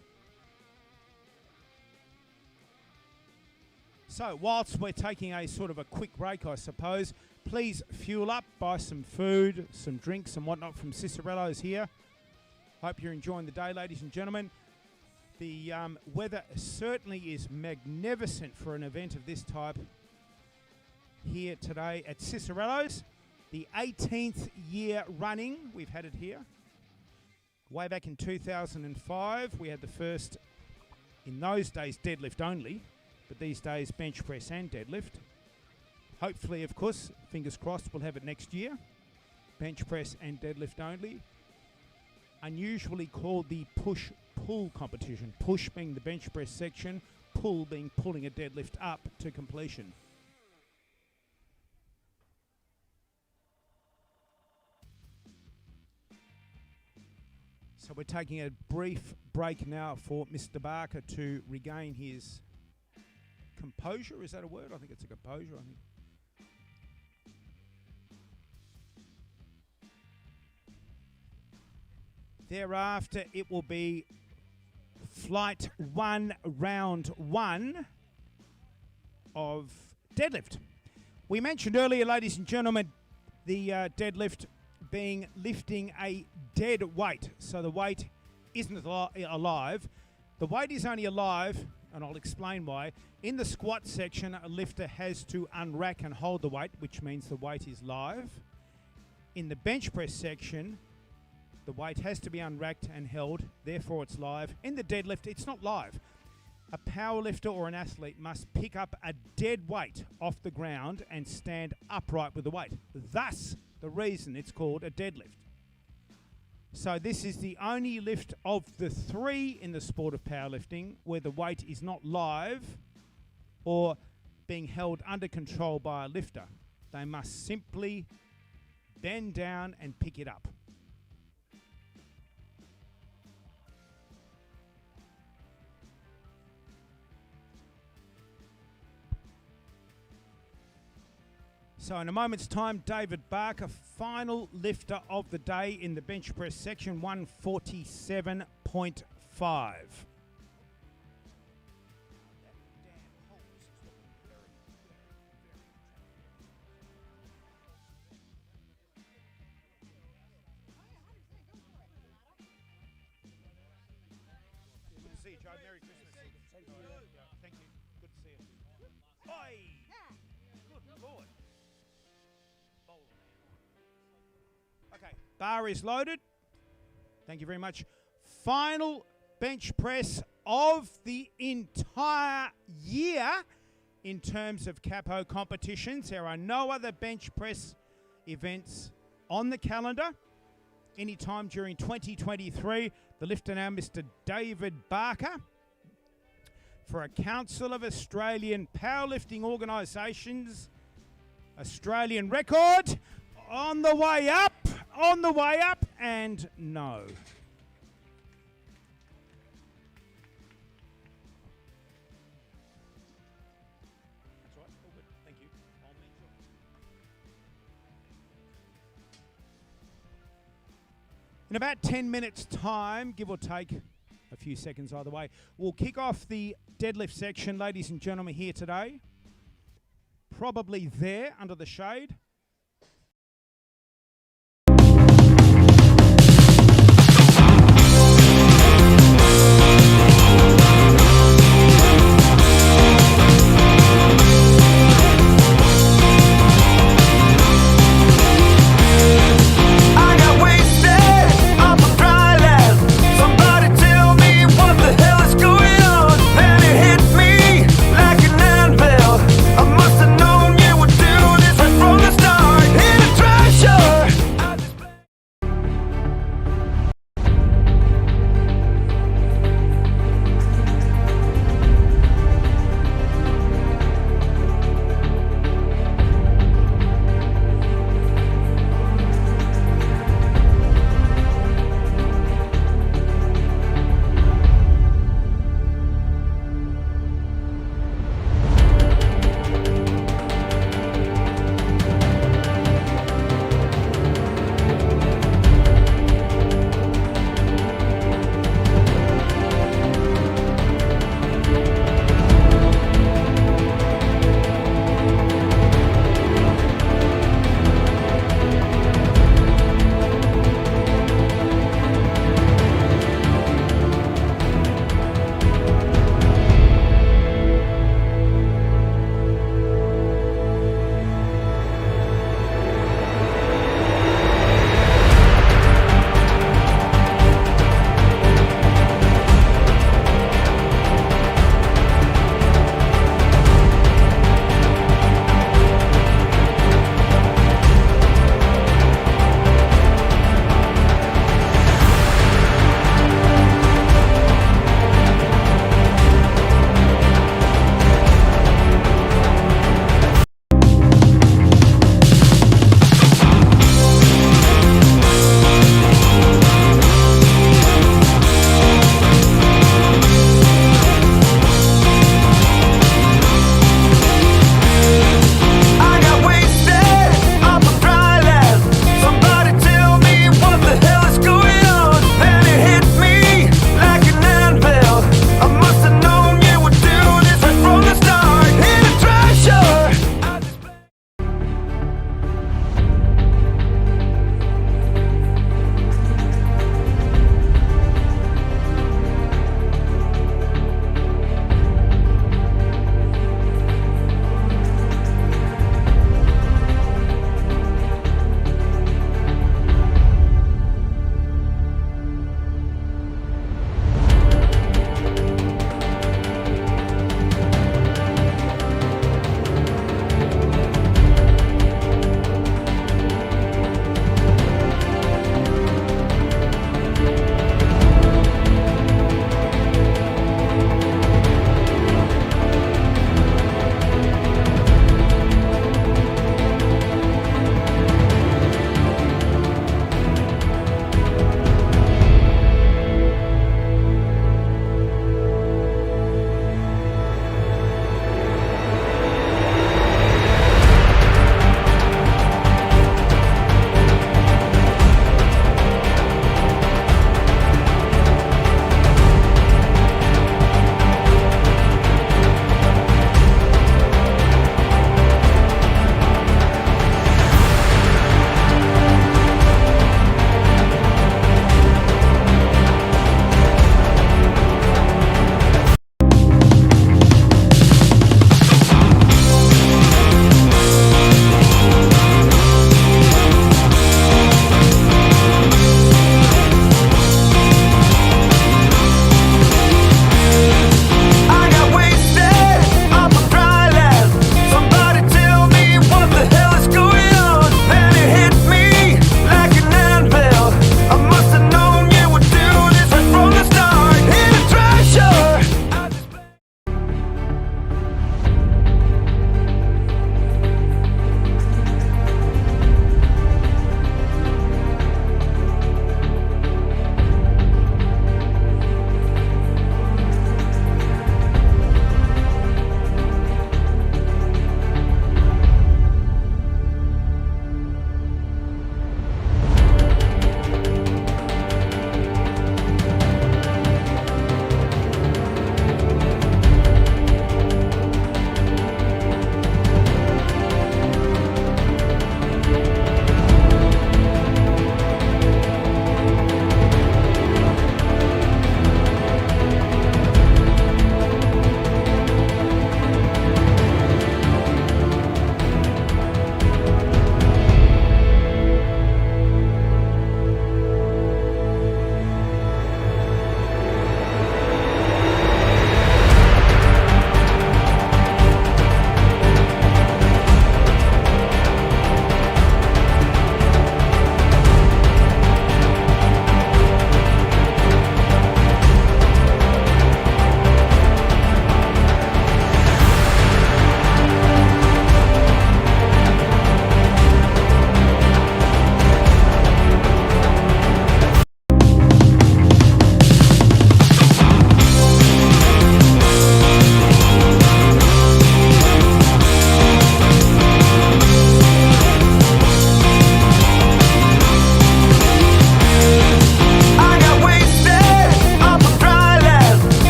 So whilst we're taking a sort of a quick break, I suppose, please fuel up, buy some food, some drinks and whatnot from Cicerellos here. Hope you're enjoying the day, ladies and gentlemen. The weather certainly is magnificent for an event of this type here today at Cicerellos. The 18th year running we've had it here. Way back in 2005, we had the first, in those days, deadlift only, but these days bench press and deadlift. Hopefully, of course, fingers crossed, we'll have it next year. Bench press and deadlift only. Unusually called the push-pull competition. Push being the bench press section, pull being pulling a deadlift up to completion. So we're taking a brief break now for Mr. Barker to regain his composure. Is that a word? I think it's a composure. I think. Thereafter, it will be flight 1, round 1 of deadlift. We mentioned earlier, ladies and gentlemen, the deadlift being lifting a dead weight. So the weight isn't alive. The weight is only alive, and I'll explain why. In the squat section, a lifter has to unrack and hold the weight, which means the weight is live. In the bench press section, the weight has to be unracked and held, therefore it's live. In the deadlift, it's not live. A powerlifter or an athlete must pick up a dead weight off the ground and stand upright with the weight. Thus, the reason it's called a deadlift. So this is the only lift of the 3 in the sport of powerlifting where the weight is not live or being held under control by a lifter. They must simply bend down and pick it up. So in a moment's time, David Barker, final lifter of the day in the bench press section, 147.5. Good to see you, Joe. Merry Christmas. Thank you. Thank you. Good to see you. Oi! Good Lord. Okay, bar is loaded. Thank you very much. Final bench press of the entire year in terms of CAPO competitions. There are no other bench press events on the calendar anytime during 2023. The lifter now, Mr. David Barker, for a Council of Australian Powerlifting Organisations Australian record. On the way up, and no. That's all right, all good, thank you. I'll mention. In about 10 minutes' time, give or take a few seconds either way, we'll kick off the deadlift section, ladies and gentlemen, here today. Probably there, under the shade. From the start.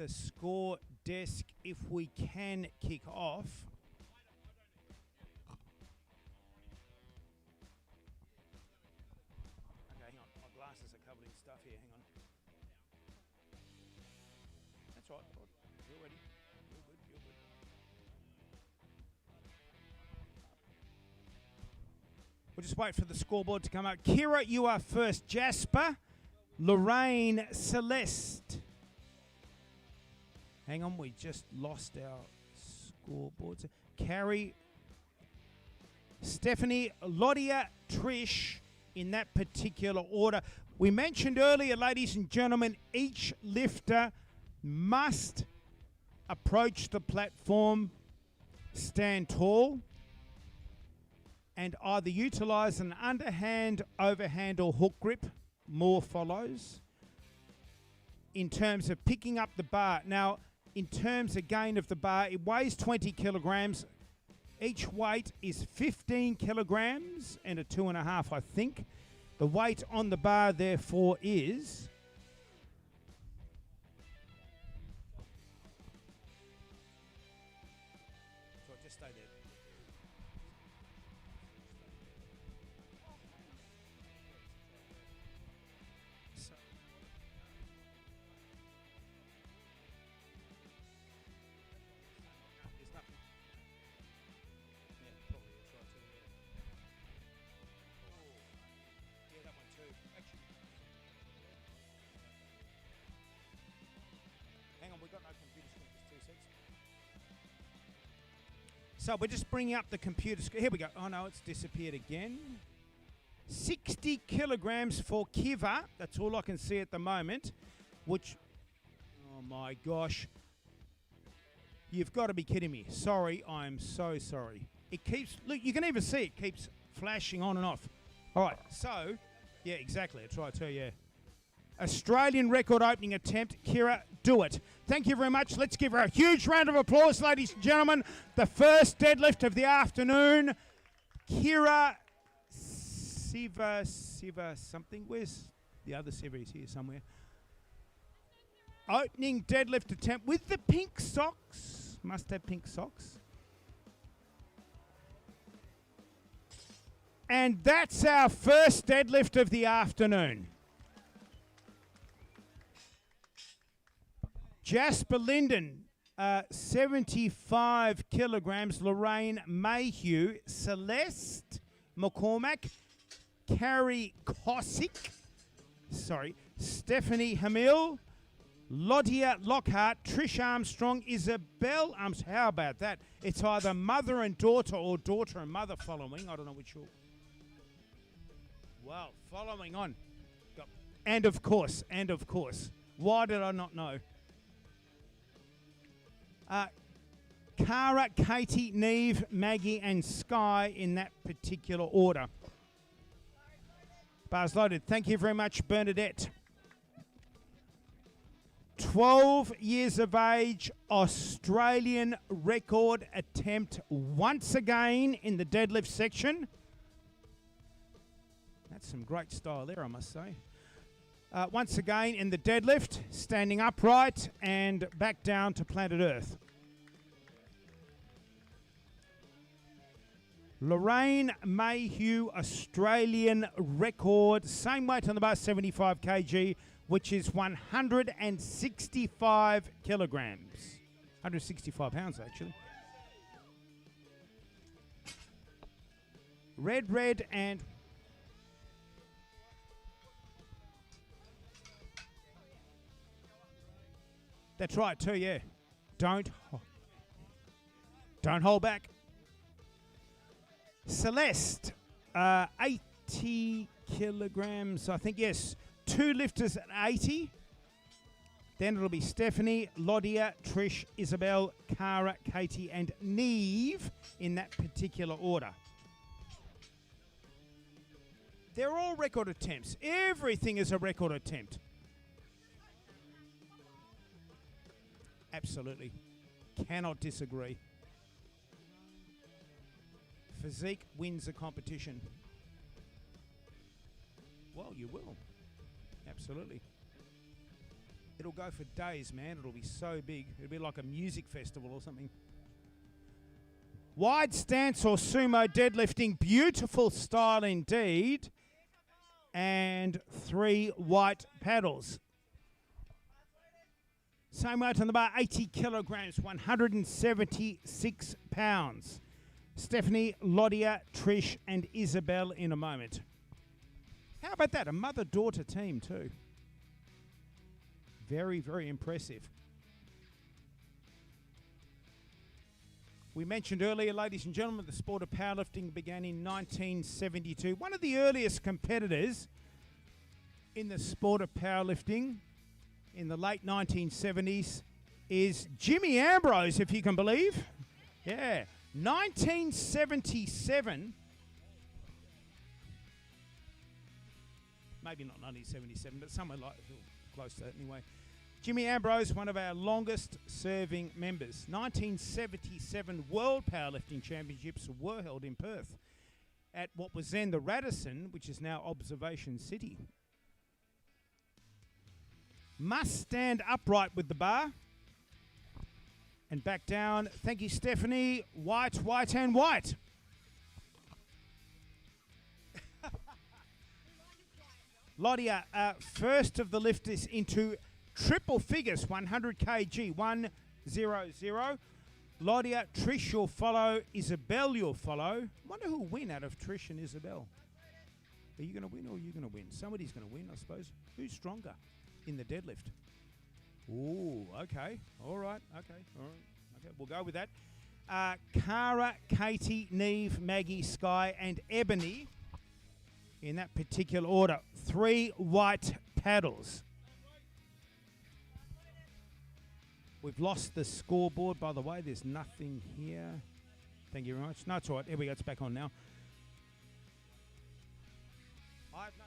the score desk if we can kick off. Okay, hang on. My glasses are covered in stuff here. Hang on. That's right. You're ready. You're good. You're good. We'll just wait for the scoreboard to come up. Kira, you are first. Jasper, Lorraine, Celeste. Hang on, we just lost our scoreboards. Carrie, Stephanie, Lodia, Trish, in that particular order. We mentioned earlier, ladies and gentlemen, each lifter must approach the platform, stand tall, and either utilize an underhand, overhand, or hook grip. More follows. In terms of picking up the bar. Now, in terms again of the bar, it weighs 20 kilograms. Each weight is 15 kilograms and a 2.5, I think. The weight on the bar, therefore, is... So just stay there. So there's nothing. Yeah, probably that's right too. Yeah. Yeah, that one too. Actually, hang on, we've got no computer screen. Just 2 seconds. So we're just bringing up the computer screen. Here we go. Oh no, it's disappeared again. 60 kilograms for Kiva. That's all I can see at the moment. Which, oh my gosh. You've got to be kidding me. Sorry, I'm so sorry. It keeps, look, you can even see it keeps flashing on and off. All right, so, yeah, exactly. That's right too, yeah. Australian record opening attempt. Kira, do it. Thank you very much. Let's give her a huge round of applause, ladies and gentlemen. The first deadlift of the afternoon. Kira Siva something. Where's the other Siva? Is here somewhere. Opening deadlift attempt with the pink socks. Must have pink socks. And that's our first deadlift of the afternoon. Jasper Linden, 75 kilograms. Lorraine Mayhew. Celeste McCormack. Carrie Kosick. Sorry. Stephanie Hamil. Lodia Lockhart. Trish Armstrong. Isabel Armstrong. How about that? It's either mother and daughter or daughter and mother following. I don't know which. Well, following on. And of course. Why did I not know? Cara, Katie, Neve, Maggie, and Sky in that particular order. Bars loaded. Thank you very much, Bernadette. 12 years of age, Australian record attempt once again in the deadlift section. That's some great style there, I must say. Once again in the deadlift, standing upright and back down to planet Earth. Lorraine Mayhew, Australian record, same weight on the bar, 75 kg, which is 165 kilograms. 165 pounds, actually. Red, and... That's right, too, yeah. Don't hold back. Celeste, 80 kilograms, I think, yes. 2 lifters at 80. Then it'll be Stephanie, Lodia, Trish, Isabel, Cara, Katie, and Neve in that particular order. They're all record attempts. Everything is a record attempt. Absolutely. Cannot disagree. Physique wins the competition. Well, you will. Absolutely. It'll go for days, man. It'll be so big. It'll be like a music festival or something. Wide stance or sumo deadlifting. Beautiful style indeed. And 3 white paddles. Same weight on the bar, 80 kilograms, 176 pounds. Stephanie, Lodia, Trish, and Isabel in a moment. How about that? A mother-daughter team too. Very, very impressive. We mentioned earlier, ladies and gentlemen, the sport of powerlifting began in 1972. One of the earliest competitors in the sport of powerlifting in the late 1970s is Jimmy Ambrose, if you can believe. Yeah, 1977. Maybe not 1977, but somewhere like close to that anyway. Jimmy Ambrose, one of our longest serving members. 1977 World Powerlifting Championships were held in Perth at what was then the Radisson, which is now Observation City. Must stand upright with the bar and back down. Thank you, Stephanie. White, white, and white. Lodia, first of the lifters into triple figures, 100 kg, 100. Lodia, Trish, you'll follow. Isabel, you'll follow. Wonder who'll win out of Trish and Isabel. Are you going to win or are you going to win? Somebody's going to win, I suppose. Who's stronger in the deadlift? Ooh, okay. All right. Okay. All right. Okay. We'll go with that. Cara, Katie, Neve, Maggie, Sky, and Ebony in that particular order. 3 white paddles. We've lost the scoreboard, by the way. There's nothing here. Thank you very much. No, it's all right. Here we go. It's back on now. I have no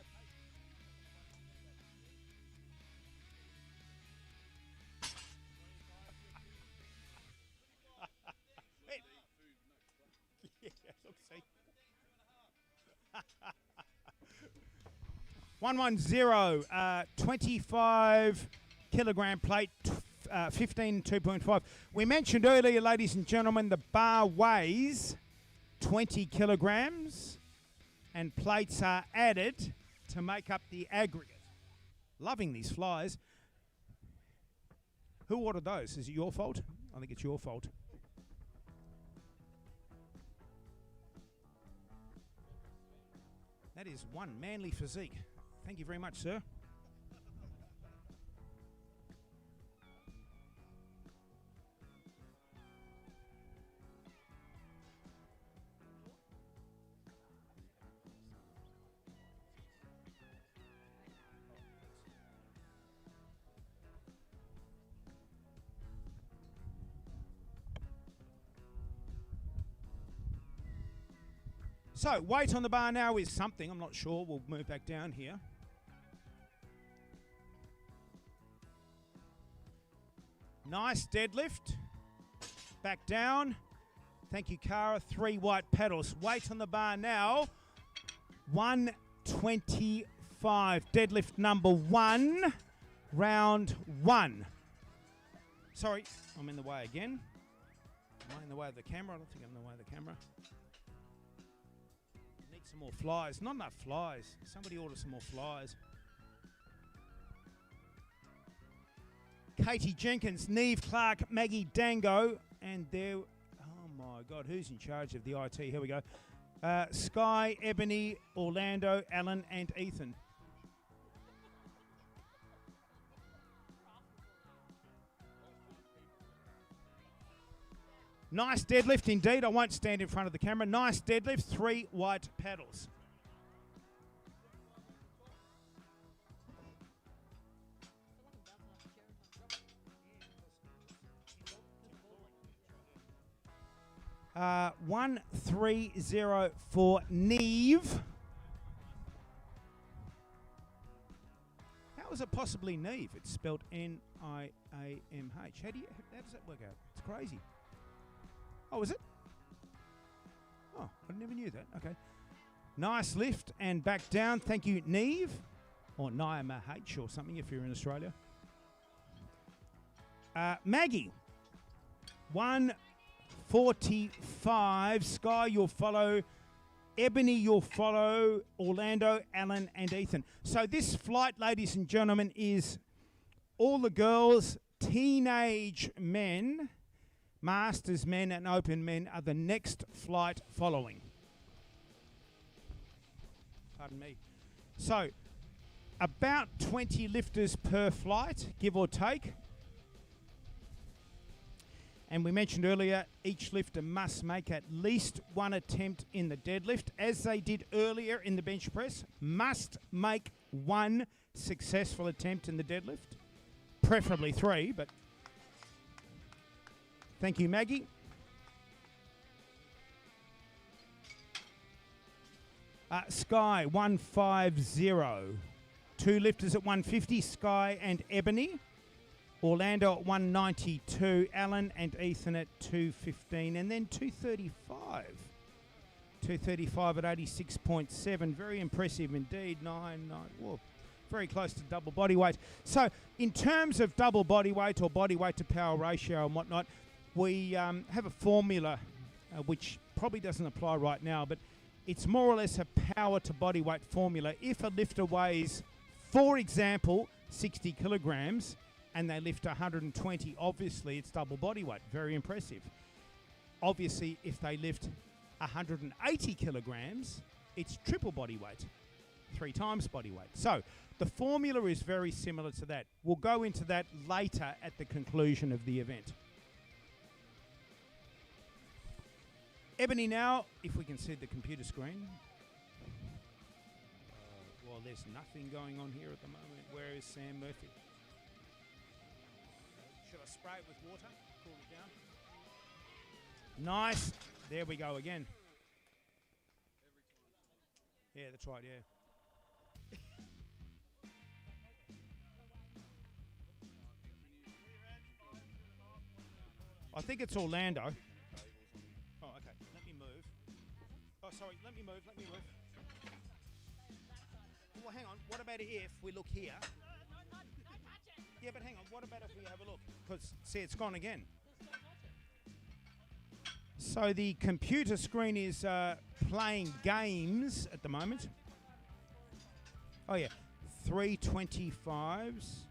yeah, look, see. 110, 25 kilogram plate, 15 2.5. We mentioned earlier, ladies and gentlemen, the bar weighs 20 kilograms and plates are added to make up the aggregate. Loving these flies. Who ordered those? Is it your fault? I think it's your fault. That is one manly physique. Thank you very much, sir. So, weight on the bar now is something. I'm not sure. We'll move back down here. Nice deadlift. Back down. Thank you, Cara. 3 white paddles. Weight on the bar now, 125. Deadlift number 1, round 1. Sorry, I'm in the way again. Am I in the way of the camera? I don't think I'm in the way of the camera. Need some more flies. Not enough flies. Somebody order some more flies. Katie Jenkins, Neve Clark, Maggie Dango, and there, oh my God, who's in charge of the IT? Here we go. Sky, Ebony, Orlando, Alan, and Ethan. Nice deadlift indeed. I won't stand in front of the camera. Nice deadlift, 3 white paddles. Uh, 1-3-0 for Neve. How is it possibly Neve? It's spelled N-I-A-M-H. How does that work out? It's crazy. Oh, is it? Oh, I never knew that. Okay. Nice lift and back down. Thank you, Neve. Or Niamah H or something if you're in Australia. Maggie, 145. Sky, you'll follow. Ebony, you'll follow. Orlando, Alan, and Ethan. So this flight, ladies and gentlemen, is all the girls, teenage men, masters men, and open men are the next flight following. Pardon me. So, about 20 lifters per flight, give or take. And we mentioned earlier, each lifter must make at least one attempt in the deadlift, as they did earlier in the bench press. Must make one successful attempt in the deadlift, preferably 3, but thank you, Maggie. Sky, 150. 2 lifters at 150, Sky and Ebony. Orlando at 192, Alan and Ethan at 215, and then 235. 235 at 86.7. Very impressive indeed. 9. Whoa, very close to double body weight. So in terms of double body weight or body weight to power ratio and whatnot, we have a formula which probably doesn't apply right now, but it's more or less a power to body weight formula. If a lifter weighs, for example, 60 kilograms, and they lift 120, obviously it's double body weight. Very impressive. Obviously, if they lift 180 kilograms, it's triple body weight, 3 times body weight. So the formula is very similar to that. We'll go into that later at the conclusion of the event. Ebony now, if we can see the computer screen. Well, there's nothing going on here at the moment. Where is Sam Murphy? Should I spray it with water? Cool it down. Nice. There we go again. Yeah, that's right, yeah. I think it's Orlando. Oh, okay. Let me move. Oh, sorry. Let me move. Well, hang on. What about if we look here? Yeah, but hang on. What about if we have a look? Because, see, it's gone again. So the computer screen is playing games at the moment. Oh, yeah. 325s.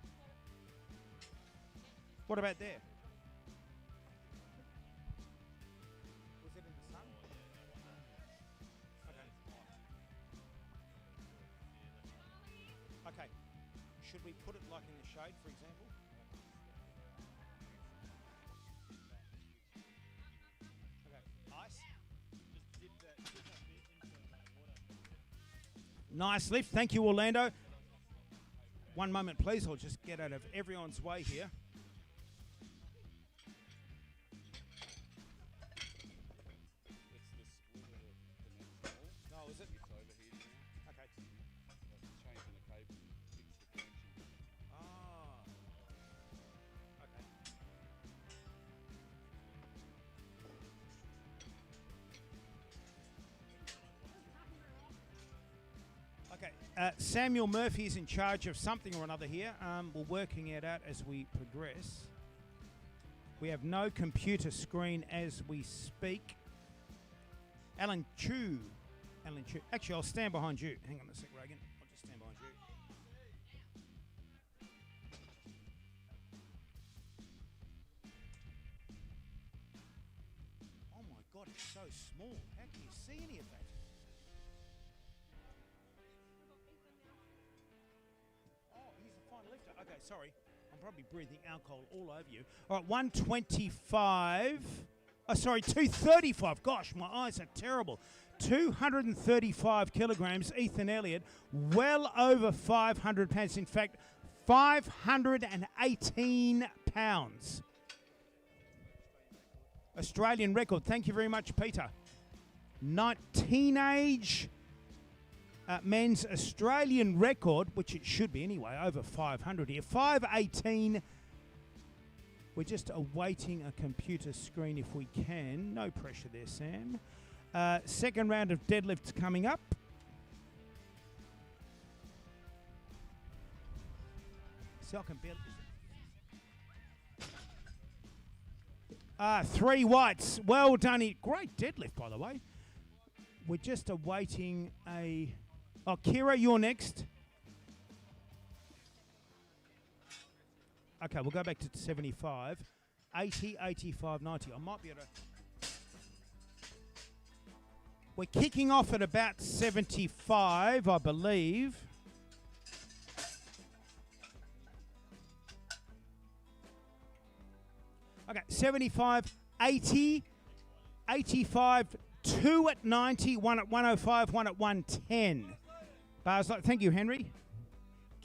What about there? Was it in the sun? Okay. Okay. Should we put it like in the shade, for example? Okay. Ice. Nice lift. Thank you, Orlando. One moment, please. I'll just get out of everyone's way here. Oh, is it? It's overheating now. Okay. Changing the cable to fix the connection. Ah. Okay. Okay. Samuel Murphy is in charge of something or another here. We're working it out as we progress. We have no computer screen as we speak. Alan Chu. Actually, I'll stand behind you. Hang on a sec, Reagan. I'll just stand behind you. Oh my God, it's so small. How can you see any of that? Oh, he's a fine lifter. Okay, sorry. I'm probably breathing alcohol all over you. All right, 125. Oh, sorry, 235. Gosh, my eyes are terrible. 235 kilograms, Ethan Elliott, well over 500 pounds. In fact, 518 pounds. Australian record. Thank you very much, Peter. Teenage men's Australian record, which it should be anyway, over 500 here. 518. We're just awaiting a computer screen if we can. No pressure there, Sam. Second round of deadlifts coming up. So I can barely... 3 whites. Well done. Great deadlift, by the way. We're just awaiting a... Oh, Kira, you're next. Okay, we'll go back to 75. 80, 85, 90. I might be able to... We're kicking off at about 75, I believe. Okay, 75, 80, 85, 2 at 90, 1 at 105, 1 at 110. Bars, thank you, Henry.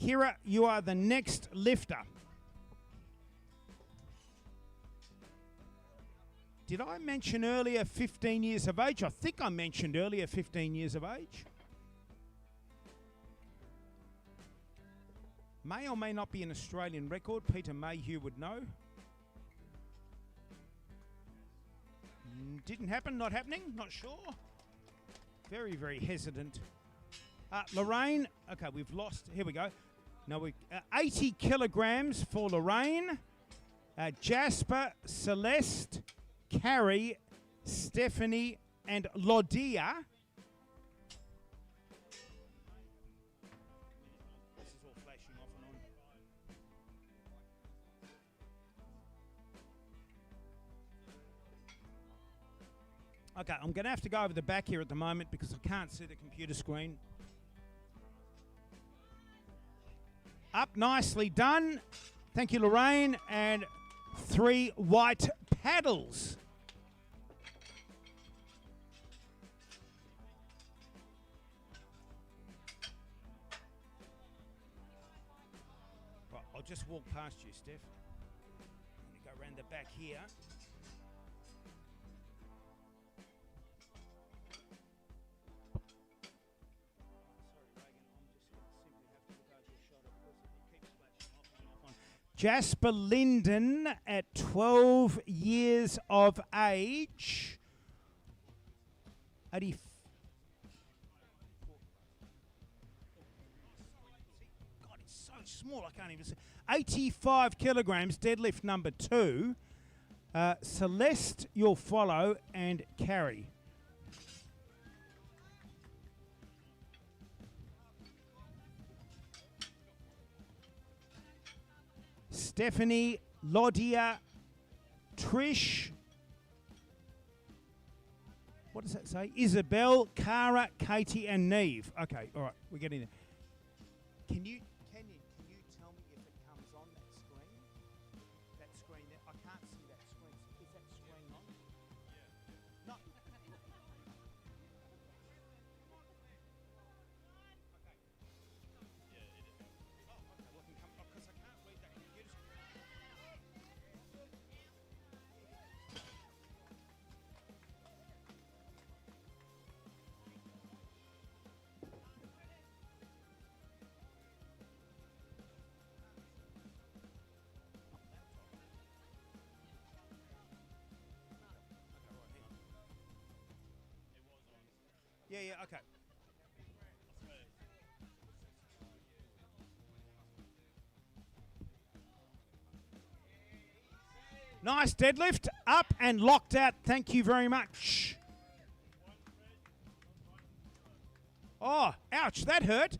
Kira, you are the next lifter. Did I mention earlier 15 years of age? I think I mentioned earlier 15 years of age. May or may not be an Australian record. Peter Mayhew would know. Didn't happen, not happening, not sure. Very, very hesitant. Lorraine, okay, we've lost. Here we go. No, we 80 kilograms for Lorraine. Jasper, Celeste, Carrie, Stephanie, and Lodia. This is all flashing off and on. Okay, I'm going to have to go over the back here at the moment because I can't see the computer screen. Up, nicely done. Thank you, Lorraine. And 3 white paddles. Right, I'll just walk past you, Steph. I'm going to go around the back here. Jasper Linden at 12 years of age. 80. God, it's so small, I can't even see. 85 kilograms, deadlift number 2. Celeste, you'll follow, and Carrie. Stephanie, Lodia, Trish, what does that say? Isabel, Cara, Katie, and Neve. Okay, all right, we're getting there. Can you tell me if it comes on that screen? That screen there, I can't see that screen. Is that screen on? Yeah. No. Yeah, okay. Nice deadlift, up and locked out. Thank you very much. Oh, ouch, that hurt.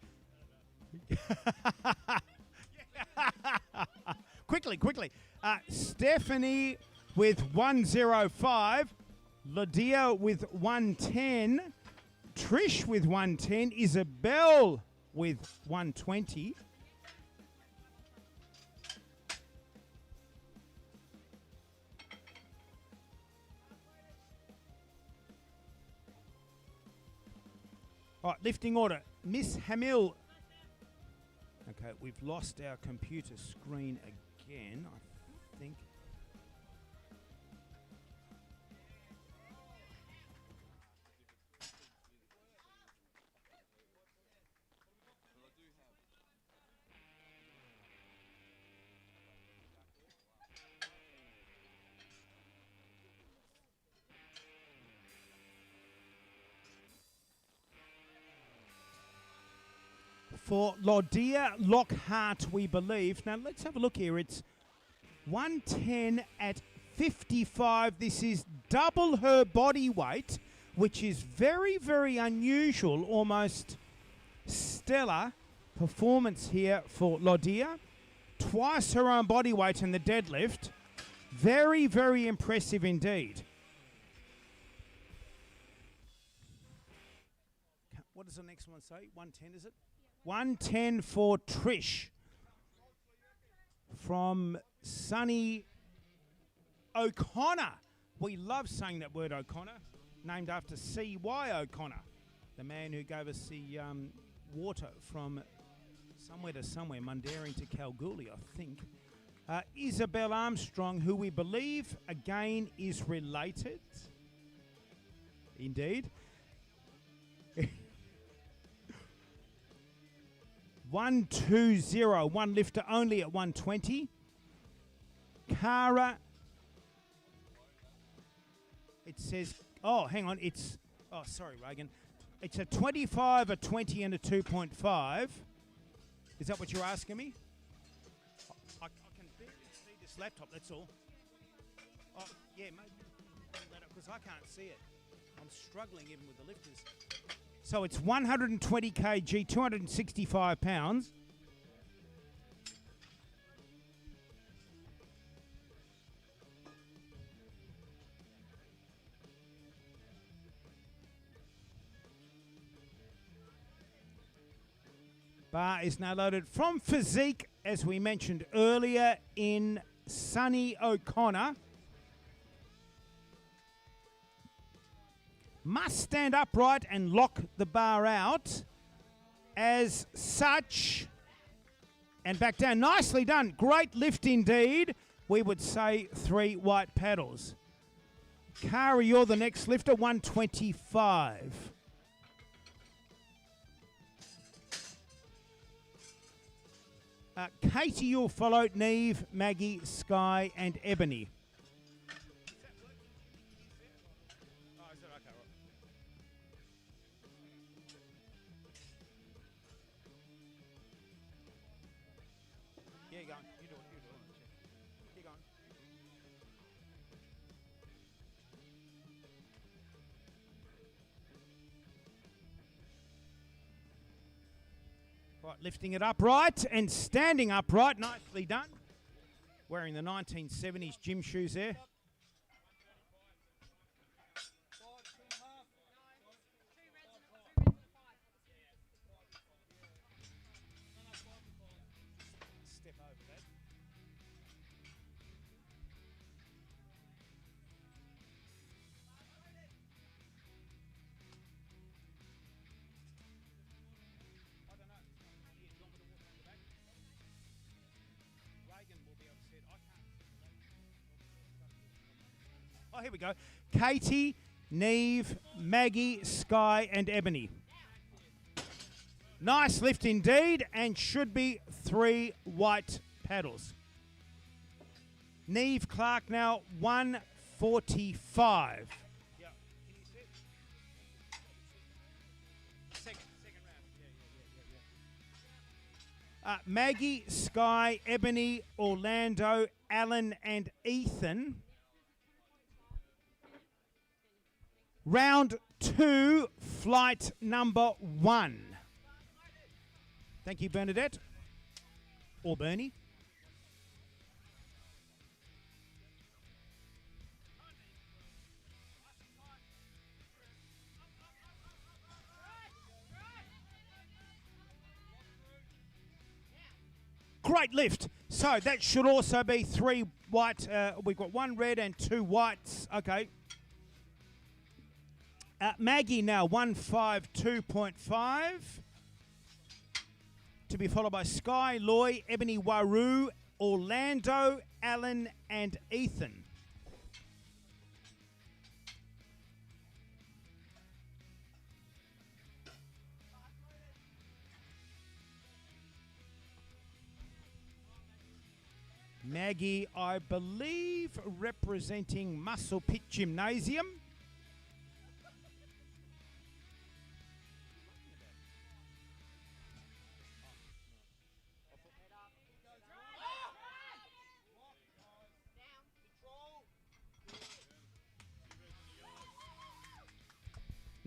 Quickly. Stephanie with 105. Lydia with 110. Trish with 110. Isabel with 120. All right, lifting order. Miss Hamil. Okay, we've lost our computer screen again, I think. For Lodia Lockhart, we believe. Now, let's have a look here. It's 110 at 55. This is double her body weight, which is very, very unusual, almost stellar performance here for Lodia. Twice her own body weight in the deadlift. Very, very impressive indeed. What does the next one say? 110, is it? 110 for Trish from Sunny O'Connor. We love saying that word, O'Connor, named after C.Y. O'Connor, the man who gave us the water from somewhere to somewhere, Mundaring to Kalgoorlie, I think. Isabel Armstrong, who we believe, again, is related. Indeed. 120, one lifter only at 120. Cara, it says, oh, hang on, it's, oh, sorry, Reagan. It's a 25, a 20, and a 2.5. Is that what you're asking me? I can barely see this laptop, that's all. Oh, yeah, maybe because I can't see it. I'm struggling even with the lifters. So it's 120 kg, 265 pounds. Bar is now loaded from physique, as we mentioned earlier, in Sunny O'Connor. Must stand upright and lock the bar out as such. And back down. Nicely done. Great lift indeed. We would say 3 white paddles. Kara, you're the next lifter, 125. Katie, you'll follow. Neve, Maggie, Sky, and Ebony. Yeah, go on. You do it. Keep going. Right, lifting it upright and standing upright. Nicely done. Wearing the 1970s gym shoes there. Step over that. I don't know. Do you want me to walk around the back? Reagan will be upset. I can't. Oh, here we go. Katie, Neve, Maggie, Sky, and Ebony. Nice lift indeed, and should be 3 white paddles. Neve Clark now 145. Yeah. Can you sit? Second round. Maggie, Sky, Ebony, Orlando, Alan, and Ethan. Round 2, flight number 1. Thank you, Bernadette. Or Bernie. Great lift. So that should also be 3 white. We've got 1 red and 2 whites. Okay. Maggie now 152.5. To be followed by Sky, Loy, Ebony, Waru, Orlando, Alan, and Ethan. Maggie, I believe, representing Muscle Pit Gymnasium.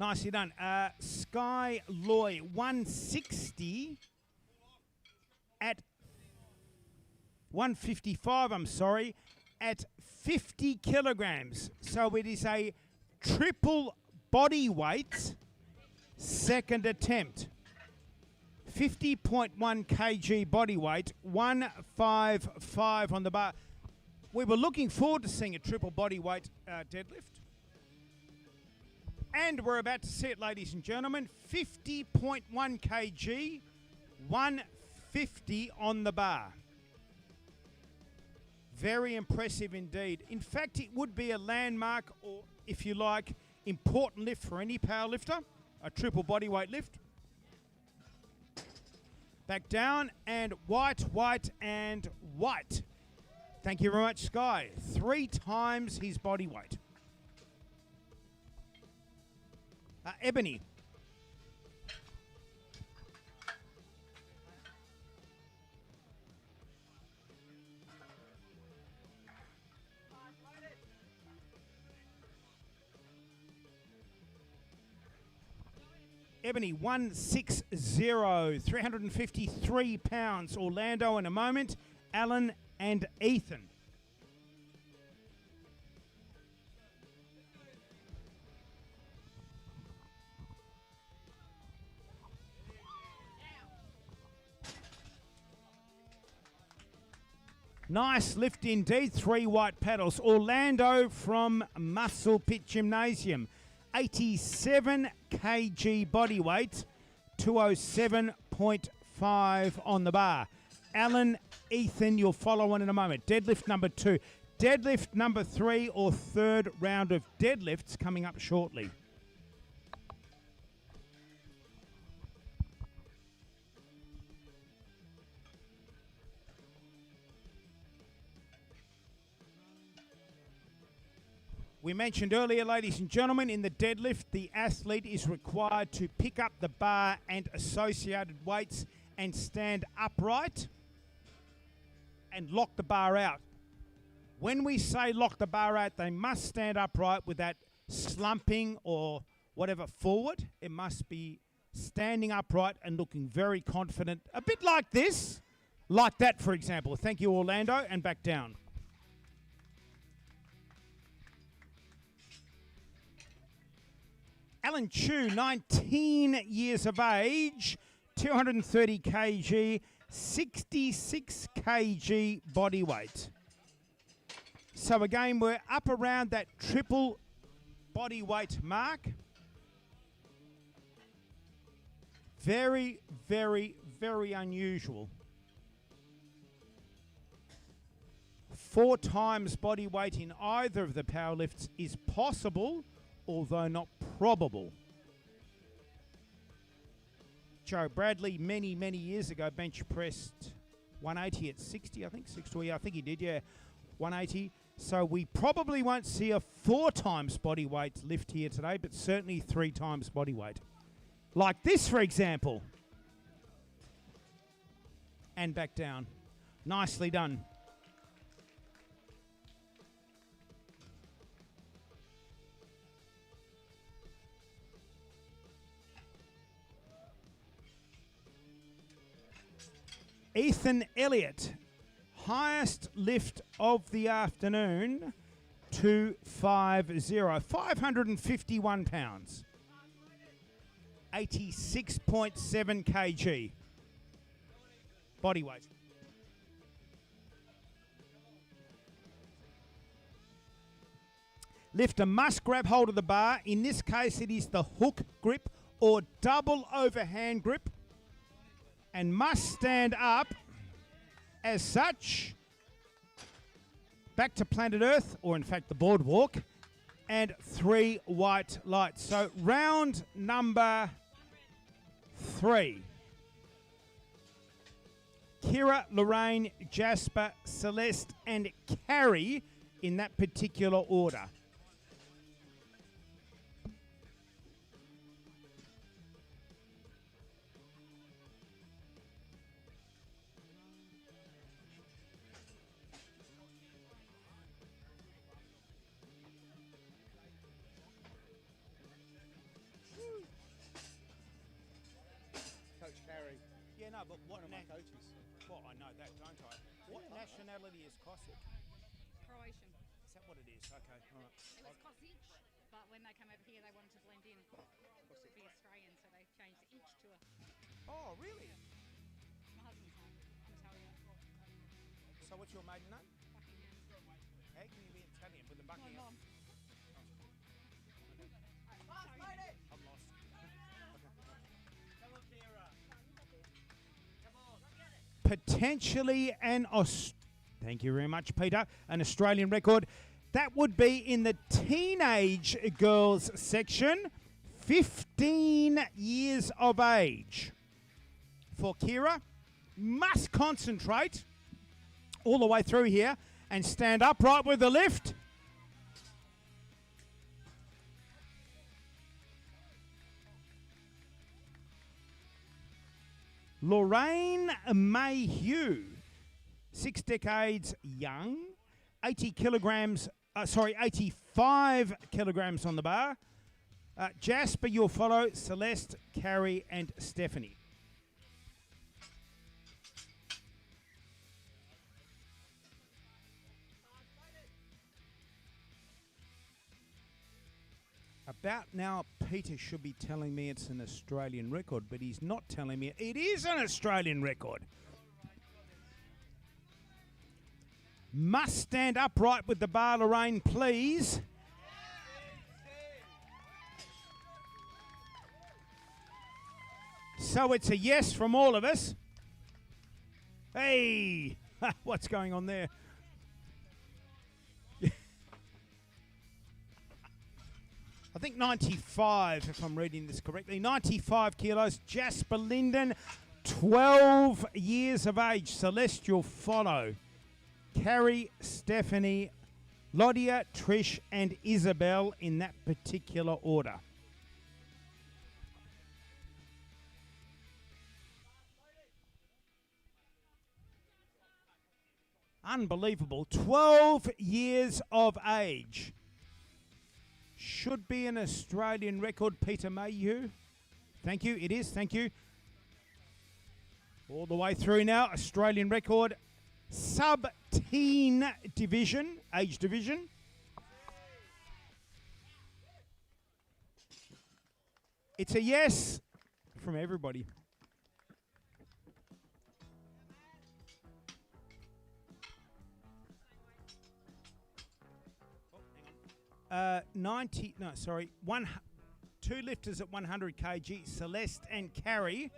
Nicely done. Sky Loy, 160 at 155, I'm sorry, at 50 kilograms. So it is a triple body weight second attempt. 50.1 kg body weight, 155 on the bar. We were looking forward to seeing a triple body weight deadlift. And we're about to see it, ladies and gentlemen. 50.1 kg, 150 on the bar. Very impressive indeed. In fact, it would be a landmark, or if you like, important lift for any powerlifter, a triple bodyweight lift. Back down, and white, white, and white. Thank you very much, Sky. 3 times his body weight. Ebony. Ebony, 160, 353 pounds. Orlando in a moment. Alan and Ethan. Nice lift indeed. 3 white paddles. Orlando from Muscle Pit Gymnasium. 87 kg body weight, 207.5 on the bar. Alan, Ethan, you'll follow on in a moment. Deadlift number 2. Deadlift number 3 or third round of deadlifts coming up shortly. We mentioned earlier, ladies and gentlemen, in the deadlift, the athlete is required to pick up the bar and associated weights and stand upright and lock the bar out. When we say lock the bar out, they must stand upright with that slumping or whatever forward. It must be standing upright and looking very confident, a bit like this, like that, for example. Thank you, Orlando, and back down. Alan Chu, 19 years of age, 230 kg, 66 kg body weight. So again, we're up around that triple body weight mark. Very, very, very unusual. 4 times body weight in either of the power lifts is possible, although not probable. Joe Bradley, many, many years ago, bench pressed 180 at 60, I think. 620, I think he did, yeah. 180. So we probably won't see a 4 times body weight lift here today, but certainly 3 times body weight. Like this, for example. And back down. Nicely done. Ethan Elliott, highest lift of the afternoon, 250, 551 pounds, 86.7 kg body weight. Lifter must grab hold of the bar. In this case, it is the hook grip or double overhand grip, and must stand up as such. Back to planet Earth, or in fact the boardwalk, and 3 white lights. So round number 3. Kira, Lorraine, Jasper, Celeste, and Carrie in that particular order. Yeah, no, but what? One of my coaches. Well, I know that, don't I? What nationality is Cossack? Croatian. Is that what it is? Okay, all right. It was Kosic, but when they come over here, they wanted to blend in. To be Australian, so they changed the ich to a. Oh, really? My husband's name, Natalia. So what's your maiden name? Buckingham. How can you be Italian with the My Buckingham? mom. I'm lost. Potentially thank you very much, Peter, an Australian record. That would be in the teenage girls section, 15 years of age. For Kira, must concentrate all the way through here and stand upright with the lift. Lorraine Mayhew, 6 decades young, 85 kilograms on the bar. Jasper, you'll follow Celeste, Carrie, and Stephanie. About now, Peter should be telling me it's an Australian record, but he's not telling me it is an Australian record. Must stand upright with the bar, Lorraine, please. So it's a yes from all of us. Hey, what's going on there? I think 95, if I'm reading this correctly. 95 kilos. Jasper Linden, 12 years of age. Celestial follow. Carrie, Stephanie, Lodia, Trish, and Isabel in that particular order. Unbelievable. 12 years of age. Should be an Australian record, Peter Mayhew. Thank you. It is. Thank you. All the way through now. Australian record. Sub-teen division. Age division. It's a yes from everybody. Two lifters at 100 kg, Celeste and Carrie.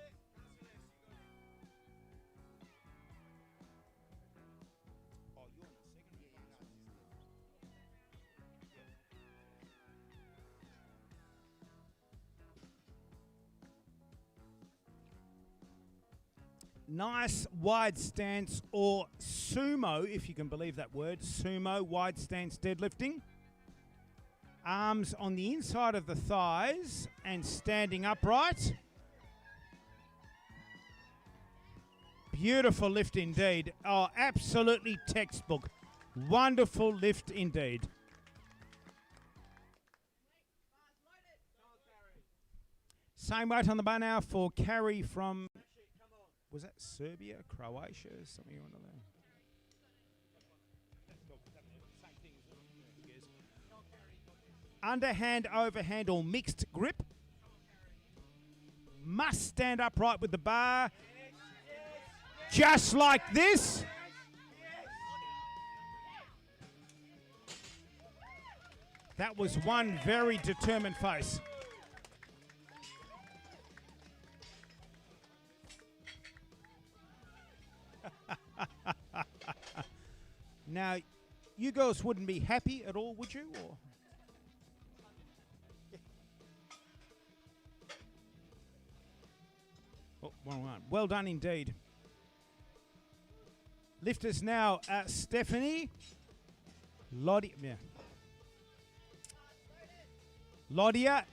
Nice wide stance or sumo, if you can believe that word, sumo, wide stance deadlifting. Arms on the inside of the thighs and standing upright. Beautiful lift indeed. Oh, absolutely textbook. Wonderful lift indeed. Same weight on the bar now for Carrie from, was that Serbia, Croatia, something or another? Underhand, overhand, or mixed grip. Must stand upright with the bar. Just like this. That was one very determined face. Now, you girls wouldn't be happy at all, would you? Or? Oh, one. Well done indeed. Lifters now, Stephanie, Lodia,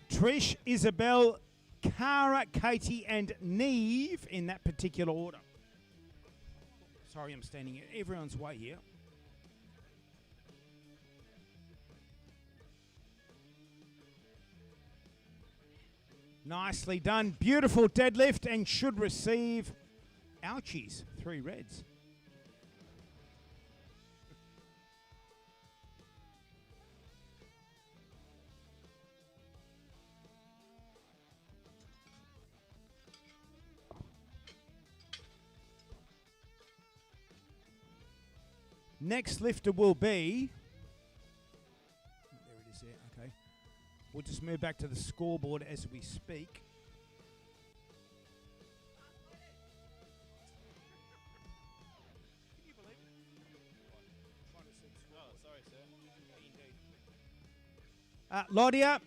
Trish, Isabel, Cara, Katie, and Neve in that particular order. Sorry, I'm standing in everyone's way here. Nicely done. Beautiful deadlift and should receive Ouchies, 3 reds. Next lifter will be... There it is there, okay. We'll just move back to the scoreboard as we speak. Can you believe it? Oh, sorry, sir. Indeed. Lodia.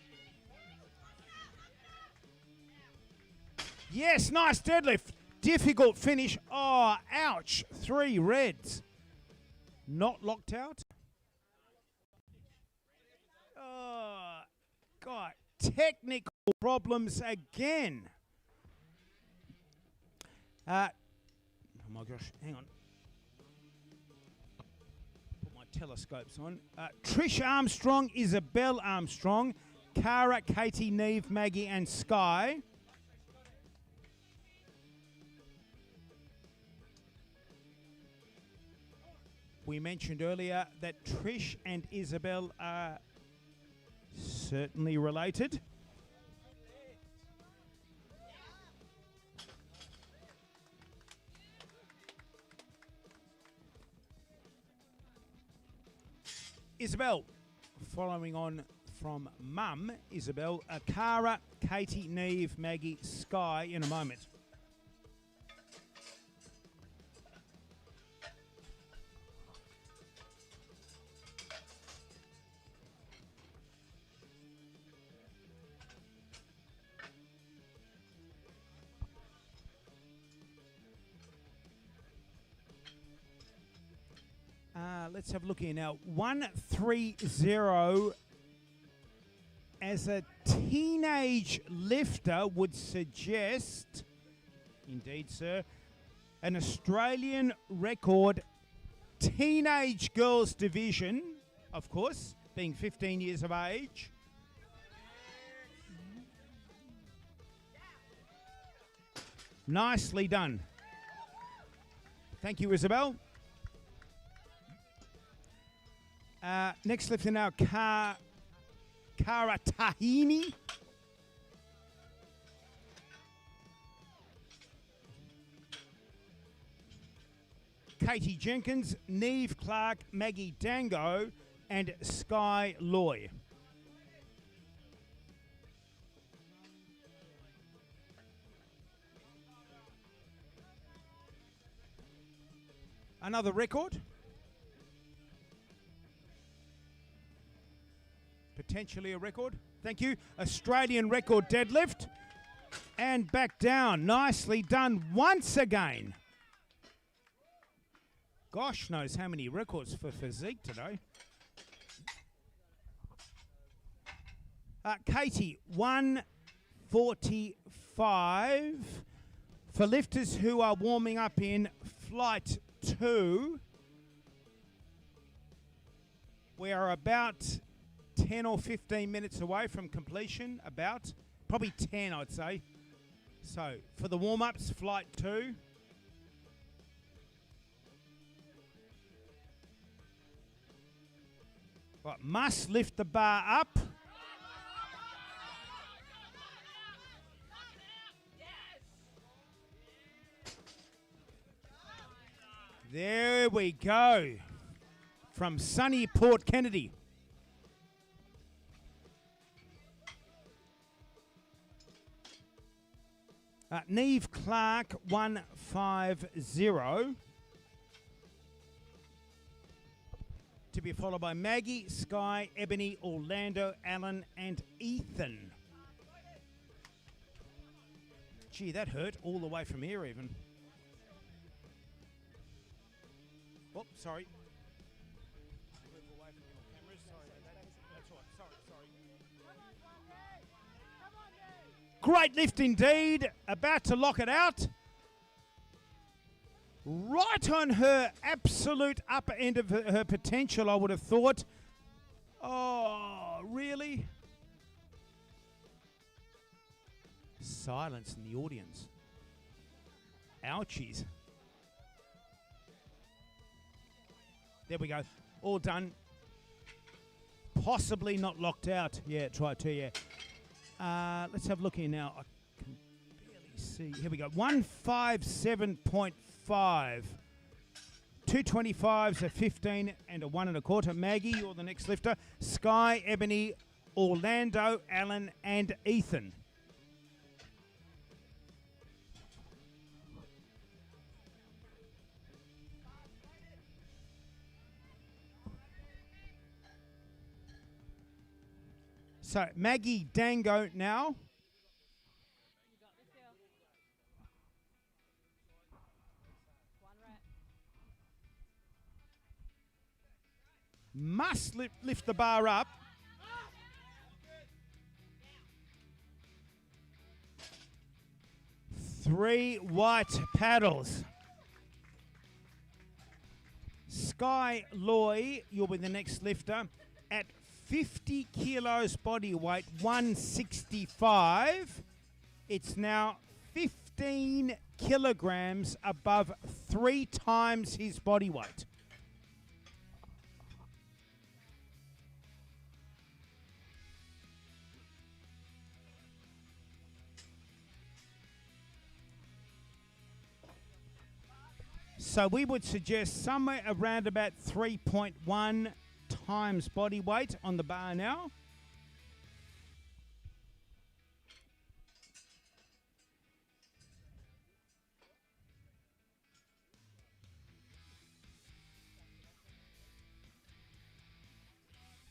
Yes, nice deadlift. Difficult finish. Oh, ouch. 3 reds. Not locked out. Oh, God. Technical problems again. Oh, my gosh. Hang on. Put my telescopes on. Trish Armstrong, Isabel Armstrong, Cara, Katie, Neve, Maggie, and Sky. We mentioned earlier that Trish and Isabel are certainly related. Isabel, following on from Mum, Isabel, Cara, Katie, Neve, Maggie, Sky in a moment. Let's have a look here now. 130 as a teenage lifter would suggest, indeed, sir, an Australian record teenage girls division, of course, being 15 years of age. Nicely done. Thank you, Isabel. Next lifter now, Cara Tahini. Katie Jenkins, Neve Clark, Maggie Dango, and Sky Loy. Another record. Potentially a record. Thank you. Australian record deadlift. And back down. Nicely done once again. Gosh knows how many records for physique today. Katie, 145. For lifters who are warming up in flight 2, we are about 10 or 15 minutes away from completion, probably 10, I'd say. So, for the warm-ups, flight 2. Right, must lift the bar up. There we go. From sunny Port Kennedy. Neve Clark, 150. To be followed by Maggie, Sky, Ebony, Orlando, Alan, and Ethan. Gee, that hurt all the way from here even. Oh, sorry. Move away from your cameras. Sorry, that's all right. Sorry. Great lift indeed. About to lock it out. Right on her absolute upper end of her potential, I would have thought. Oh, really? Silence in the audience. Ouchies. There we go. All done. Possibly not locked out. Yeah, try to, yeah. Let's have a look here now. I can barely see. Here we go. 157.5. 225s, a 15 and a 1 1/4. Maggie, you're the next lifter. Sky, Ebony, Orlando, Alan, and Ethan. So Maggie Dango now. Must lift the bar up. Three white paddles. Sky Loy, you'll be the next lifter. At 50 kilos body weight, 165. It's now 15 kilograms above 3 times his body weight. So we would suggest somewhere around about 3.1 times body weight on the bar now.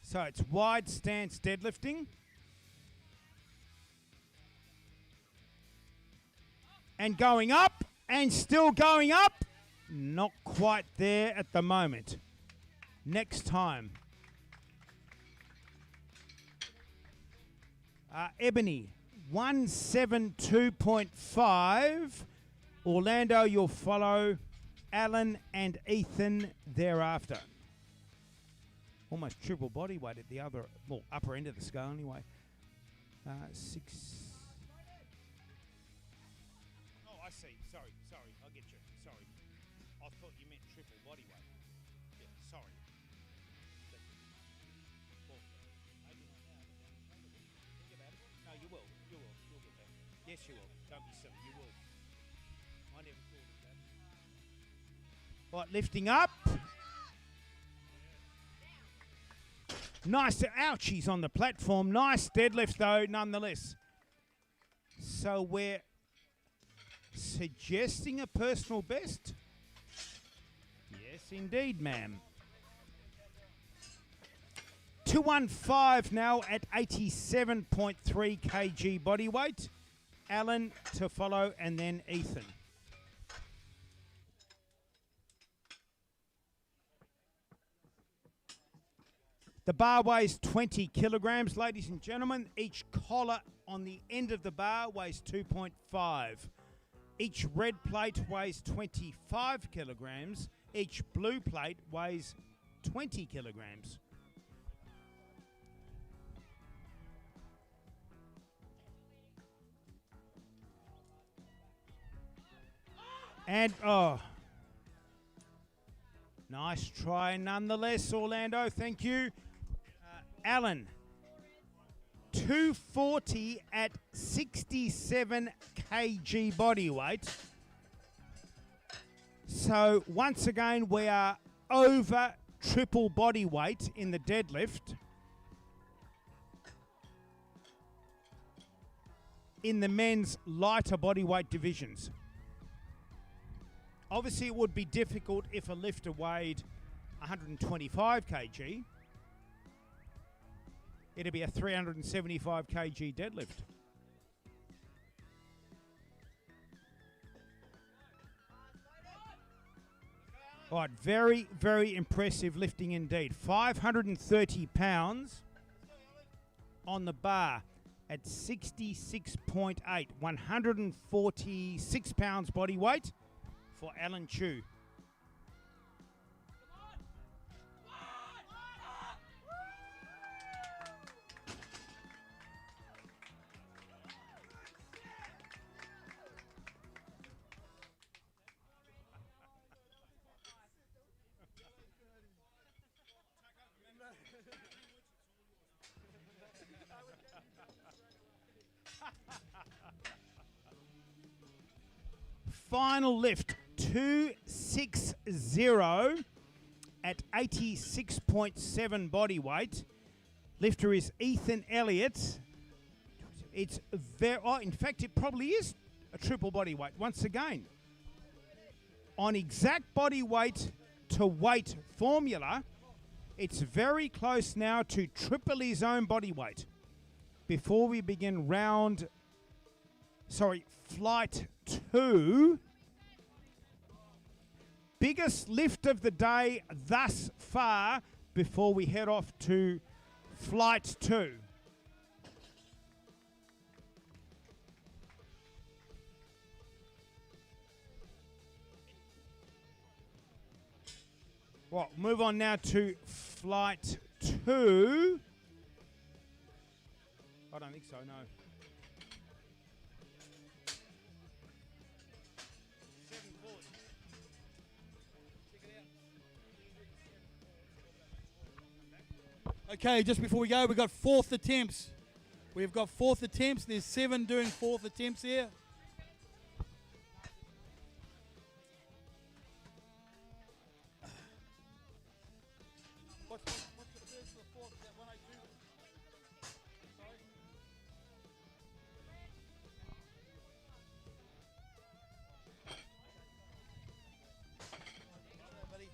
So it's wide stance deadlifting. And going up, and still going up. Not quite there at the moment. Next time. Ebony, 172.5. Orlando, you'll follow. Alan and Ethan thereafter. Almost triple body weight at the other, well, upper end of the scale anyway. 6. Oh, I see. Sorry. I'll get you. Sorry. I thought you meant triple body weight. Yeah, sorry. Well, maybe not now, but think about it. No, you will. You'll get that. Yes, you will. Don't be silly. You will. I never thought of that. Right, lifting up. Nice ouchies on the platform. Nice deadlift, though, nonetheless. So we're suggesting a personal best? Yes, indeed, ma'am. 215 now at 87.3 kg body weight. Alan to follow, and then Ethan. The bar weighs 20 kilograms, ladies and gentlemen. Each collar on the end of the bar weighs 2.5. Each red plate weighs 25 kilograms. Each blue plate weighs 20 kilograms. And, oh, nice try nonetheless, Orlando. Thank you. Alan, 240 at 67 kg body weight. So once again, we are over triple body weight in the deadlift. In the men's lighter body weight divisions. Obviously, it would be difficult if a lifter weighed 125 kg. It'd be a 375 kg deadlift. All right, very, very impressive lifting indeed. 530 pounds on the bar at 66.8. 146 pounds body weight for Alan Chu. final lift, 260 at 86.7 body weight. Lifter is Ethan Elliott. It's very, in fact, it probably is a triple body weight. Once again, on exact body weight to weight formula, it's very close now to triple his own body weight. Before we begin flight 2, biggest lift of the day thus far before we head off to flight 2. Well, move on now to flight 2. I don't think so, no. Okay, just before we go, we've got fourth attempts. We've got fourth attempts. There's 7 doing fourth attempts here. What's the third to the fourth? Is that 102? Sorry? Yeah, buddy.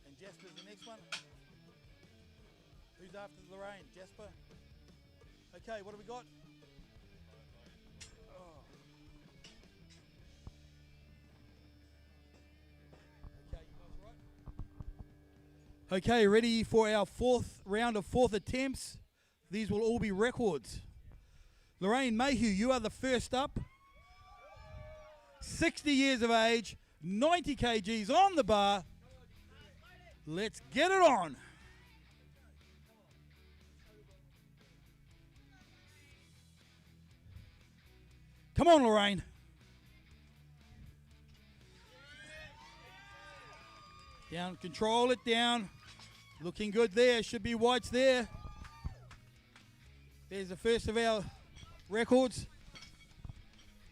And Jasper's the next one. Who's after Lorraine? Jasper? Okay, what have we got? Oh. Okay, you guys right? Okay, ready for our fourth round of fourth attempts. These will all be records. Lorraine Mayhew, you are the first up. 60 years of age, 90 kgs on the bar. Let's get it on. Come on, Lorraine. Down, control it down. Looking good there. Should be whites there. There's the first of our records.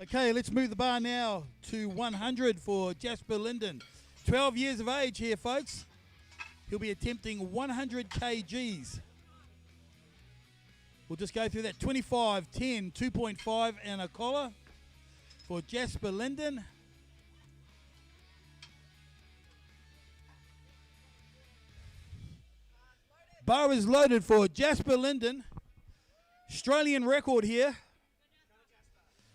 Okay, let's move the bar now to 100 for Jasper Linden. 12 years of age here, folks. He'll be attempting 100 kgs. We'll just go through that. 25, 10, 2.5 and a collar for Jasper Linden. Bar is loaded for Jasper Linden. Australian record here.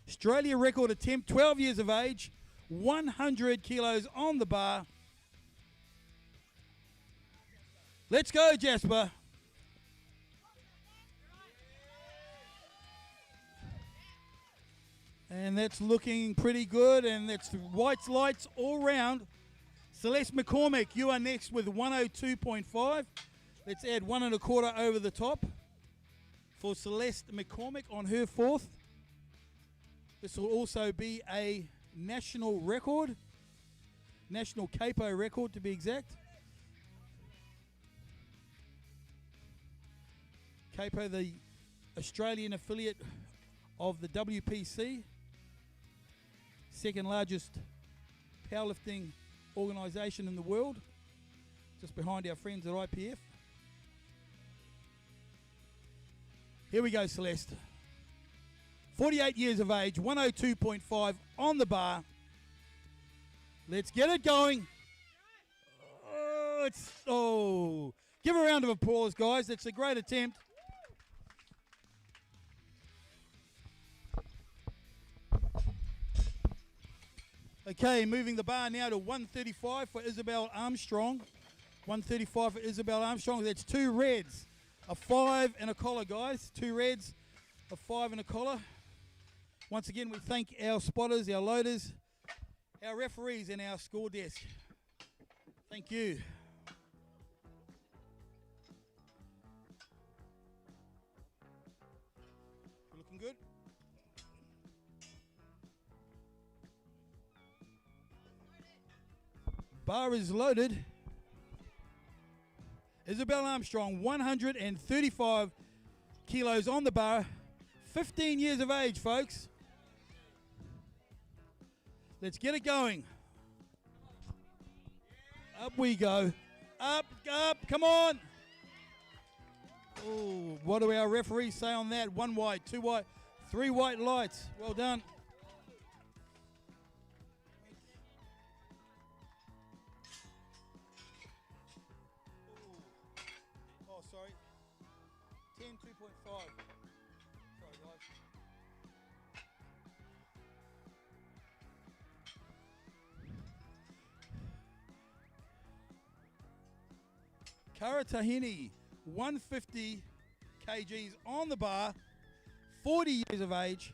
Australia record attempt, 12 years of age, 100 kilos on the bar. Let's go, Jasper. And that's looking pretty good, and that's whites lights all round. Celeste McCormick, you are next with 102.5. Let's add 1 1/4 over the top for Celeste McCormick on her fourth. This will also be a national record, national CAPO record to be exact. CAPO, the Australian affiliate of the WPC, second largest powerlifting organisation in the world, just behind our friends at IPF. Here we go, Celeste. 48 years of age, 102.5 on the bar. Let's get it going. Give her a round of applause, guys. It's a great attempt. Okay, moving the bar now to 135 for Isabel Armstrong. 135 for Isabel Armstrong. That's 2 reds, a 5 and a collar, guys. 2 reds, a 5 and a collar. Once again, we thank our spotters, our loaders, our referees, and our score desk. Thank you. Looking good. Bar is loaded. Isabel Armstrong, 135 kilos on the bar. 15 years of age, folks. Let's get it going. Up we go. Up, up, come on. Oh, what do our referees say on that? 1 white, 2 white, 3 white lights. Well done. Oh, sorry. 10, 2.5. Sorry, guys. Kara Tahini, 150 kgs on the bar, 40 years of age.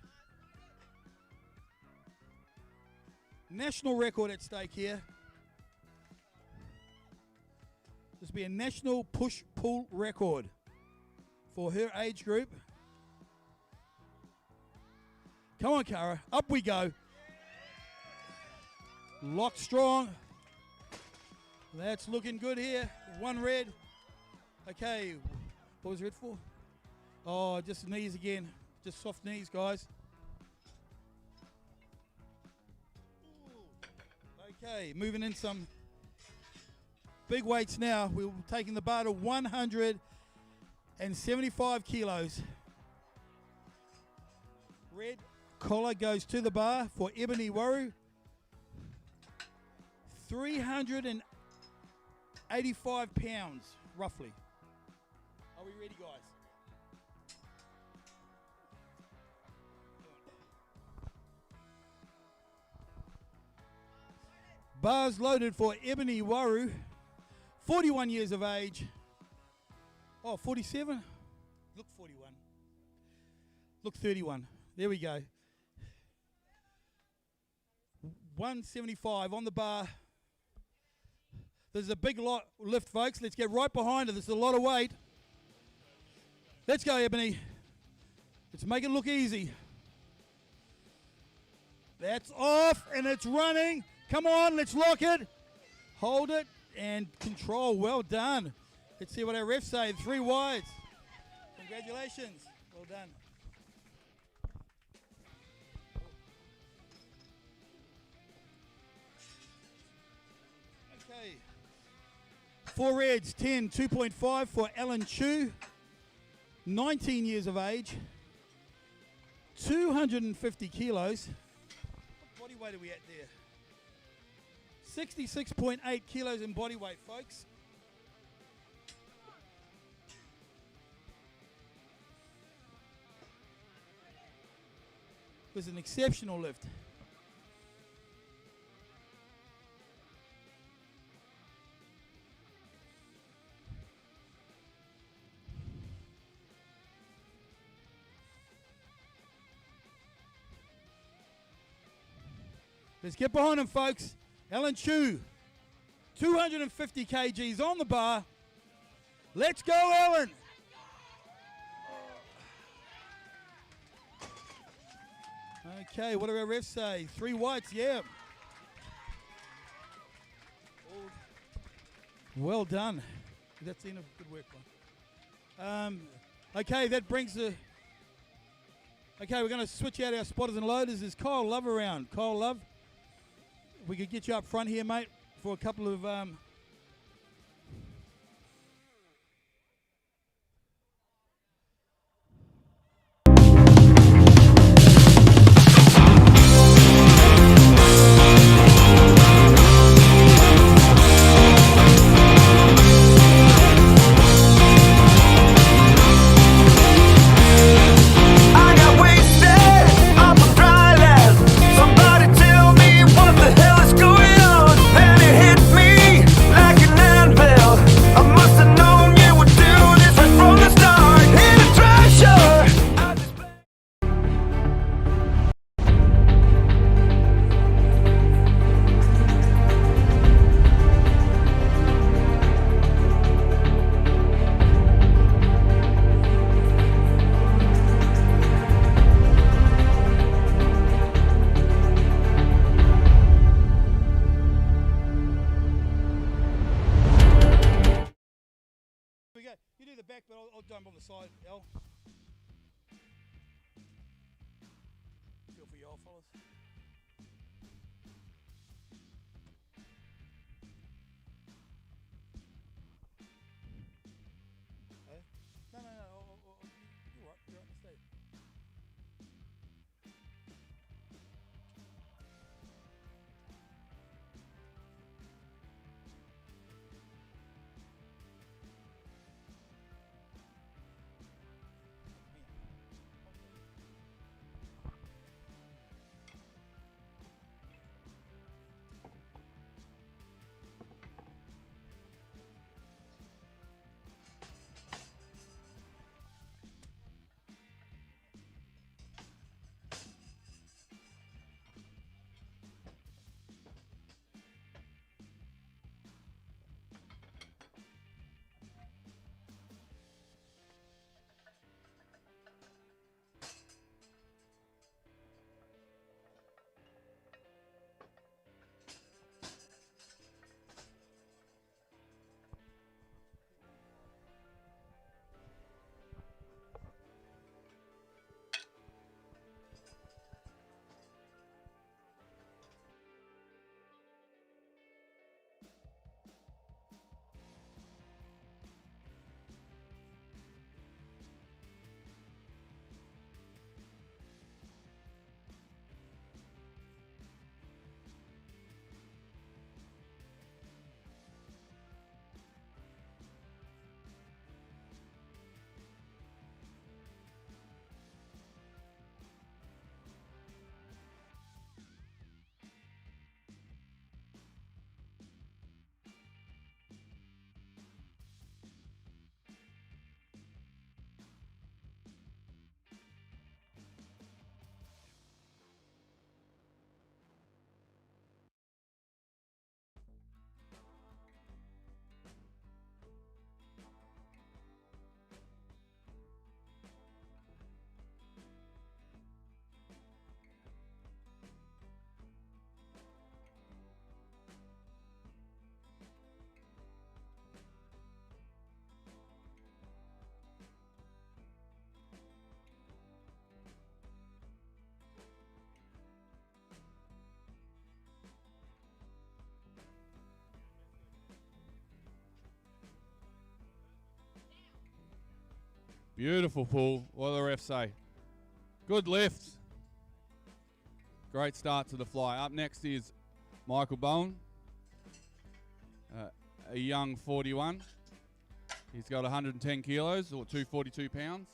National record at stake here. This will be a national push-pull record for her age group. Come on, Kara. Up we go. Lock strong. That's looking good here. 1 red. Okay. What was red for? Oh, just knees again. Just soft knees, guys. Okay, moving in some big weights now. We're taking the bar to 175 kilos. Red collar goes to the bar for Ebony Waru. 385 pounds, roughly. Are we ready, guys? Bars loaded for Ebony Waru, 41 years of age. Oh, 47? Look 41. Look 31. There we go. 175 on the bar. This is a big lift, folks. Let's get right behind it. This is a lot of weight. Let's go, Ebony. Let's make it look easy. That's off, and it's running. Come on, let's lock it. Hold it and control. Well done. Let's see what our refs say. 3 wides. Congratulations. Well done. Okay. 4 reds, 10, 2.5 for Alan Chu. 19 years of age. 250 kilos. What body weight are we at there? 66.8 kilos in body weight, folks. It was an exceptional lift. Let's get behind him, folks. Alan Chu, 250 kgs on the bar. Let's go, Alan. Okay, what do our refs say? 3 whites, yeah. Well done. That's enough. Good work, man. Okay, that brings the... Okay, we're going to switch out our spotters and loaders. Is Kyle Love around? Kyle Love? We could get you up front here, mate, for a couple of... Somebody tell me what the hell is going on. Then it hit me. the old fellas. No, no, no. You're right. You're right. Stay. Beautiful pull. What do the refs say? Good lift. Great start to the fly. Up next is Michael Bowen, a young 41. He's got 110 kilos or 242 pounds.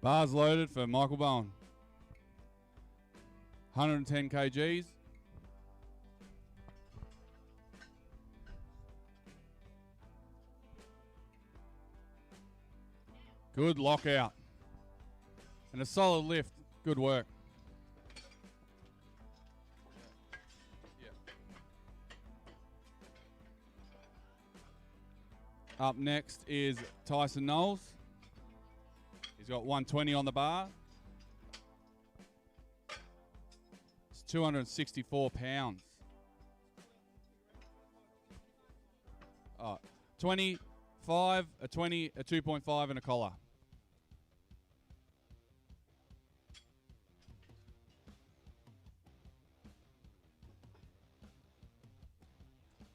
Bars loaded for Michael Bowen. 110 kgs. Good lockout. And a solid lift. Good work. Up next is Tyson Knowles. He's got 120 on the bar. It's 264 pounds. 25, a 20, a 2.5 and a collar.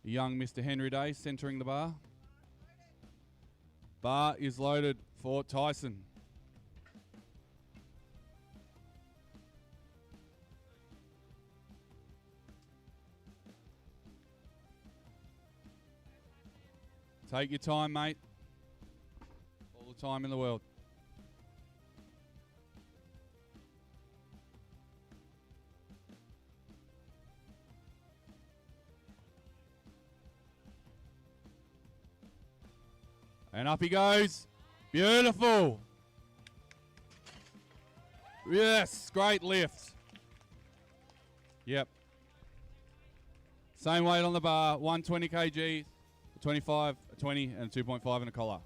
Young Mr. Henry Day centering the bar. Bar is loaded for Tyson. Take your time, mate. All the time in the world. And up he goes. Beautiful. Yes, great lift. Yep. Same weight on the bar, 120 kg, 25, a 20, and a 2.5 and a collar.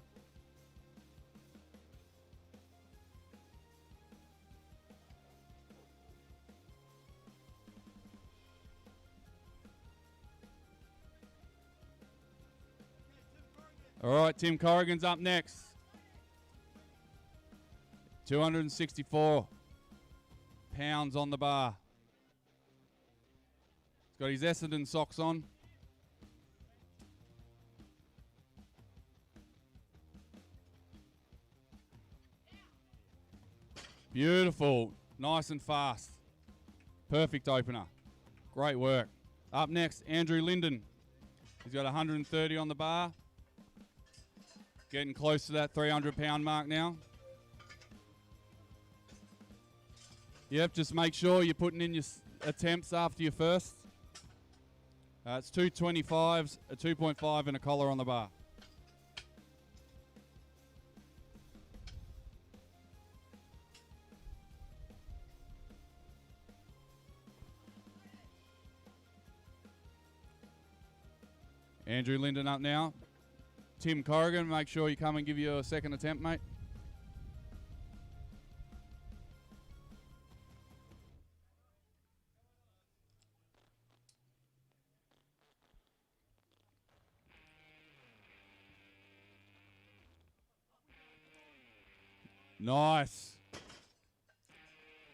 All right, Tim Corrigan's up next. 264 pounds on the bar. He's got his Essendon socks on. Beautiful, nice and fast. Perfect opener. Great work. Up next, Andrew Linden. He's got 130 on the bar. Getting close to that 300-pound mark now. Yep, just make sure you're putting in your attempts after your first. It's 225s, a 2.5 and a collar on the bar. Andrew Linden up now. Tim Corrigan, make sure you come and give you a second attempt, mate. Nice.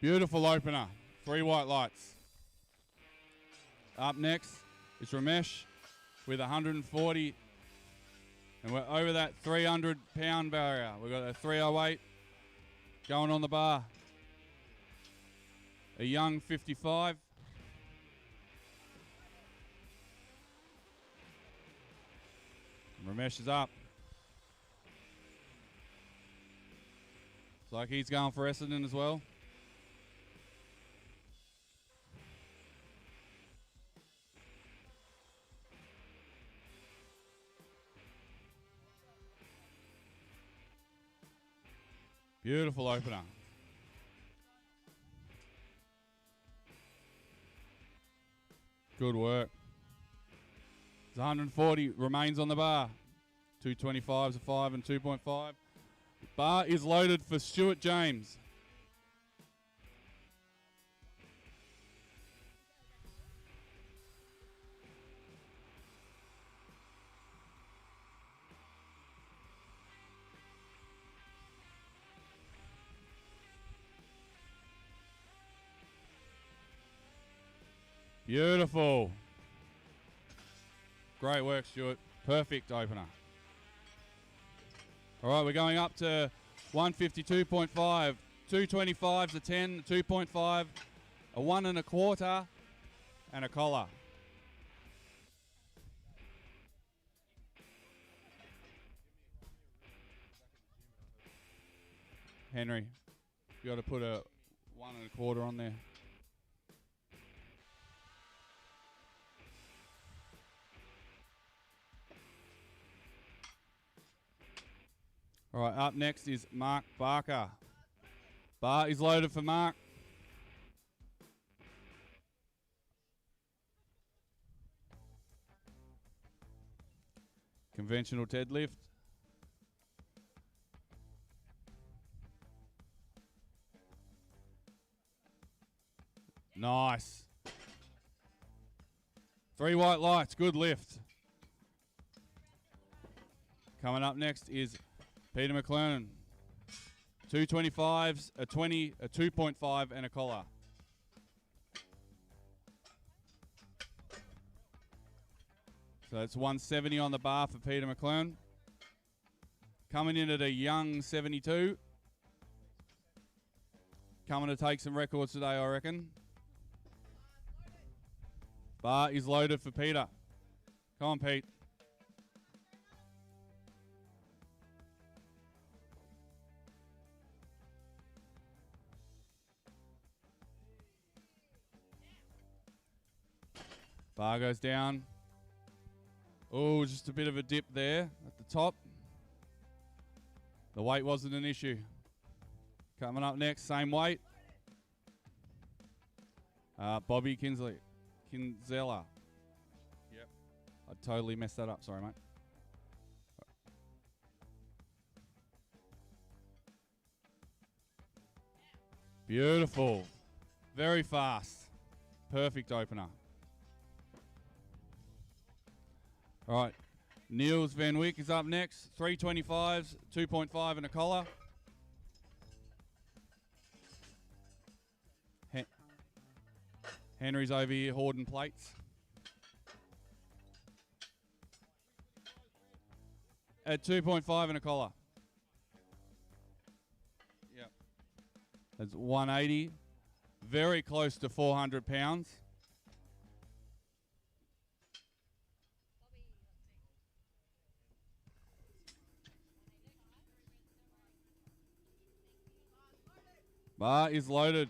Beautiful opener. 3 white lights. Up next is Ramesh with 140. And we're over that 300-pound barrier. We've got a 308 going on the bar. A young 55. Ramesh is up. Looks like he's going for Essendon as well. Beautiful opener. Good work. It's 140, remains on the bar. 225s, a 5 and 2.5. Bar is loaded for Stuart James. Beautiful. Great work, Stuart. Perfect opener. All right, we're going up to 152.5. 225s, a 10, 2.5, a 1 1/4, and a collar. Henry, you got to put a 1 1/4 on there. All right, up next is Mark Barker. Bar is loaded for Mark. Conventional deadlift. Nice. 3 white lights, good lift. Coming up next is Peter McLernan. 225s, a 20, a 2.5, and a collar. So that's 170 on the bar for Peter McLernan. Coming in at a young 72. Coming to take some records today, I reckon. Bar is loaded for Peter. Come on, Pete. Bar goes down. Oh, just a bit of a dip there at the top. The weight wasn't an issue. Coming up next, same weight. Bobby Kinsella. Yep. I totally messed that up. Sorry, mate. Beautiful. Very fast. Perfect opener. All right. Niels Van Wyk is up next. 325s, 2.5 and a collar. Henry's over here hoarding plates. At 2.5 and a collar. Yep. That's 180. Very close to 400 pounds. Bar is loaded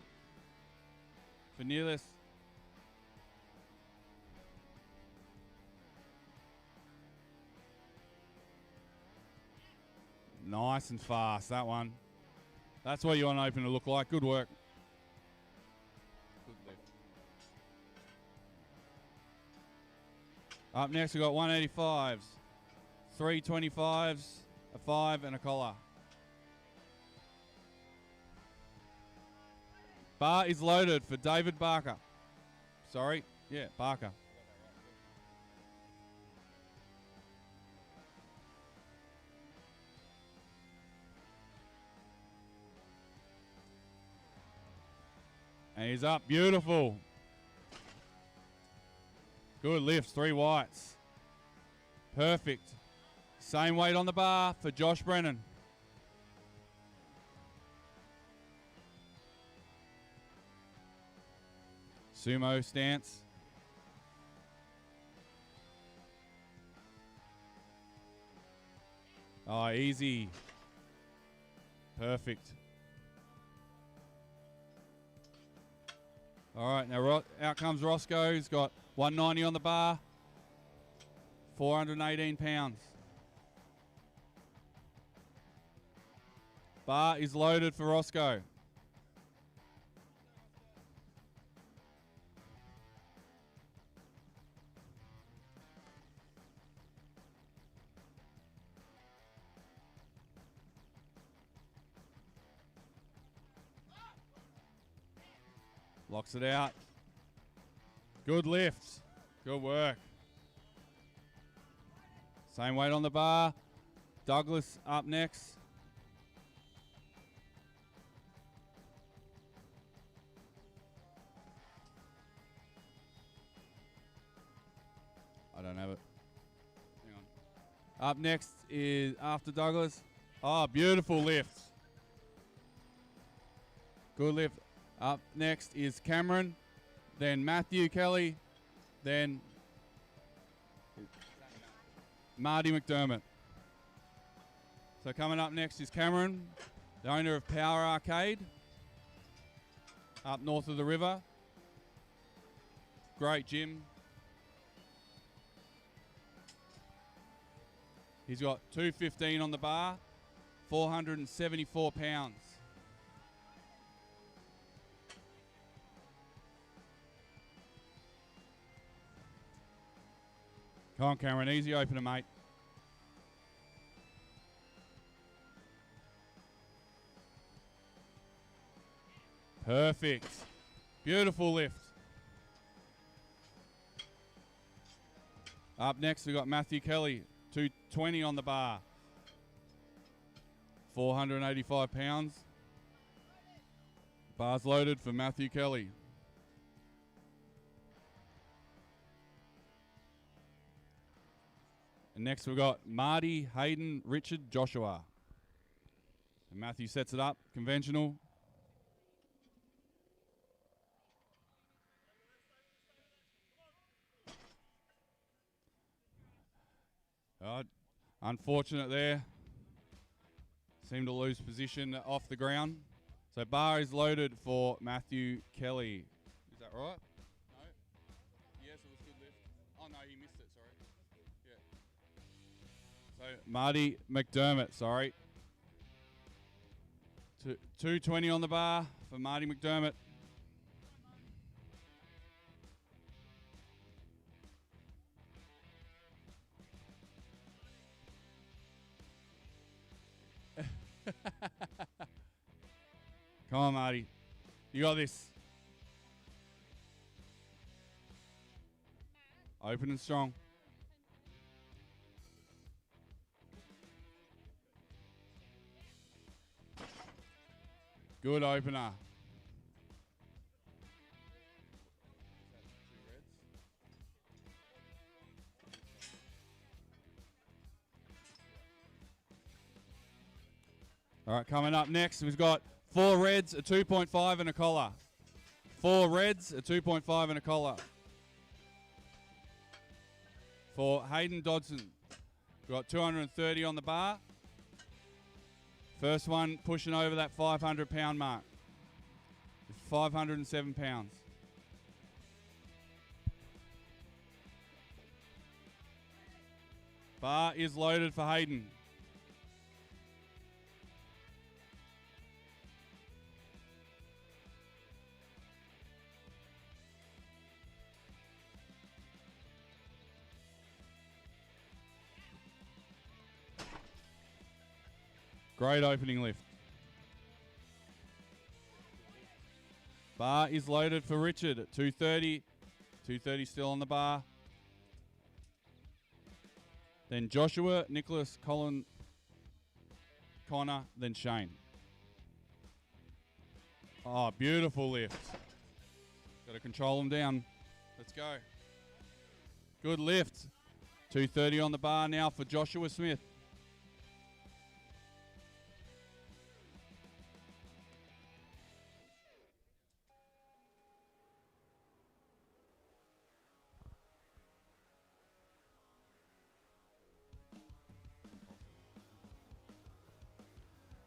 for Neelis. Nice and fast, that one. That's what you want an opener to look like. Good work. Good lift. Up next, we've got 185s, 325s, a 5 and a collar. Bar is loaded for David Barker. Sorry, yeah, Barker. And he's up, beautiful. Good lifts, 3 whites. Perfect. Same weight on the bar for Josh Brennan. Sumo stance. Oh, easy. Perfect. All right, now out comes Roscoe. He's got 190 on the bar, 418 pounds. Bar is loaded for Roscoe. Locks it out. Good lifts. Good work. Same weight on the bar. Douglas up next. I don't have it. Hang on. Up next is after Douglas. Oh, beautiful lift. Good lift. Up next is Cameron, then Matthew Kelly, then Marty McDermott. So coming up next is Cameron, the owner of Power Arcade, up north of the river. Great gym. He's got 215 on the bar, 474 pounds. Come on, Cameron. Easy opener, mate. Perfect. Beautiful lift. Up next, we've got Matthew Kelly. 220 on the bar. 485 pounds. Bar's loaded for Matthew Kelly. And next we've got Marty, Hayden, Richard, Joshua. And Matthew sets it up, conventional. Unfortunate there. Seemed to lose position off the ground. So bar is loaded for Matthew Kelly. Is that right? No? Yes, it was good lift. Oh no, he missed it, sorry. Yeah. So Marty McDermott, sorry. 220 on the bar for Marty McDermott. Come on, Marty. You got this. Open and strong. Good opener. All right, coming up next, we've got 4 reds, a 2.5 and a collar. 4 reds, a 2.5 and a collar. For Hayden Dodson, we've got 230 on the bar. First one pushing over that 500 pound mark. 507 pounds. Bar is loaded for Hayden. Great opening lift. Bar is loaded for Richard at 230. 230 still on the bar. Then Joshua, Nicholas, Colin, Connor, then Shane. Oh, beautiful lift. Got to control them down. Let's go. Good lift. 230 on the bar now for Joshua Smith.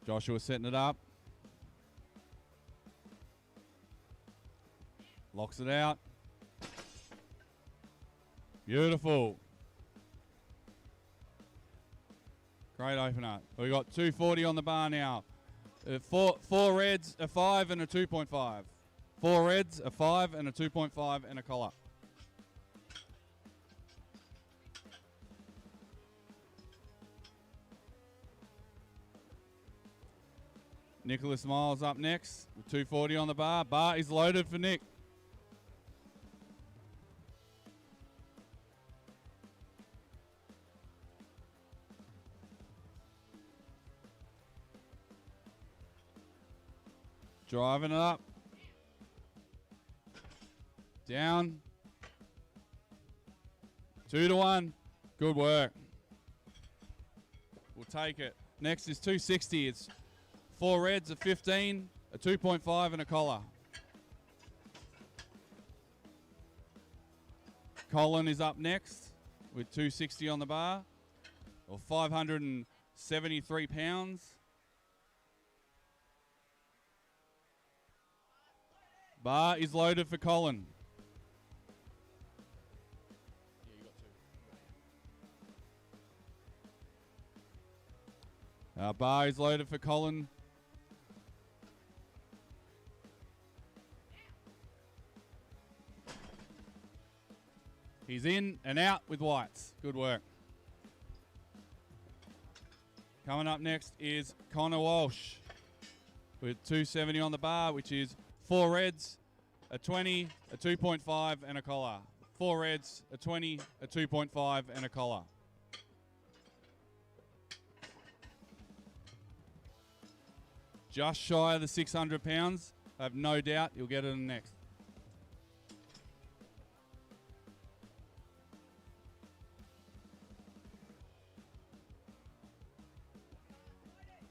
Joshua setting it up. Locks it out. Beautiful. Great opener. We got 240 on the bar now. Four reds, a 5 and a 2.5. 4 reds, a 5 and a 2.5 and a collar. Nicholas Miles up next with 240 on the bar. Bar is loaded for Nick. Driving it up. Down. 2-1. Good work. We'll take it. Next is 260. It's 4 reds, a 15, a 2.5 and a collar. Colin is up next with 260 on the bar, or 573 pounds. Bar is loaded for Colin. Bar is loaded for Colin. He's in and out with whites. Good work. Coming up next is Connor Walsh with 270 on the bar, which is 4 reds, a 20, a 2.5 and a collar. 4 reds, a 20, a 2.5 and a collar. Just shy of the 600 pounds. I have no doubt you'll get it in next.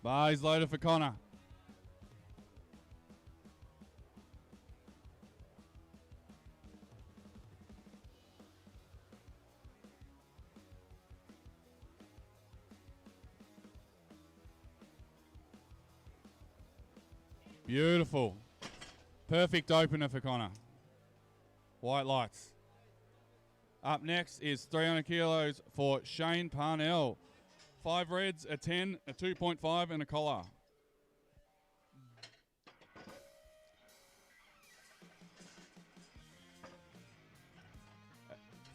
Bar is loaded for Connor. Beautiful. Perfect opener for Connor. White lights. Up next is 300 kilos for Shane Parnell. 5 reds, a 10, a 2.5 and a collar.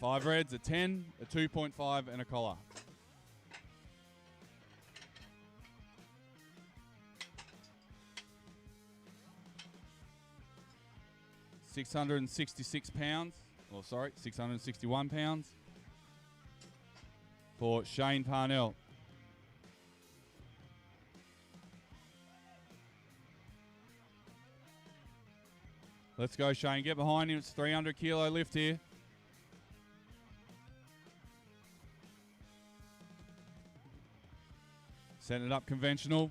Five reds, a 10, a 2.5 and a collar. 666 pounds. Or sorry, 661 pounds for Shane Parnell. Let's go, Shane. Get behind him. It's 300 kilo lift here. Setting it up conventional.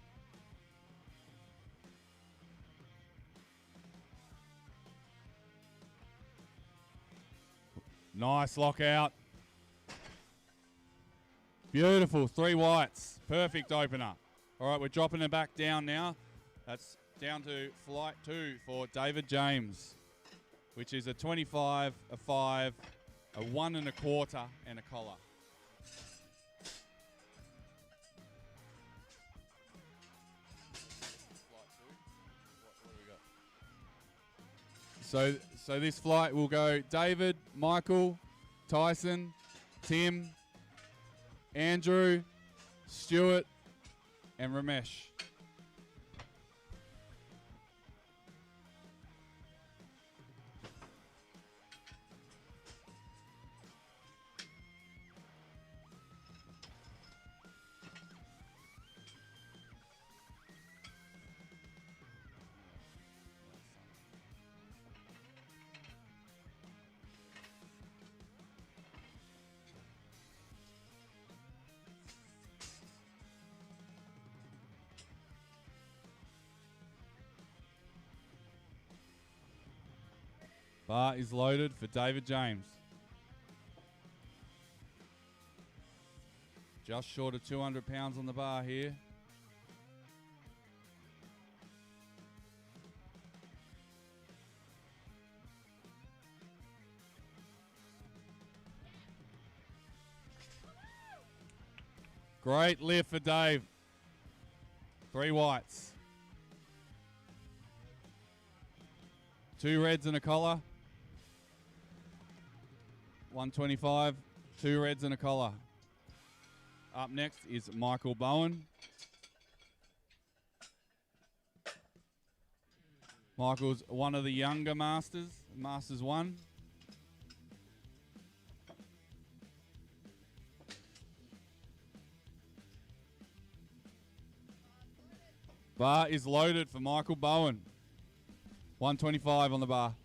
Nice lockout. Beautiful. 3 whites. Perfect opener. All right, we're dropping it back down now. That's down to flight 2 for David James, which is a 25, a 5, a 1 1/4, and a collar. So this flight will go David, Michael, Tyson, Tim, Andrew, Stuart, and Ramesh. Bar is loaded for David James. Just short of 200 pounds on the bar here. Great lift for Dave. 3 whites. 2 reds and a collar. 125, 2 reds and a collar. Up next is Michael Bowen. Michael's one of the younger masters, Masters 1. Bar is loaded for Michael Bowen. 125 on the bar.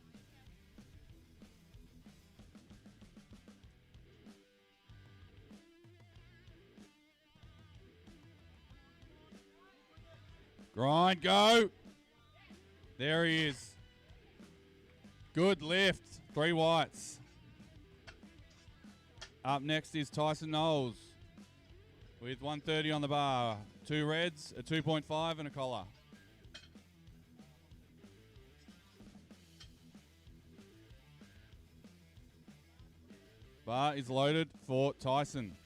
Grind, go. There he is. Good lift. 3 whites. Up next is Tyson Knowles with 130 on the bar. 2 reds, a 2.5 and a collar. Bar is loaded for Tyson.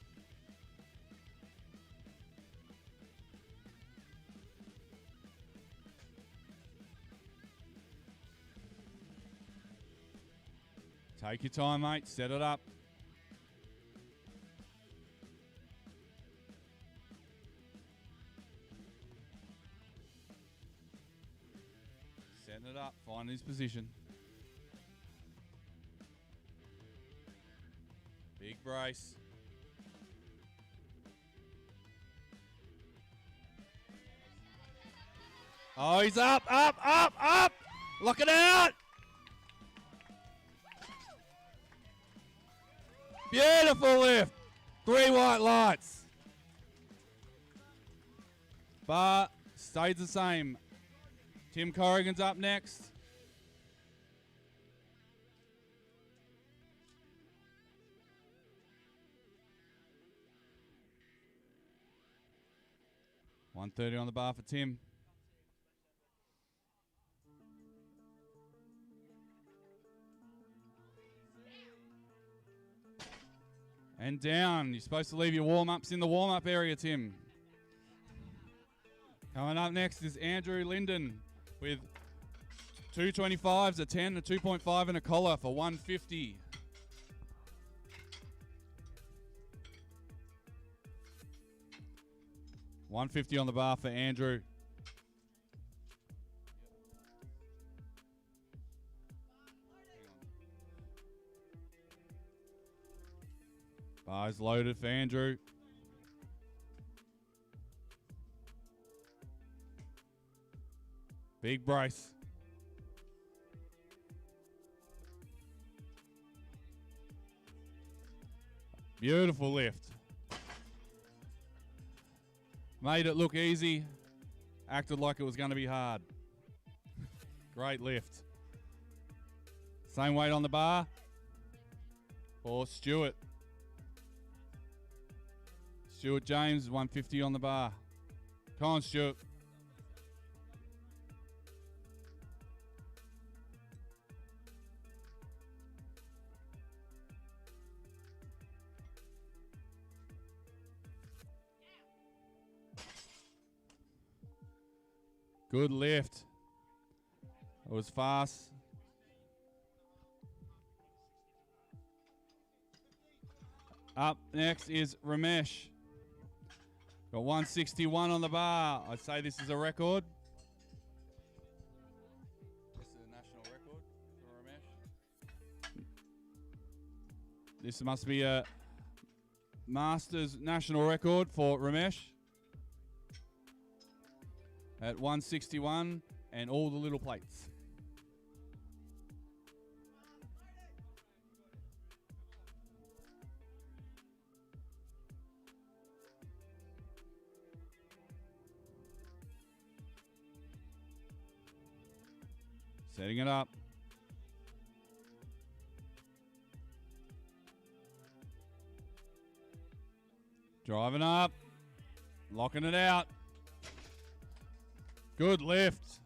Take your time, mate. Set it up. Setting it up. Find his position. Big brace. Oh, he's up, up, up, up. Lock it out. Beautiful lift. 3 white lights. Bar stays the same. Tim Corrigan's up next. $130 on the bar for Tim. And down. You're supposed to leave your warm-ups in the warm-up area, Tim. Coming up next is Andrew Linden with 225s, a 10, a 2.5 and a collar for 150. $150 on the bar for Andrew. Bars loaded for Andrew. Big brace. Beautiful lift. Made it look easy. Acted like it was going to be hard. Great lift. Same weight on the bar for Stuart. Stuart James, 150 on the bar. Come on, Stuart. Good lift. It was fast. Up next is Ramesh. Got 161 on the bar. I'd say this is a record. This is a national record for Ramesh. This must be a Masters national record for Ramesh. At 161 and all the little plates. Setting it up. Driving up. Locking it out. Good lift.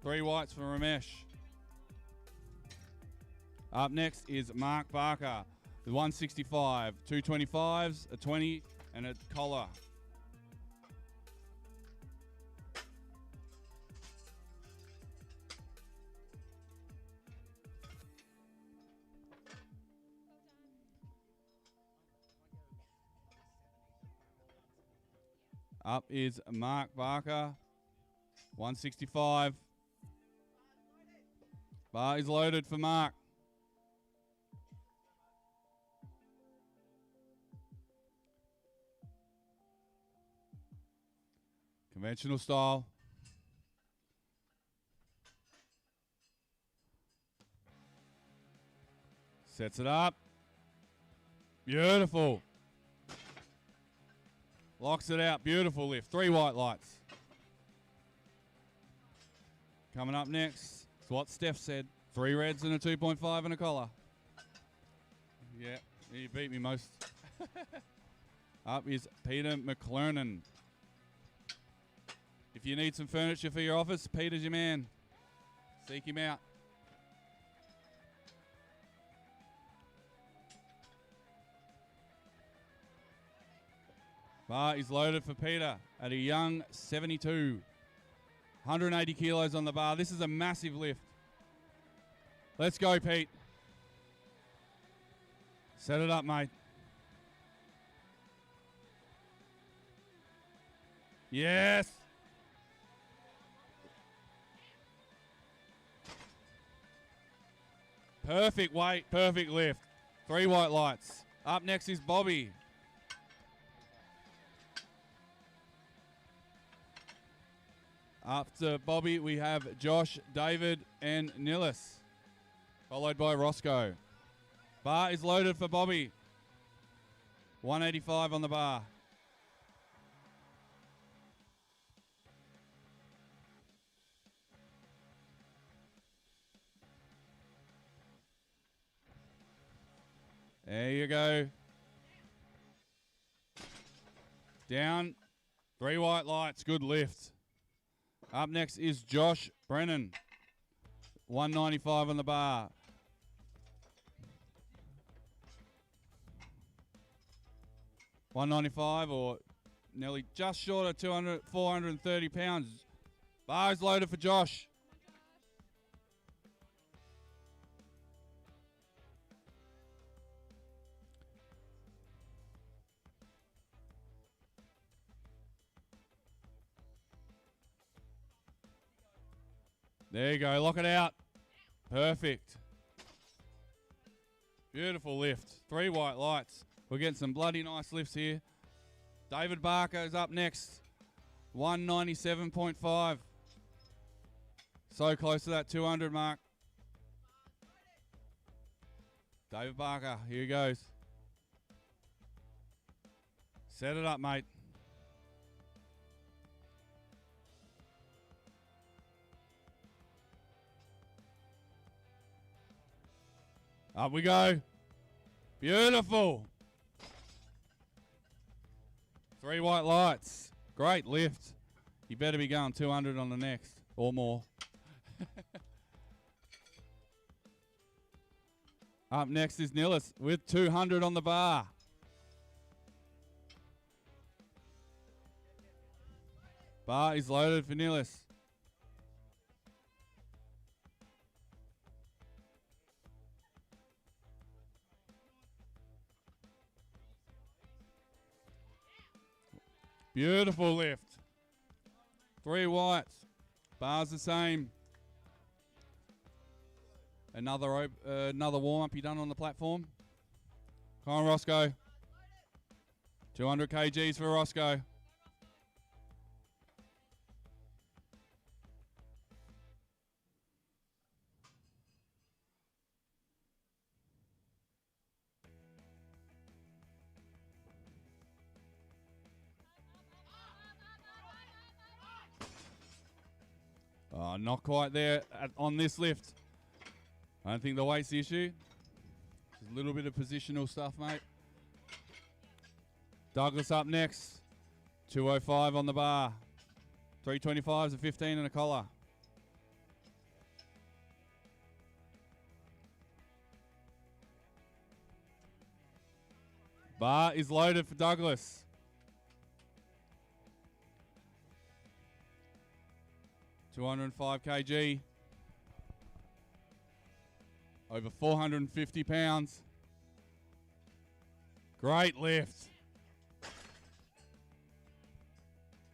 3 whites for Ramesh. Up next is Mark Barker with 165, 225s, a 20, and a collar. Up is Mark Barker. 165. Bar is loaded for Mark. Conventional style. Sets it up. Beautiful. Locks it out. Beautiful lift. 3 white lights. Coming up next, it's what Steph said. 3 reds and a 2.5 and a collar. Yeah, you beat me most. Up is Peter McClernon. If you need some furniture for your office, Peter's your man. Seek him out. Bar is loaded for Peter at a young 72. 180 kilos on the bar. This is a massive lift. Let's go, Pete. Set it up, mate. Yes. Perfect weight, perfect lift. 3 white lights. Up next is Bobby. After Bobby, we have Josh, David, and Nillis, followed by Roscoe. Bar is loaded for Bobby. 185 on the bar. There you go. Down. 3 white lights. Good lift. Up next is Josh Brennan. 195 on the bar. $195 or nearly just short of 430 pounds. Bar is loaded for Josh. There you go. Lock it out. Perfect. Beautiful lift. 3 white lights. We're getting some bloody nice lifts here. David Barker's up next. 197.5. So close to that 200 mark. David Barker, here he goes. Set it up, mate. Up we go. Beautiful. 3 white lights. Great lift. You better be going 200 on the next or more. Up next is Nillis with 200 on the bar. Bar is loaded for Nillis. Beautiful lift. 3 whites. Bar's the same. Another warm-up you done on the platform. Come on, Roscoe. 200 kgs for Roscoe. Oh, not quite there on this lift. I don't think the weight's the issue. Just a little bit of positional stuff, mate. Douglas up next. 205 on the bar. 325s, a 15 and a collar. Bar is loaded for Douglas. $205 kg. Over 450 pounds. Great lift.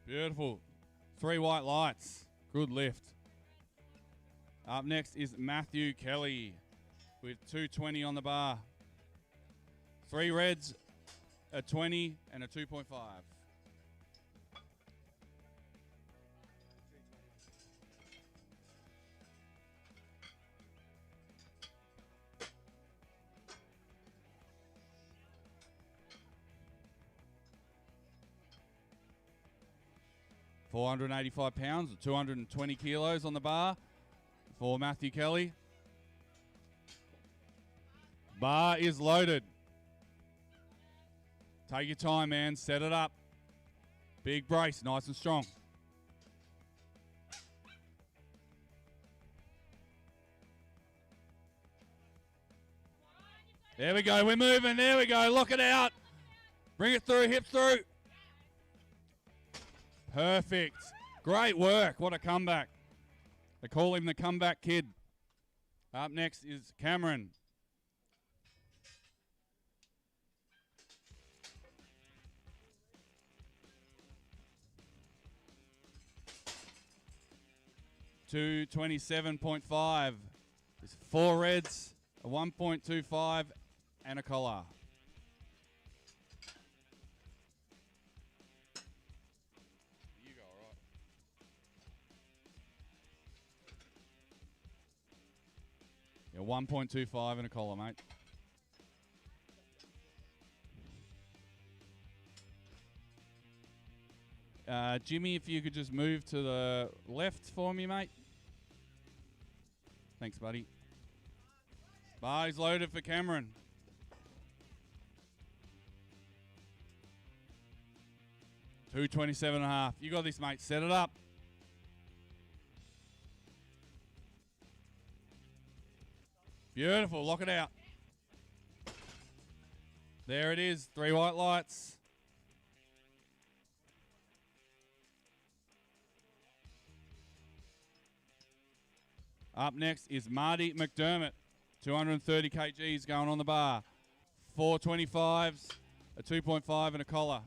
Beautiful. 3 white lights. Good lift. Up next is Matthew Kelly with 220 on the bar. 3 reds, a 20 and a 2.5. £485, 220 kilos on the bar for Matthew Kelly. Bar is loaded. Take your time, man. Set it up. Big brace, nice and strong. There we go. We're moving. There we go. Lock it out. Bring it through. Hips through. Perfect. Great work. What a comeback. They call him the comeback kid. Up next is Cameron. $227.5. It's 4 reds, a 1.25, and a collar. You go, all right. Yeah, 1.25 and a collar, mate. Jimmy, if you could just move to the left for me, mate. Thanks, buddy. Bar is loaded for Cameron. $227.5. You got this, mate. Set it up. Beautiful. Lock it out. There it is. 3 white lights. Up next is Marty McDermott. 230 kgs going on the bar. 425s, a 2.5 and a collar.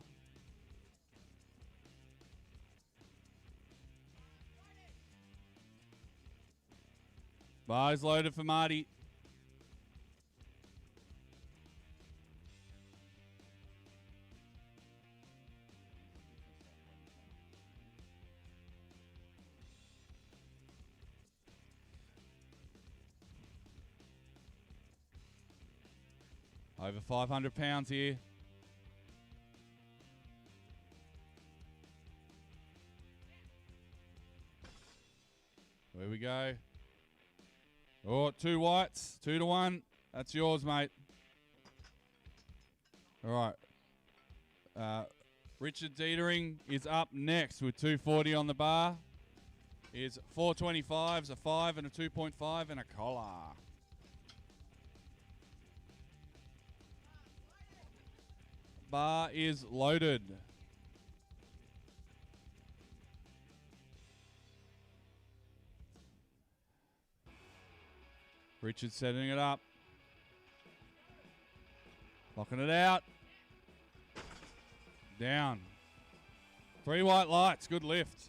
Bar is loaded for Marty. Over 500 pounds here. There we go. Oh, 2 whites, 2 to 1. That's yours, mate. All right. Richard Dietering is up next with 240 on the bar. Is 425s, a 5 and a 2.5 and a collar. Bar is loaded. Richard setting it up. Locking it out. Down. 3 white lights. Good lift.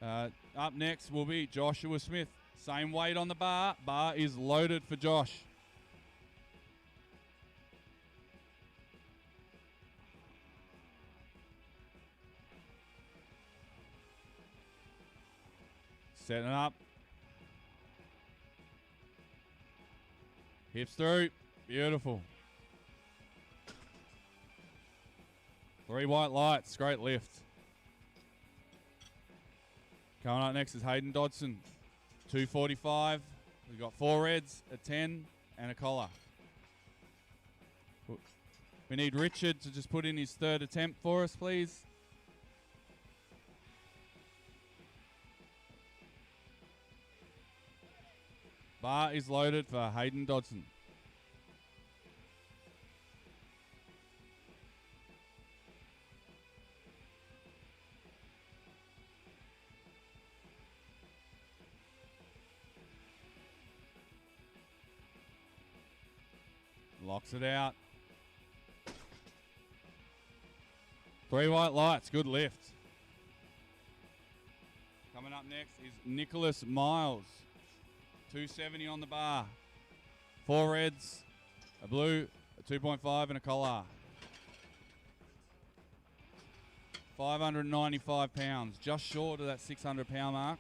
Up next will be Joshua Smith. Same weight on the bar. Bar is loaded for Josh. Setting up. Hips through. Beautiful. 3 white lights. Great lift. Coming up next is Hayden Dodson. 245. We've got 4 reds, a 10, and a collar. We need Richard to just put in his 3rd attempt for us, please. Bar is loaded for Hayden Dodson. Locks it out. 3 white lights, good lift. Coming up next is Nicholas Miles. 270 on the bar. 4 reds, a blue, a 2.5 and a collar. 595 pounds, just short of that 600 pound mark.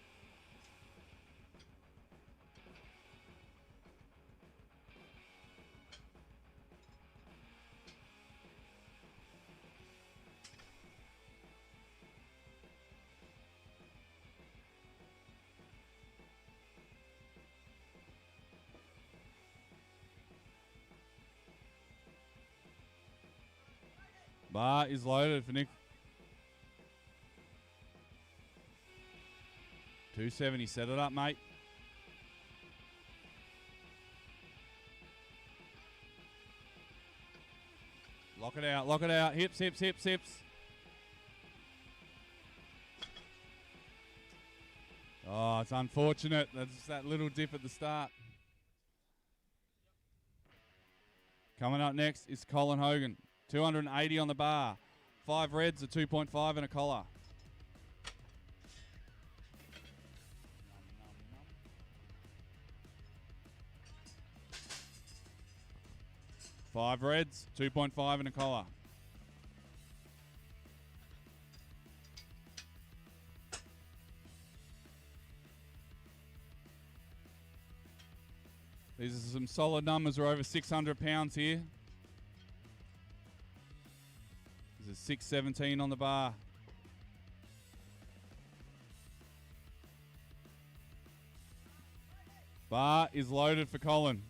Bar is loaded for Nick. 270, set it up, mate. Lock it out, lock it out. Hips, hips, hips, hips. Oh, it's unfortunate. That's that little dip at the start. Coming up next is Colin Hogan. 280 on the bar. 5 reds, a 2.5 and a collar. Five reds, 2.5 and a collar. These are some solid numbers. We're over 600 pounds here. There's a 617 on the bar. Bar is loaded for Colin.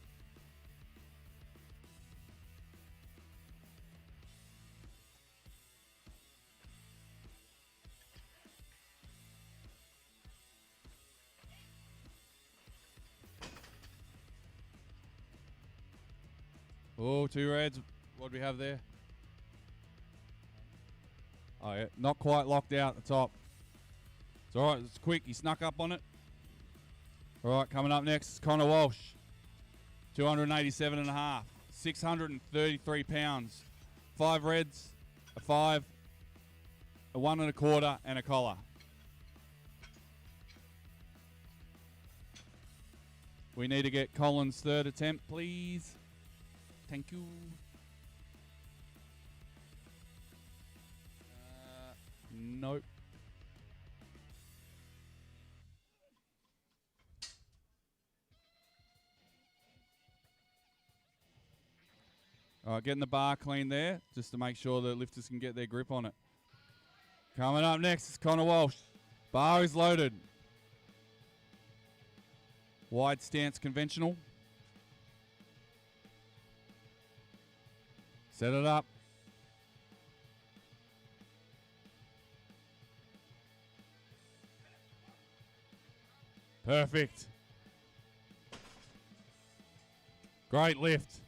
Oh, 2 reds. What do we have there? Oh, yeah. Not quite locked out at the top. It's all right. It's quick. He snuck up on it. All right, coming up next is Connor Walsh. 287 and a half. 633 pounds. 5 reds, a 5, a 1 1/4, and a collar. We need to get Colin's 3rd attempt, please. Thank you. Nope. All right, getting the bar clean there just to make sure the lifters can get their grip on it. Coming up next is Connor Walsh. Bar is loaded. Wide stance conventional. Set it up. Perfect. Great lift.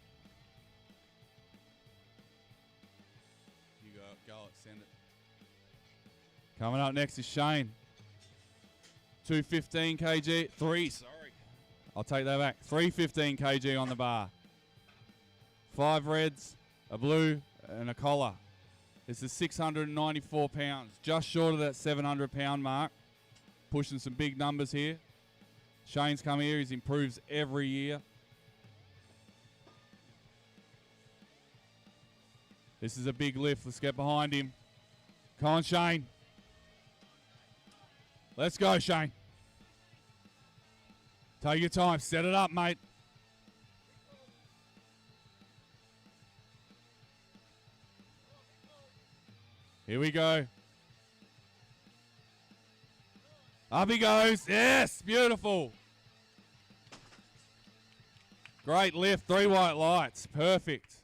You go it, send it. Coming up next is Shane. 215 kg, I'll take that back. 315 kg on the bar. 5 reds, a blue, and a collar. This is 694 pounds, just short of that 700 pound mark. Pushing some big numbers here. Shane's come here, he improves every year. This is a big lift, let's get behind him. Come on, Shane. Let's go, Shane. Take your time, set it up, mate. Here we go. Up he goes. Yes, beautiful. Great lift, 3 white lights. Perfect.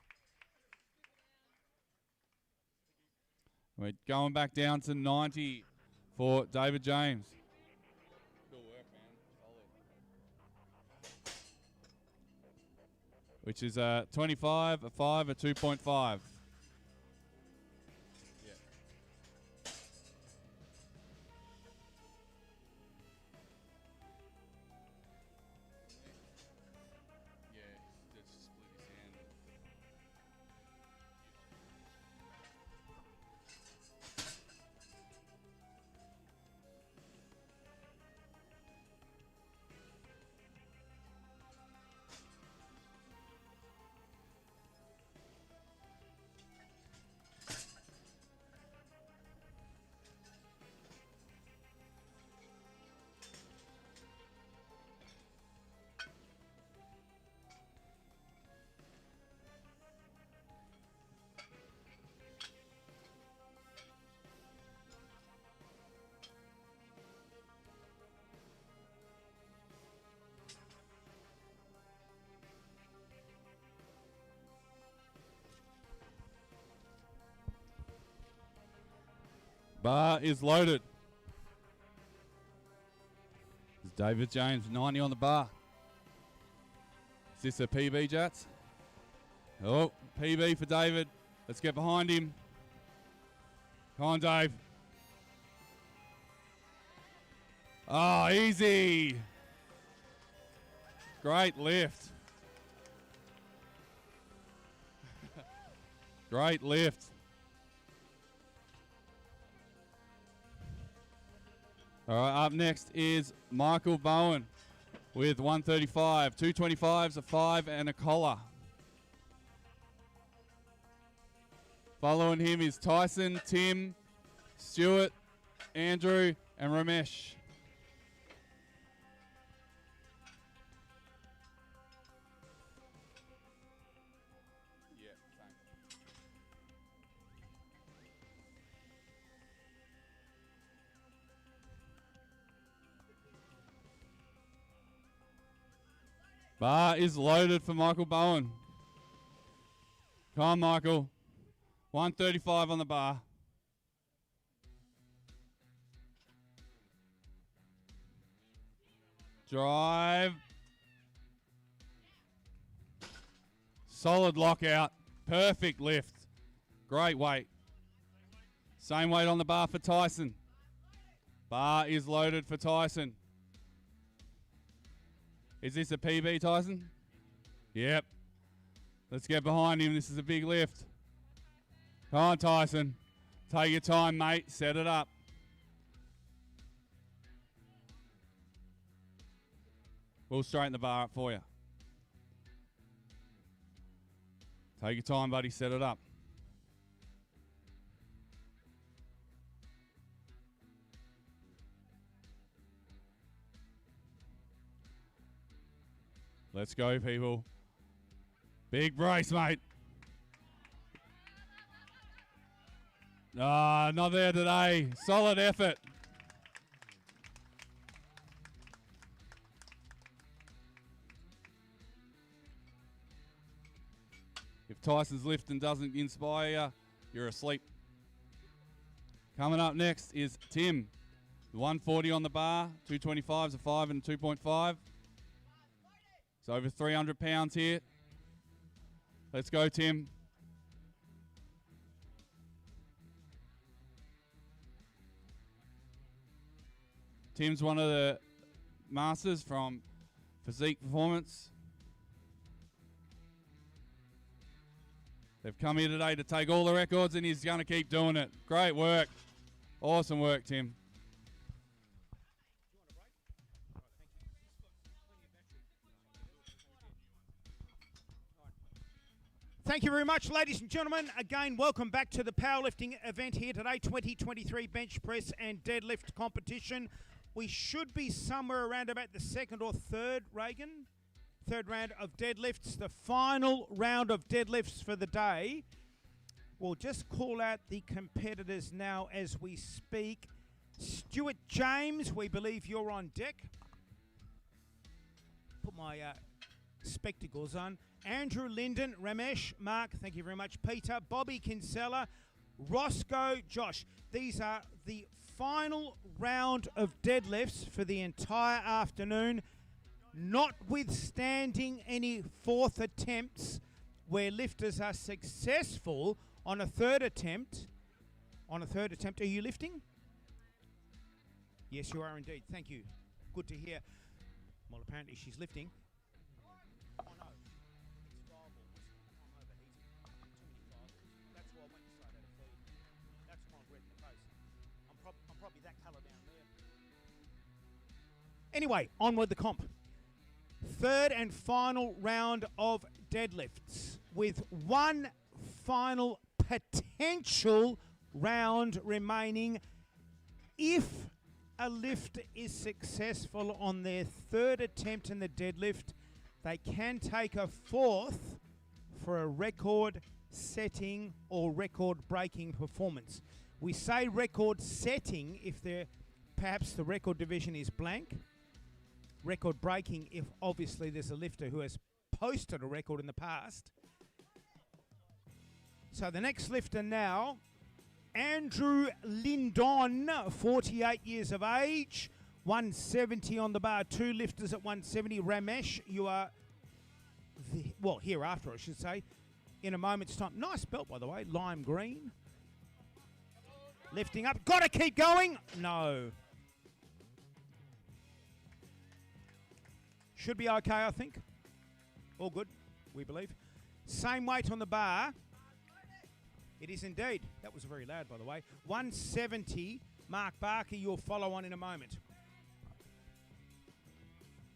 We're going back down to 90 for David James. Good work, man. Solid. Which is a 25, a 5, a 2.5. Bar is loaded. This is David James, 90 on the bar. Is this a PB, Jats? Oh, PB for David. Let's get behind him. Come on, Dave. Oh, easy. Great lift. Great lift. All right, up next is Michael Bowen with 135, 225s, a 5, and a collar. Following him is Tyson, Tim, Stuart, Andrew, and Ramesh. Bar is loaded for Michael Bowen. Come on, Michael. 135 on the bar. Drive. Solid lockout. Perfect lift. Great weight. Same weight on the bar for Tyson. Bar is loaded for Tyson. Is this a PB, Tyson? Yep. Let's get behind him. This is a big lift. Come on, Tyson. Take your time, mate. Set it up. We'll straighten the bar up for you. Take your time, buddy. Set it up. Let's go, people. Big brace, mate. Not there today. Solid effort. If Tyson's lifting doesn't inspire you, you're asleep. Coming up next is Tim. The 140 on the bar, 225s, a 5 and 2.5. It's over 300 pounds here. Let's go, Tim. Tim's one of the masters from Physique Performance. They've come here today to take all the records, and he's going to keep doing it. Great work. Awesome work, Tim. Thank you very much, ladies and gentlemen. Again, welcome back to the powerlifting event here today, 2023 bench press and deadlift competition. We should be somewhere around about the second or third, Reagan. Third round of deadlifts, the final round of deadlifts for the day. We'll just call out the competitors now as we speak. Stuart James, we believe you're on deck. Put my spectacles on. Andrew Linden, Ramesh, Mark, thank you very much. Peter, Bobby Kinsella, Roscoe, Josh. These are the final round of deadlifts for the entire afternoon, notwithstanding any fourth attempts where lifters are successful on a third attempt. Are you lifting? Yes, you are indeed. Thank you. Good to hear. Well, apparently she's lifting. Oh no, it's fireballs. I'm overheating. Too many fireballs. That's why I went straight out of feed. That's why I'm red in the face. I'm probably that colour down there. Anyway, on with the comp. Third and final round of deadlifts with one final potential round remaining. If a lifter is successful on their third attempt in the deadlift, they can take a fourth for a record-setting or record-breaking performance. We say record-setting if perhaps the record division is blank. Record breaking if obviously there's a lifter who has posted a record in the past. So the next lifter now, Andrew Lindon, 48 years of age, 170 on the bar, two lifters at 170. Ramesh, you are, hereafter I should say, in a moment's time. Nice belt, by the way, lime green. Lifting up, gotta keep going. No. Should be okay, I think. All good, we believe. Same weight on the bar. It is indeed. That was very loud, by the way. 170. Mark Barker, you'll follow on in a moment.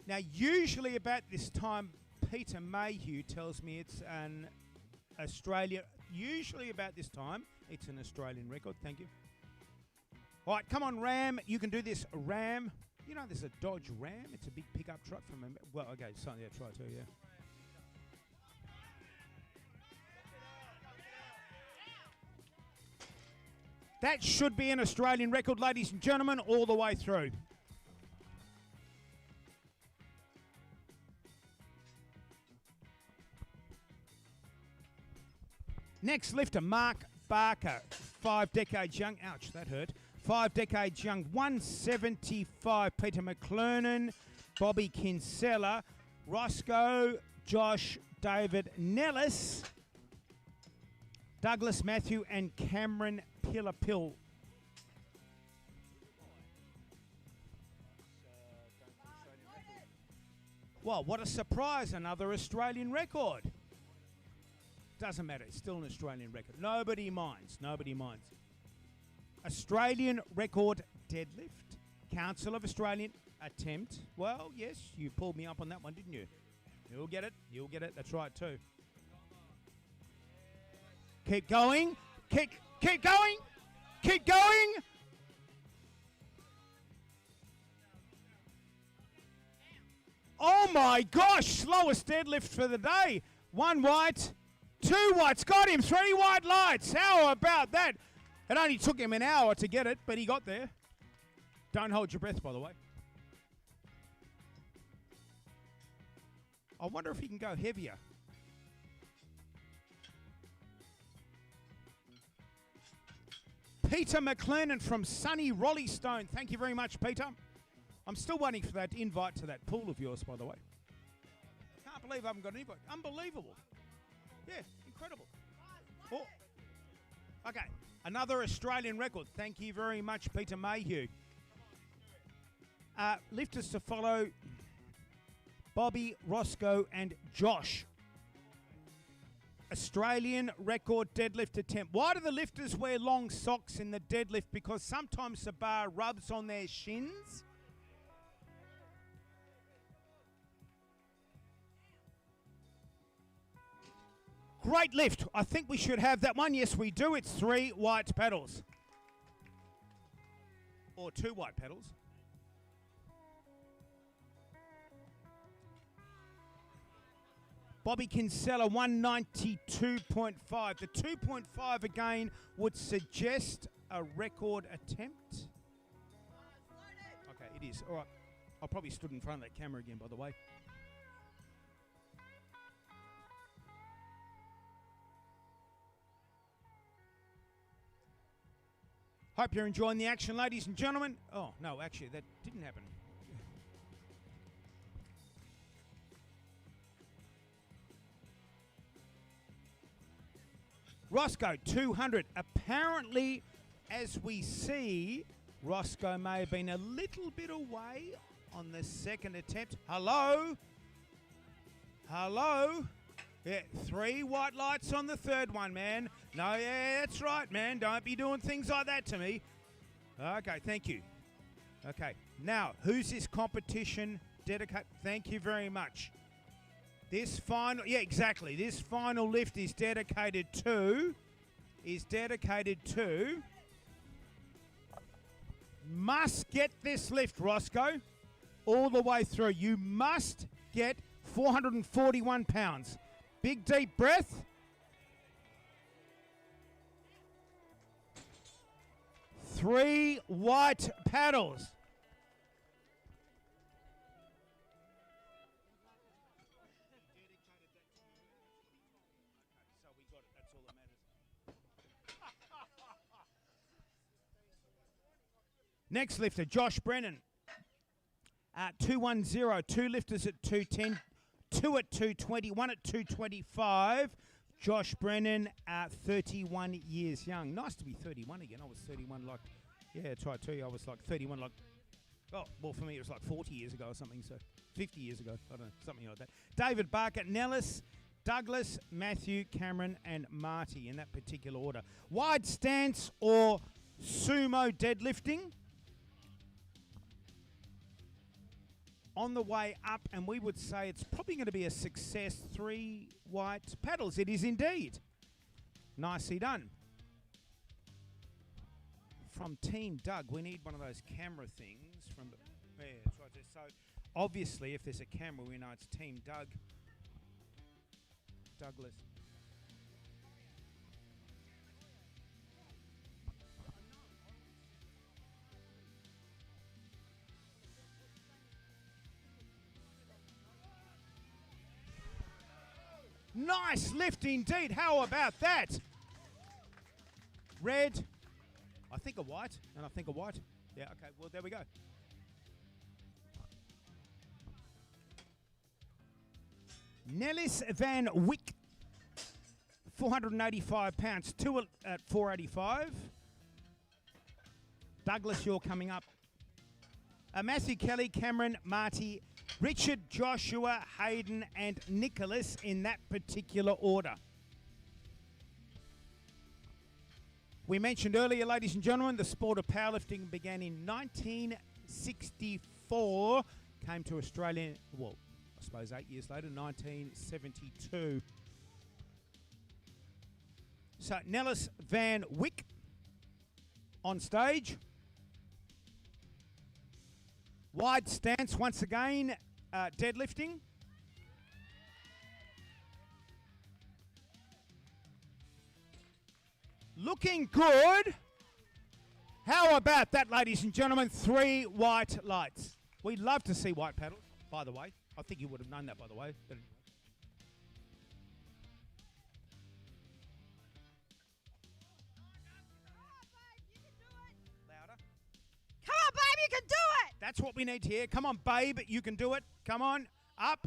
Now, usually about this time, Peter Mayhew tells me it's an Australia. Usually about this time, it's an Australian record. Thank you. All right, come on, Ram. You can do this, Ram. You know, there's a Dodge Ram. It's a big pickup truck from a... Well, okay, something that's right too, yeah. That should be an Australian record, ladies and gentlemen, all the way through. Next lifter, Mark Barker, 5 decades young. Ouch, that hurt. 5 decades young, 175. Peter McClernon, Bobby Kinsella, Roscoe, Josh, David Nellis, Douglas Matthew, and Cameron Pillapill. Well, what a surprise, another Australian record. Doesn't matter, it's still an Australian record. Nobody minds, nobody minds. Australian record deadlift. Council of Australian attempt. Well, yes, you pulled me up on that one, didn't you? You'll get it, that's right too. Keep going, keep going, keep going. Oh my gosh, slowest deadlift for the day. 1 white, 2 whites, got him, 3 white lights. How about that? It only took him an hour to get it, but he got there. Don't hold your breath, by the way. I wonder if he can go heavier. Peter McLennan from sunny Rollystone. Thank you very much, Peter. I'm still waiting for that invite to that pool of yours, by the way. Can't believe I haven't got an invite. Unbelievable. Yeah, incredible. Oh. Okay, another Australian record. Thank you very much, Peter Mayhew. Lifters to follow: Bobby, Roscoe, and Josh. Australian record deadlift attempt. Why do the lifters wear long socks in the deadlift? Because sometimes the bar rubs on their shins. Great lift. I think we should have that one. Yes, we do. It's 3 white paddles. Or 2 white paddles. Bobby Kinsella, 192.5. The 2.5 again would suggest a record attempt. Okay, it is. All right. I probably stood in front of that camera again, by the way. Hope you're enjoying the action, ladies and gentlemen. Oh, no, actually, that didn't happen. Roscoe, 200. Apparently, as we see, Roscoe may have been a little bit away on the second attempt. Hello? Hello? Yeah, 3 white lights on the third one, man. No, yeah, that's right, man. Don't be doing things like that to me. Okay, thank you. Okay, now, who's this competition dedicated? Thank you very much. This final, yeah, exactly. This final lift is dedicated to, must get this lift, Roscoe, all the way through. You must get 441 pounds. Big deep breath. Three white paddles. Next lifter, Josh Brennan. 210, 2 lifters at 210, 2 at 220, 1 at 225. Josh Brennan, 31 years young. Nice to be 31 again. I was 31 like, yeah, that's right too. I was like 31 like, oh, well for me it was like 40 years ago or something, so 50 years ago. I don't know, something like that. David Barker, Nellis, Douglas, Matthew, Cameron, and Marty in that particular order. Wide stance or sumo deadlifting. On the way up, and we would say it's probably going to be a success. 3 white paddles. It is indeed. Nicely done. From Team Doug, we need one of those camera things. From yeah, that's right there. So obviously, if there's a camera, we know it's Team Doug. Douglas. Nice lift indeed. How about that? Red. I think a white. And I think a white. Yeah, okay. Well, there we go. Nellis Van Wyck. 485 pounds. 2 at 485. Douglas, you're coming up. Matthew Kelly, Cameron, Marty, Richard, Joshua, Hayden, and Nicholas in that particular order. We mentioned earlier, ladies and gentlemen, the sport of powerlifting began in 1964, came to Australia, well, I suppose 8 years later, 1972. So, Nellis Van Wyck on stage. Wide stance once again, deadlifting. Looking good. How about that, ladies and gentlemen? 3 white lights. We love to see white paddles, by the way. I think you would have known that, by the way. But louder. Come on, babe, you can do it! That's what we need to hear. Come on, babe, you can do it. Come on, up.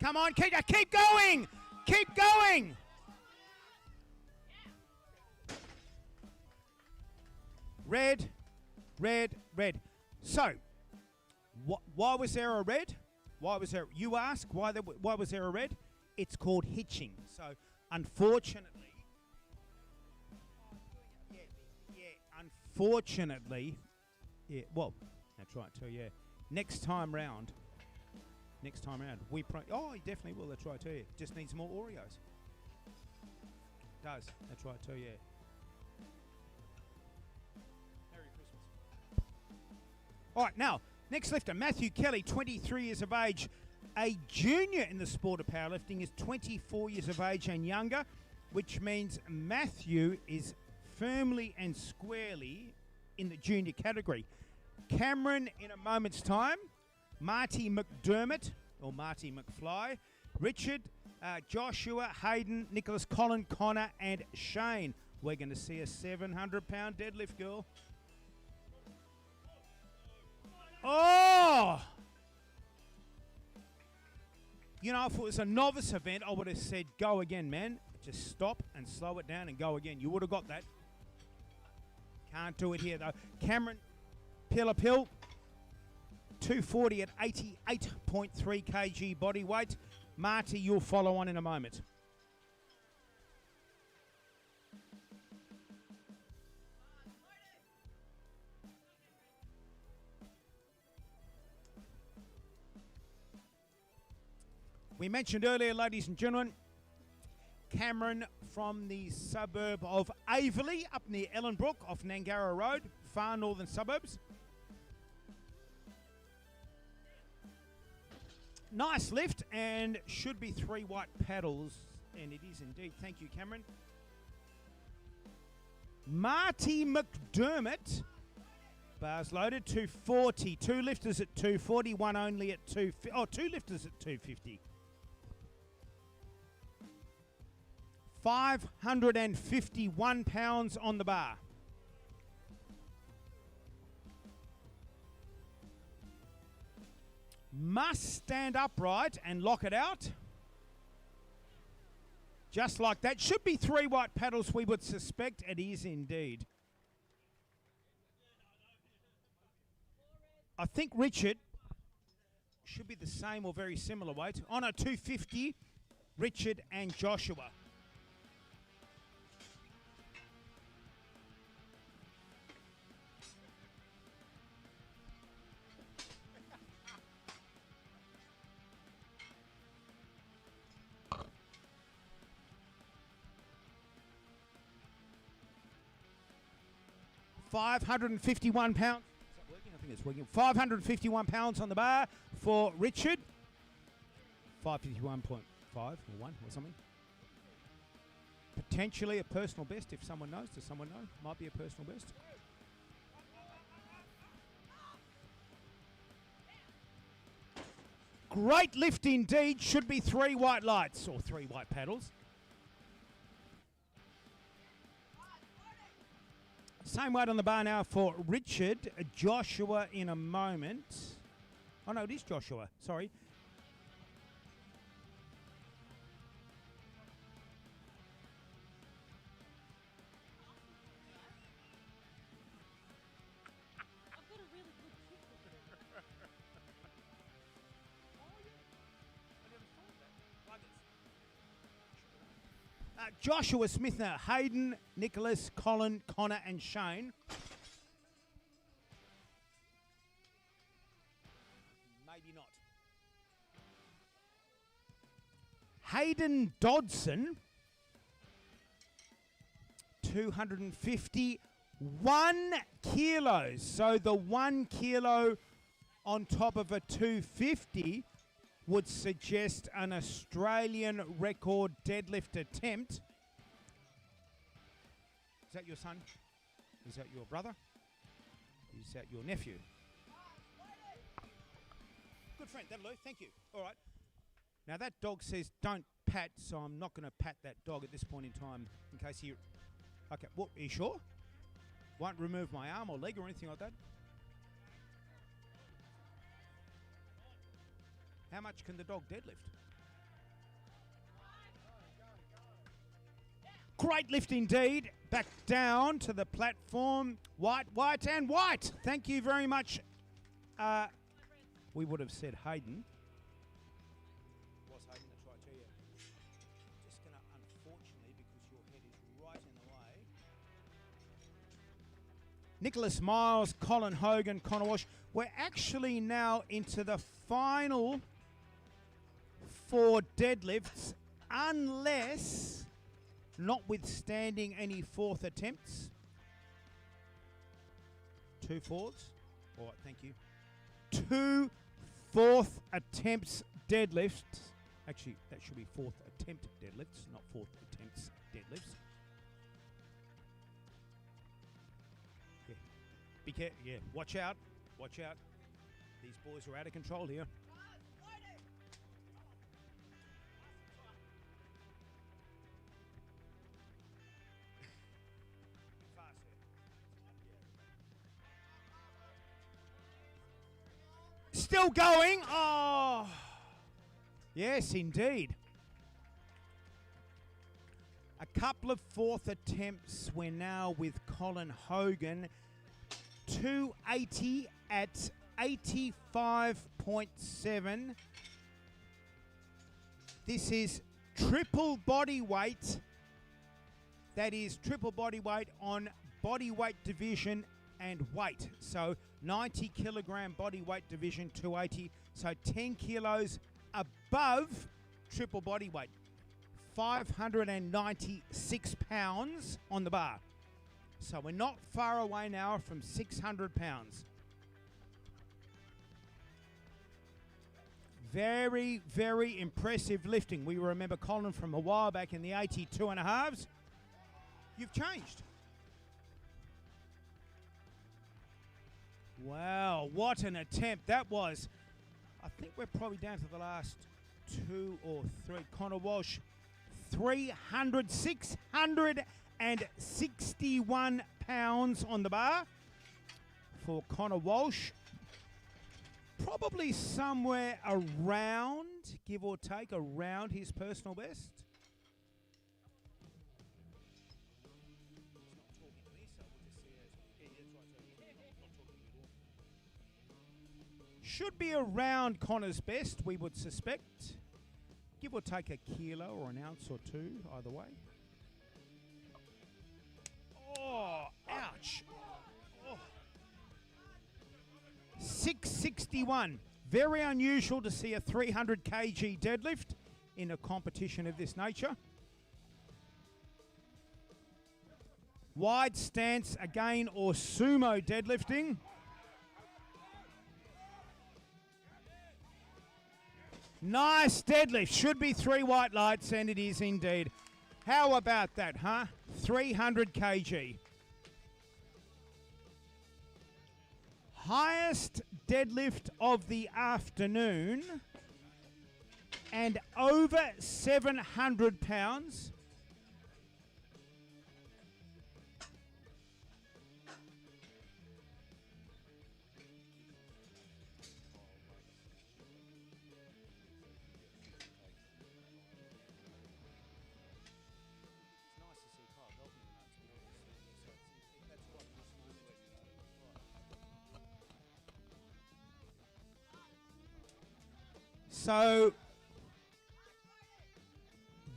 Come on, keep going. Keep going. Red, red, red. So, why was there a red? Why was there? You ask why was there a red? It's called hitching. So, unfortunately, unfortunately, well, that's right too. Yeah, next time round, we oh, he definitely will. That's right too. Yeah. Just needs more Oreos. Does. That's right too. Yeah. Merry Christmas. All right, now, next lifter, Matthew Kelly, 23 years of age, a junior in the sport of powerlifting, is 24 years of age and younger, which means Matthew is firmly and squarely in the junior category. Cameron, in a moment's time, Marty McDermott, or Marty McFly, Richard, Joshua, Hayden, Nicholas, Colin, Connor, and Shane. We're going to see a 700-pound deadlift, girl. Oh! You know, if it was a novice event, I would have said, go again, man. Just stop and slow it down and go again. You would have got that. Can't do it here, though. Cameron, Pill, 240 at 88.3 kg body weight. Marty, you'll follow on in a moment. We mentioned earlier, ladies and gentlemen, Cameron from the suburb of Averley, up near Ellenbrook, off Nangara Road, far northern suburbs. Nice lift, and should be 3 white paddles, and it is indeed. Thank you, Cameron. Marty McDermott, bars loaded, 240. 2 lifters at 240, one only at 250. Oh, 2 lifters at 250. 551 pounds on the bar. Must stand upright and lock it out. Just like that. Should be 3 white paddles, we would suspect. It is indeed. I think Richard should be the same or very similar weight. On a 250, Richard and Joshua. £551. Is that working? I think it's working. 551 pounds on the bar for Richard. 551.5 or 1 or something. Potentially a personal best if someone knows. Does someone know? Might be a personal best. Great lift indeed. Should be 3 white lights or 3 white paddles. Same weight on the bar now for Richard. Joshua in a moment. Oh, no, it is Joshua. Sorry. Joshua Smith now, Hayden, Nicholas, Colin, Connor, and Shane. Maybe not. Hayden Dodson, 251 kilos. So the 1 kilo on top of a 250 would suggest an Australian record deadlift attempt. Is that your son? Is that your brother? Is that your nephew? Good friend, that'll do. Thank you. All right. Now that dog says don't pat, so I'm not going to pat that dog at this point in time in case he... Okay, well, are you sure? Won't remove my arm or leg or anything like that? How much can the dog deadlift? Great lift indeed. Back down to the platform. White, white, and white. Thank you very much. We would have said Hayden. Was Hayden, that's right, too, yeah. Just going to, unfortunately, because your head is right in the way. Nicholas Miles, Colin Hogan, Connor Walsh. We're actually now into the final 4 deadlifts, unless, notwithstanding any 4th attempts. 2 4s. All right, thank you. 2 4th attempts deadlifts. Actually, that should be 4th attempt deadlifts, not 4th attempts deadlifts. Yeah. Be careful. Yeah, watch out. Watch out. These boys are out of control here. Still going. Oh, yes, indeed. A couple of 4th attempts. We're now with Colin Hogan. 280 at 85.7. This is triple body weight. That is triple body weight on body weight division and weight. So 90 kilogram body weight division, 280. So 10 kilos above triple body weight. 596 pounds on the bar. So we're not far away now from 600 pounds. Very, very impressive lifting. We remember Colin from a while back in the 82.5s. You've changed. Wow, what an attempt that was. I think we're probably down to the last 2 or 3. Connor Walsh, 661 pounds on the bar for Connor Walsh. Probably somewhere around, give or take, around his personal best. Should be around Connor's best, we would suspect. Give or take a kilo or an ounce or 2, either way. Oh, ouch. Oh. 661. Very unusual to see a 300 kg deadlift in a competition of this nature. Wide stance again, or sumo deadlifting. Nice deadlift. Should be 3 white lights, and it is indeed. How about that, huh? 300 kg. Highest deadlift of the afternoon, and over 700 pounds. So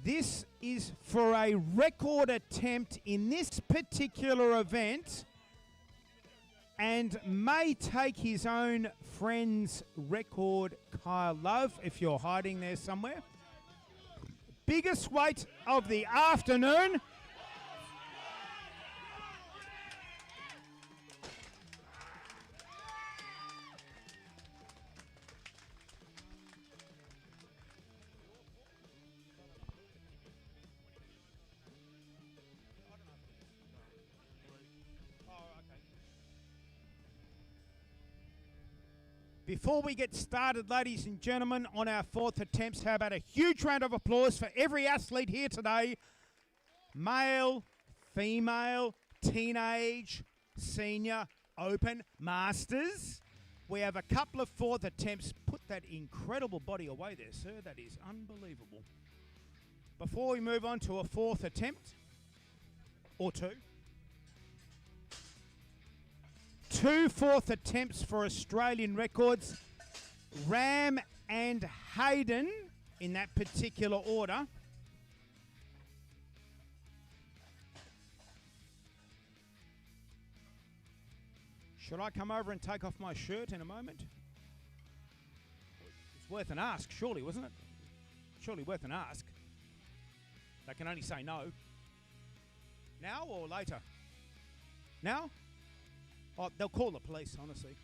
this is for a record attempt in this particular event, and may take his own friend's record, Kyle Love, if you're hiding there somewhere. Biggest weight of the afternoon. Before we get started, ladies and gentlemen, on our fourth attempts, how about a huge round of applause for every athlete here today? Male, female, teenage, senior, open, masters. We have a couple of fourth attempts. Put that incredible body away there, sir. That is unbelievable. Before we move on to a fourth attempt, or two fourth attempts for Australian records. Ram and Hayden in that particular order. Should I come over and take off my shirt in a moment? It's worth an ask, surely, wasn't it? Surely worth an ask. They can only say no. Now or later? Now? Oh, they'll call the police, honestly.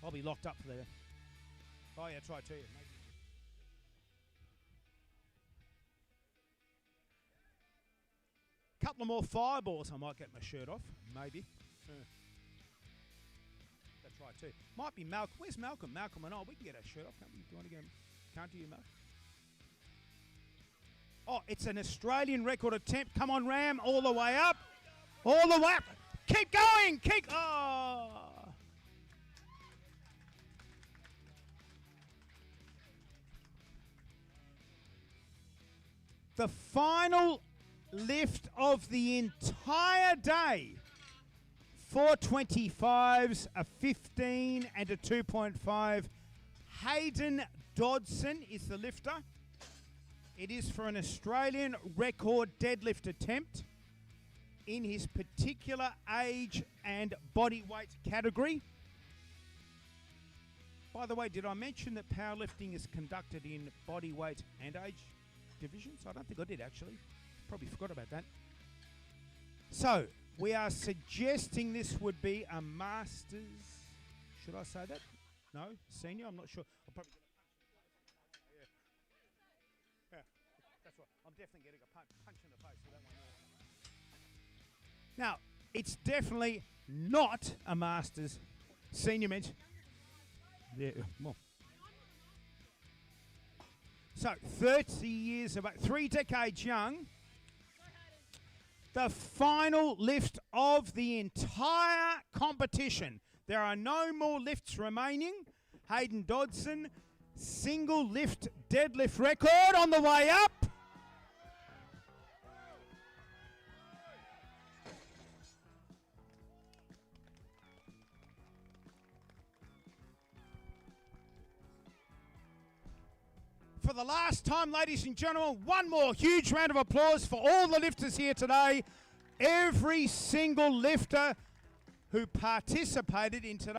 I'll be locked up for there. Oh, yeah, try to. Couple of more fireballs, I might get my shirt off. Maybe. That's right, too. Might be Malcolm. Where's Malcolm? Malcolm and I, we can get our shirt off, can't we? Do you want to get him? Can't you, Malcolm? Oh, it's an Australian record attempt. Come on, Ram, all the way up. All the way up. Keep going. Keep. Oh. The final lift of the entire day. 425s, a 15 and a 2.5. Hayden Dodson is the lifter. It is for an Australian record deadlift attempt in his particular age and body weight category. By the way, did I mention that powerlifting is conducted in body weight and age divisions? I don't think I did, actually. Probably forgot about that. So, we are suggesting this would be a master's. Should I say that? No? Senior? I'm not sure. I'll probably get a punch. Yeah, that's right. I'm definitely getting a punch in the face for that one. Now, it's definitely not a master's. Senior men's. Yeah, well. So, 30 years of 3 decades young. The final lift of the entire competition. There are no more lifts remaining. Hayden Dodson, single lift deadlift record on the way up. For the last time, ladies and gentlemen, one more huge round of applause for all the lifters here today. Every single lifter who participated in today.